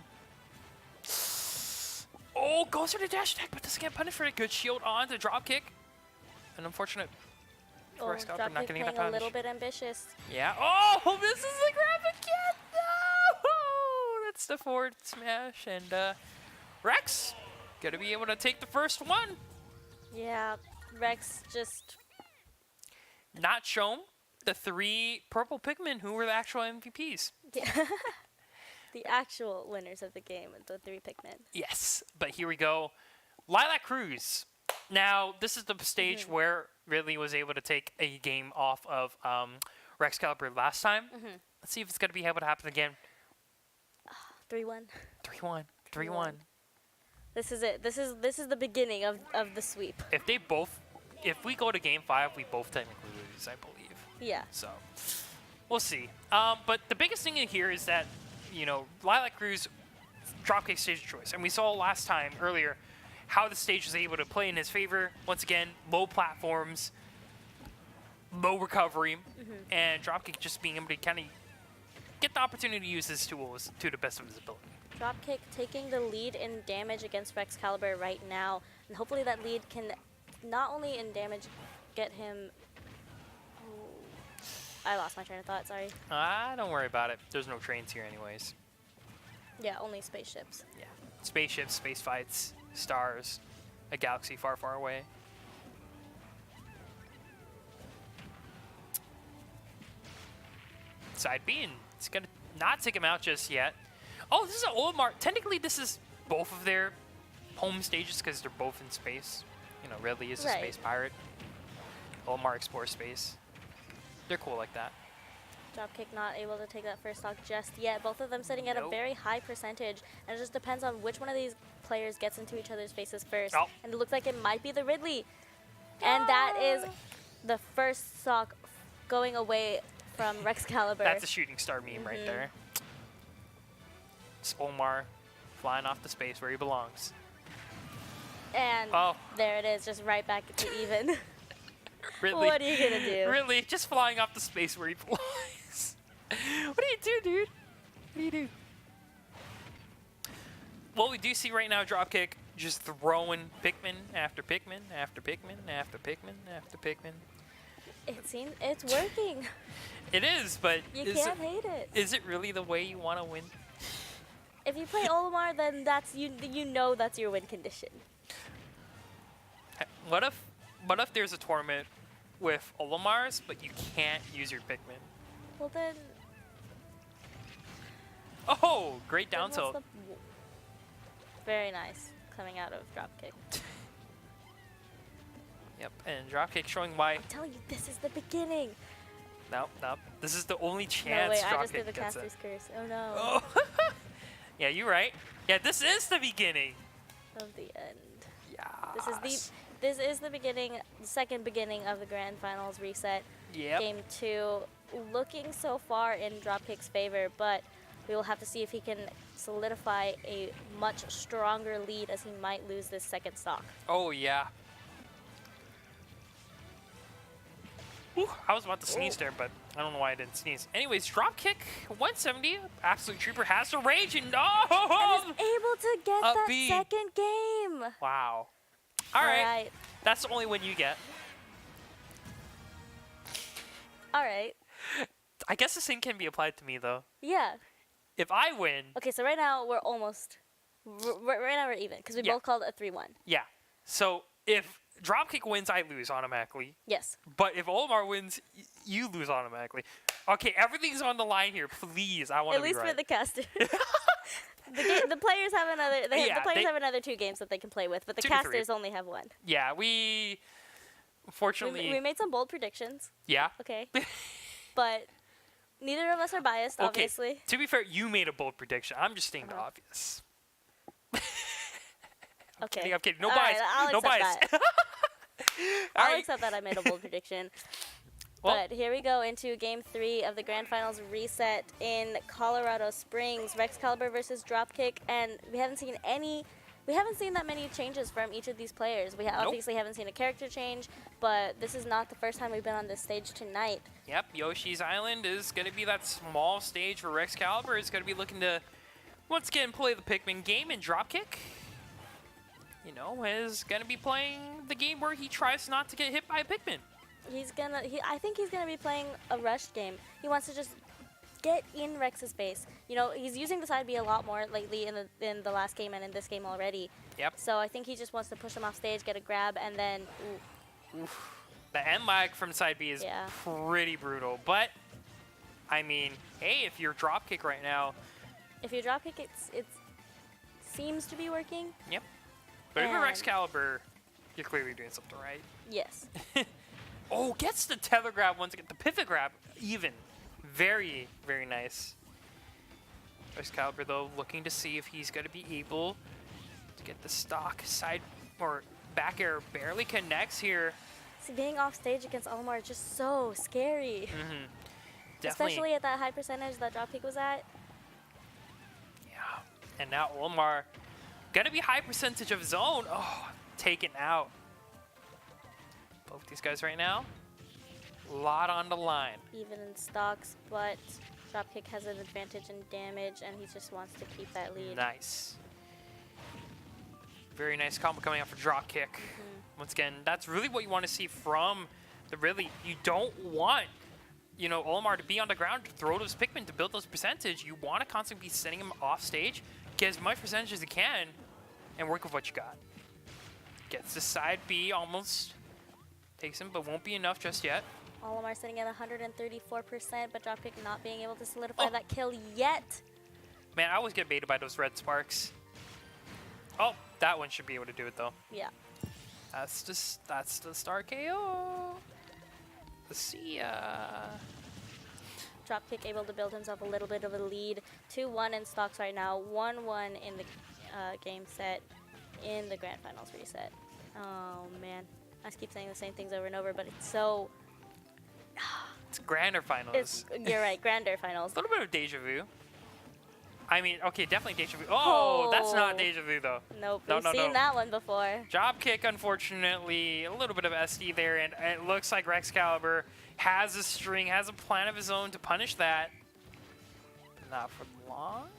Oh, goes for the dash attack, but doesn't get punished for a good shield on the drop kick. An unfortunate Rex Caliber not getting that punish. A little bit ambitious. Yeah. Oh, this is the grab again. No! That's the forward smash, and Rex gonna be able to take the first one. Yeah, Rex just not shown the 3 purple Pikmin who were the actual MVPs. Yeah. The actual winners of the game, the 3 Pikmin. Yes, but here we go. Lilac Cruz. Now, this is the stage where Ridley was able to take a game off of Rex Caliber last time. Let's see if it's going to be able to happen again. 3-1. 3-1. 3-1. This is it. This is the beginning of the sweep. If we go to game 5, we both technically lose, I believe. Yeah. So, we'll see. But the biggest thing in here is that, you know, Lilac Cruz dropkick stage choice. And we saw last time, earlier, how the stage was able to play in his favor. Once again, low platforms, low recovery, and dropkick just being able to kind of get the opportunity to use his tools to the best of his ability. Dropkick taking the lead in damage against Rex Caliber right now. And hopefully that lead can not only in damage get him... Oh, I lost my train of thought, sorry. Don't worry about it. There's no trains here anyways. Yeah, only spaceships. Yeah. Spaceships, space fights, stars, a galaxy far, far away. Side B, and it's going to not take him out just yet. Oh, this is an Olimar. Technically, this is both of their home stages because they're both in space. You know, Ridley is a space pirate. Olimar explores space. They're cool like that. Dropkick not able to take that first stock just yet. Both of them sitting at a very high percentage, and it just depends on which one of these players gets into each other's faces first. Oh. And it looks like it might be the Ridley. And that is the first stock going away from Rex Caliber. That's a shooting star meme right there. It's Omar flying off to space where he belongs. And there it is, just right back to even. Ridley, what are you going to do? Ridley, just flying off to space where he belongs. What do you do, dude? What do you do? What we do see right now, Dropkick just throwing Pikmin after Pikmin after Pikmin after Pikmin after Pikmin. It's working. It is, but you can't hate it. Is it really the way you want to win? If you play Olimar, then that's you know that's your win condition. What if there's a tournament with Olimars, but you can't use your Pikmin? Well then. Oh, great down tilt. Very nice coming out of Dropkick. Yep, and Dropkick showing why. I'm telling you, this is the beginning. Nope. This is the only chance. No, wait, Dropkick I just did the gets caster's it. curse. Oh no. Oh. Yeah, you're right. Yeah, this is the beginning Of the end. Yeah. This is the beginning, the second beginning of the Grand Finals reset. Yep. Game 2, looking so far in Dropkick's favor, but we will have to see if he can solidify a much stronger lead, as he might lose this second stock. Oh yeah. Whew, I was about to sneeze there, but I don't know why I didn't sneeze. Anyways, Dropkick 170. Absolute Trooper has the rage and And is able to get that B. second game. Wow. All right. That's the only win you get. All right. I guess the same can be applied to me though. Yeah. If I win. Okay, so right now we're almost. Right now we're even because we both called it a 3-1. Yeah. So if Dropkick wins, I lose automatically. Yes. But if Olimar wins, you lose automatically. Okay, everything's on the line here. Please, I want to be right. At least for the caster. The players have another. The players have another 2 games that they can play with, but the casters only have 1. Yeah, we. Unfortunately. We made some bold predictions. Yeah. Okay. But neither of us are biased, obviously. To be fair, you made a bold prediction. I'm just stating the obvious. Okay. I'm kidding. No bias. No bias. I'll accept that I made a bold prediction. Well, but here we go into Game 3 of the Grand Finals reset in Colorado Springs. Rex Caliber versus Dropkick, and we haven't seen that many changes from each of these players. We obviously haven't seen a character change, but this is not the first time we've been on this stage tonight. Yep, Yoshi's Island is going to be that small stage where Rex Caliber is going to be looking to once again play the Pikmin game, and Dropkick, you know, is going to be playing the game where he tries not to get hit by a Pikmin. I think he's gonna be playing a rushed game. He wants to just get in Rex's face. You know, he's using the side B a lot more lately in the last game and in this game already. Yep. So I think he just wants to push him off stage, get a grab, and then. The end lag from side B is pretty brutal. But, I mean, hey, if you're dropkick right now. If you dropkick, it seems to be working. Yep. But if you're Excalibur, you're clearly doing something right. Yes. Oh, gets the tether grab once again. The pivot grab, even. Very, very nice. Excalibur, though, looking to see if he's going to be able to get the stock side or back air. Barely connects here. See, being off stage against Olimar is just so scary. Definitely. Especially at that high percentage that dropkick was at. Yeah. And now Olimar going to be high percentage of zone. Oh, taken out. Both these guys right now. A lot on the line. Even in stocks, but dropkick has an advantage in damage, and he just wants to keep that lead. Nice. Very nice combo coming out for dropkick. Once again, that's really what you want to see from the Ridley. You don't want, you know, Olimar to be on the ground to throw those Pikmin to build those percentage. You want to constantly be sending him off stage, get as much percentage as you can, and work with what you got. Gets the side B almost. Takes him, but won't be enough just yet. Olimar sitting at 134%, but dropkick not being able to solidify that kill yet. Man, I always get baited by those red sparks. Oh, that one should be able to do it though. Yeah. That's the star KO. See ya. Dropkick able to build himself a little bit of a lead. 2-1 in stocks right now. 1-1 in the game set in the grand finals reset. Oh man, I just keep saying the same things over and over, but it's so. It's grander finals. You're right, grander finals. A little bit of deja vu. I mean, okay, definitely deja vu. Oh, that's not deja vu though. Nope, we've seen that one before. Dropkick, unfortunately, a little bit of SD there, and it looks like Excalibur has a string, has a plan of his own to punish that. Not for long.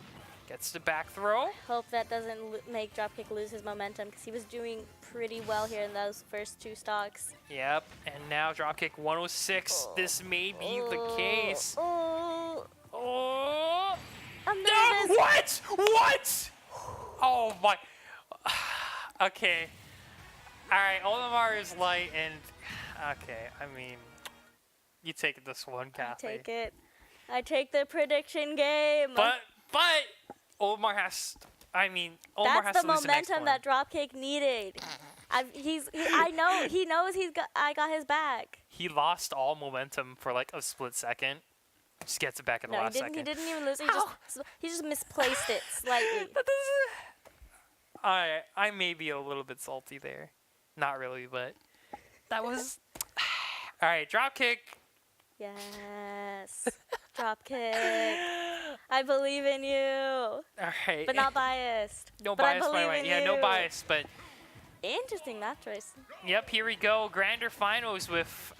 Gets the back throw. Hope that doesn't make Dropkick lose his momentum, because he was doing pretty well here in those first two stocks. Yep, and now Dropkick 106. This may be the case. Oh. I'm No, nervous. what? Oh my. Okay. All right, Olimar is light, and okay. I mean, you take this one, Kathy. Take it. I take the prediction game. But Olimar has. I mean, Olimar has That's to the lose the next momentum one. that Dropkick needed. I know he knows I got his back. He lost all momentum for like a split second. Just gets it back in the last second. He didn't even lose it. He just misplaced it slightly. I may be a little bit salty there. Not really, but that was. All right, Dropkick. Yes. Dropkick. I believe in you. All right. But not biased. No but bias, I by the way. Yeah, no bias, but. Interesting map choice. Yep, here we go. Grander finals with.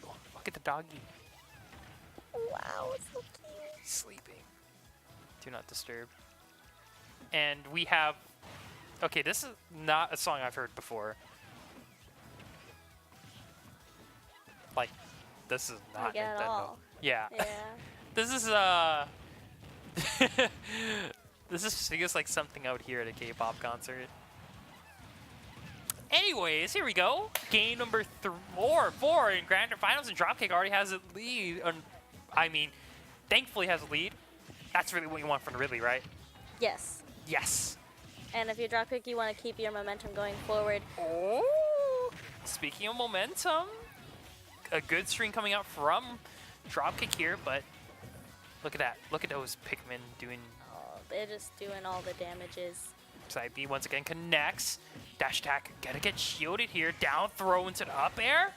Oh, look at the doggy. Wow, it's so cute. Sleeping. Do not disturb. And we have. Okay, this is not a song I've heard before. Like, this is not Like at Nintendo. all. Yeah. Yeah. This is this is I guess like something out here at a K-pop concert. Anyways, here we go. Game number 4 in Grander Finals, and Dropkick already has a lead. I mean, thankfully has a lead. That's really what you want from the Ridley, right? Yes. Yes. And if you Dropkick, you want to keep your momentum going forward. Oh, speaking of momentum, a good string coming out from Dropkick here, but look at that. Look at those Pikmin doing. Oh, they're just doing all the damages. Side B once again connects. Dash attack, gotta get shielded here. Down throw into the up air.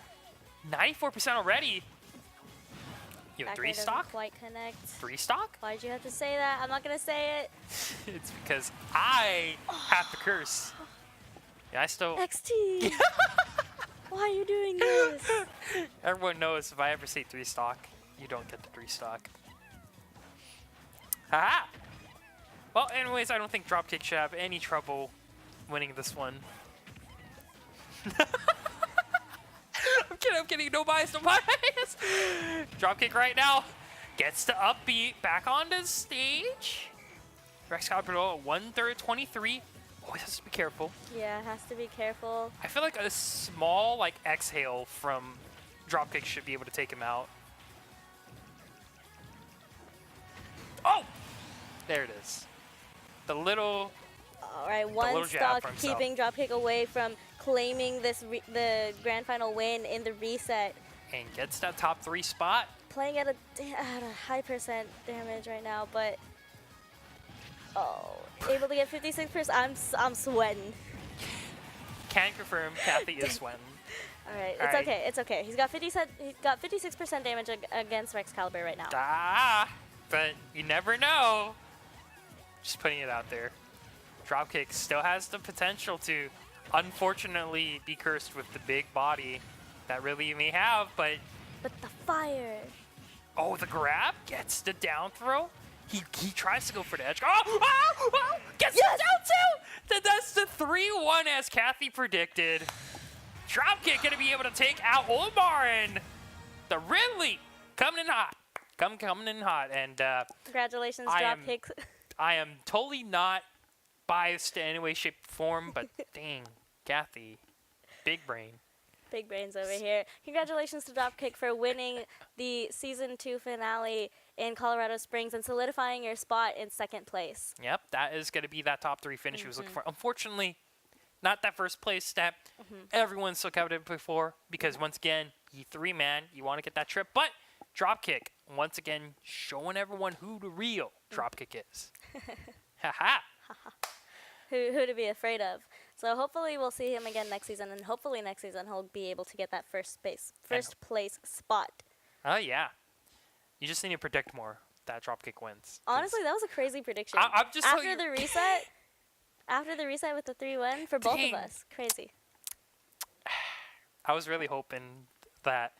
94% already. You have Back 3 air doesn't stock? quite connect. 3 stock? Why'd you have to say that? I'm not gonna say it. It's because I have the curse. Yeah, I still. XT. Why are you doing this? Everyone knows if I ever say 3 stock, you don't get the 3 stock. Haha! Well, anyways, I don't think Dropkick should have any trouble winning this one. I'm kidding, no bias, no bias! Dropkick right now gets the upbeat back on the stage. Excalibur at 1/3, 23. Always has to be careful. Yeah, has to be careful. I feel like a small exhale from Dropkick should be able to take him out. Oh! There it is. The little... All right, one stock keeping Dropkick away from claiming the grand final win in the reset. And gets that top 3 spot. Playing at a high percent damage right now, but able to get 56%. I'm sweating. Can confirm Kathy is sweating. All right, it's okay. It's okay. He's got 56% damage against Rexcalibur right now. But you never know. Just putting it out there. Dropkick still has the potential to, unfortunately, be cursed with the big body that really may have, but the fire. Oh, the grab gets the down throw. He tries to go for the edge. Gets the down too. That's the 3-1 as Kathy predicted. Dropkick gonna be able to take out Omar, and the Ridley coming in hot. Coming in hot, and congratulations, Dropkick. I am totally not biased in any way, shape, or form, but dang, Kathy, big brain. Big brains over here. Congratulations to Dropkick for winning the Season 2 finale in Colorado Springs and solidifying your spot in 2nd place. Yep, that is going to be that top 3 finish he was looking for. Unfortunately, not that first place step everyone's so coveted before, because once again, you 3-man, you want to get that trip. But Dropkick, once again, showing everyone who the real Dropkick is. Ha-ha. Who to be afraid of. So hopefully we'll see him again next season, and hopefully next season he'll be able to get that first place spot. Oh, yeah. You just need to predict more that Dropkick wins. Honestly, that was a crazy prediction. I'm just after the reset, with the 3-1 for both of us. Crazy. I was really hoping that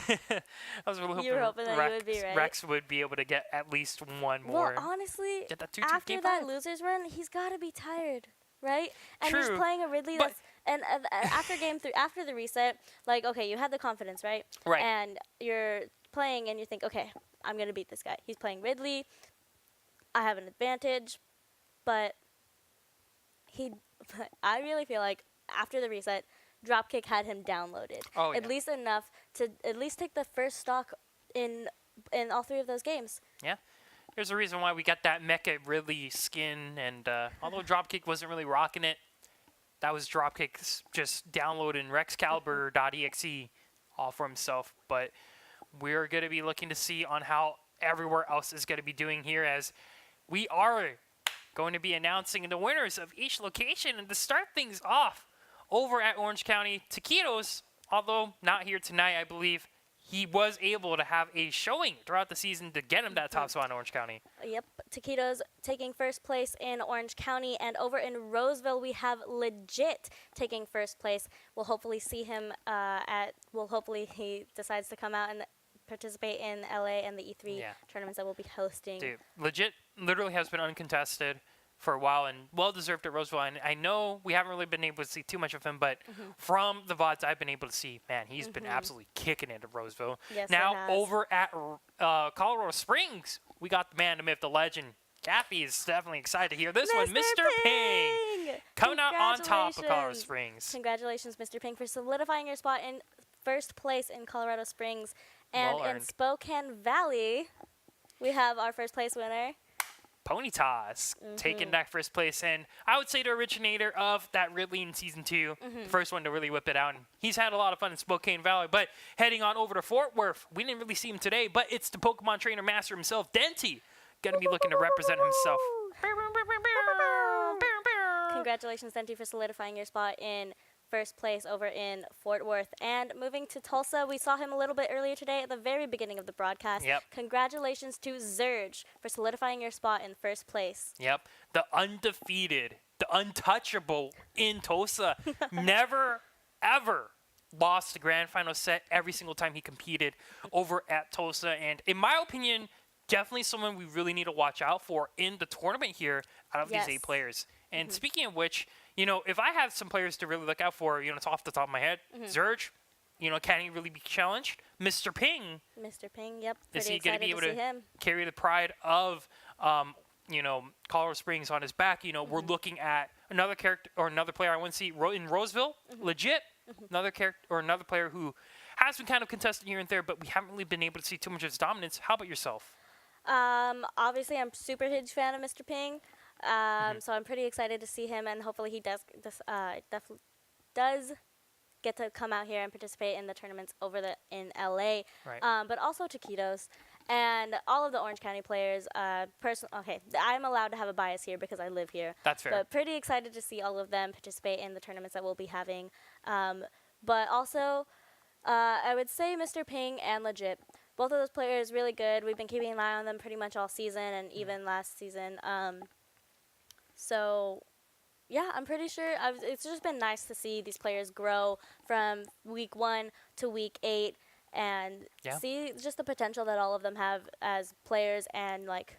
you were hoping that you would be right. Rex would be able to get at least one more. Well, honestly, get that after that losers run, he's got to be tired, right? And True. he's playing a Ridley that's after the reset, like, okay, you had the confidence, right? Right. And you're playing and you think, okay, I'm gonna beat this guy. He's playing Ridley. I have an advantage, but I really feel like after the reset, Dropkick had him downloaded. At least enough to at least take the first stock in all 3 of those games. Yeah. There's a reason why we got that Mecha Ridley skin, and although Dropkick wasn't really rocking it, that was Dropkick just downloading Rexcalibur.exe all for himself. But we're going to be looking to see on how everywhere else is going to be doing here, as we are going to be announcing the winners of each location. And to start things off, over at Orange County, Taquitos, although not here tonight, I believe, he was able to have a showing throughout the season to get him that top spot in Orange County. Yep, Taquitos taking first place in Orange County, and over in Roseville we have Legit taking first place. We'll hopefully see him hopefully he decides to come out and participate in LA and the E3 tournaments that we'll be hosting. Dude, Legit literally has been uncontested for a while, and well-deserved at Roseville. And I know we haven't really been able to see too much of him, but from the VODs I've been able to see, man, he's been absolutely kicking it at Roseville. Yes, now, over at Colorado Springs, we got the man, the myth, the legend. Kathy is definitely excited to hear this one. Mr. Ping! Coming out on top of Colorado Springs. Congratulations, Mr. Ping, for solidifying your spot in first place in Colorado Springs. And in Spokane Valley, we have our first place winner, Pony Toss, taking that first place, and I would say the originator of that Ridley in Season 2, the first one to really whip it out. And he's had a lot of fun in Spokane Valley, but heading on over to Fort Worth, we didn't really see him today, but it's the Pokemon trainer master himself, Denty, going to be looking to represent himself. Congratulations, Denty, for solidifying your spot in first place over in Fort Worth. And moving to Tulsa, we saw him a little bit earlier today at the very beginning of the broadcast. Yep. Congratulations to Zurge for solidifying your spot in first place. Yep. The undefeated, the untouchable in Tulsa. Never, ever lost the grand final set every single time he competed over at Tulsa. And in my opinion, definitely someone we really need to watch out for in the tournament here out of these 8 players. And speaking of which, you know, if I have some players to really look out for, you know, it's off the top of my head. Zurge, you know, can he really be challenged? Mr. Ping. Mr. Ping, yep. Is he going to be able to carry the pride of, you know, Colorado Springs on his back? You know, we're looking at another character or another player I want to see in Roseville, Legit. Another character or another player who has been kind of contested here and there, but we haven't really been able to see too much of his dominance. How about yourself? Obviously, I'm super huge fan of Mr. Ping, so I'm pretty excited to see him, and hopefully he does get to come out here and participate in the tournaments in LA. Right. But also Taquitos and all of the Orange County players. Okay, I'm allowed to have a bias here because I live here. That's fair. But pretty excited to see all of them participate in the tournaments that we'll be having. But also, I would say Mr. Ping and Legit. Both of those players really good. We've been keeping an eye on them pretty much all season and even last season. So, yeah, I'm pretty sure it's just been nice to see these players grow from week 1 to week 8 and see just the potential that all of them have as players and like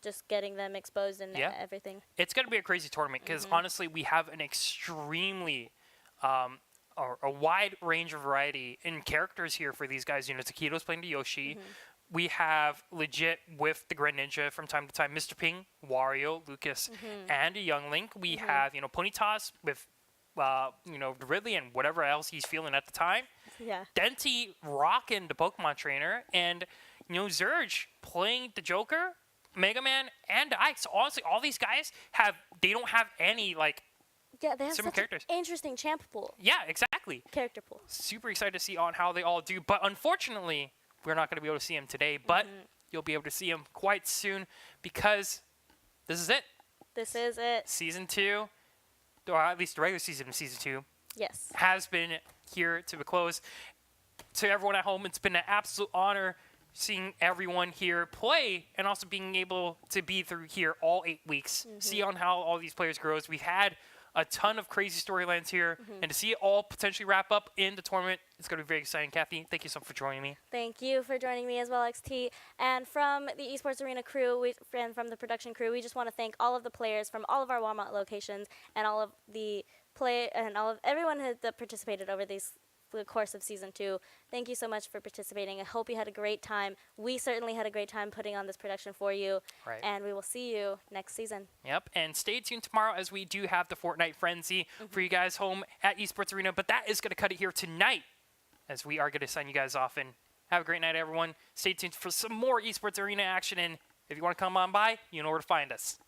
just getting them exposed and everything. It's going to be a crazy tournament because honestly, we have an extremely a wide range of variety in characters here for these guys. You know, Taquito's playing the Yoshi. We have Legit with the Grand Ninja from time to time. Mr. Ping, Wario, Lucas, and a Young Link. We have, you know, Ponytas with, you know, Ridley and whatever else he's feeling at the time. Yeah. Denti rocking the Pokemon trainer. And, you know, Zurge playing the Joker, Mega Man, and Ike. So honestly, all these guys they don't have any, like, yeah, they have different such characters. An interesting champ pool. Yeah, exactly. Character pool. Super excited to see on how they all do. But unfortunately, we're not going to be able to see him today. But you'll be able to see him quite soon because this is it. This is it. Season 2, or at least the regular season of Season 2, yes, has been here to a close. To everyone at home, it's been an absolute honor seeing everyone here play and also being able to be through here all 8 weeks. See on how all these players grows. We've had a ton of crazy storylines here, and to see it all potentially wrap up in the tournament, it's going to be very exciting. Kathy, thank you so much for joining me. Thank you for joining me as well, XT. And from the Esports Arena crew and from the production crew, we just want to thank all of the players from all of our Walmart locations and all of the everyone that participated over the course of Season 2. Thank you so much for participating. I hope you had a great time. We certainly had a great time putting on this production for you. Right. And we will see you next season. Yep, and stay tuned tomorrow as we do have the Fortnite Frenzy for you guys home at Esports Arena. But that is going to cut it here tonight as we are going to sign you guys off. And have a great night, everyone. Stay tuned for some more Esports Arena action. And if you want to come on by, you know where to find us.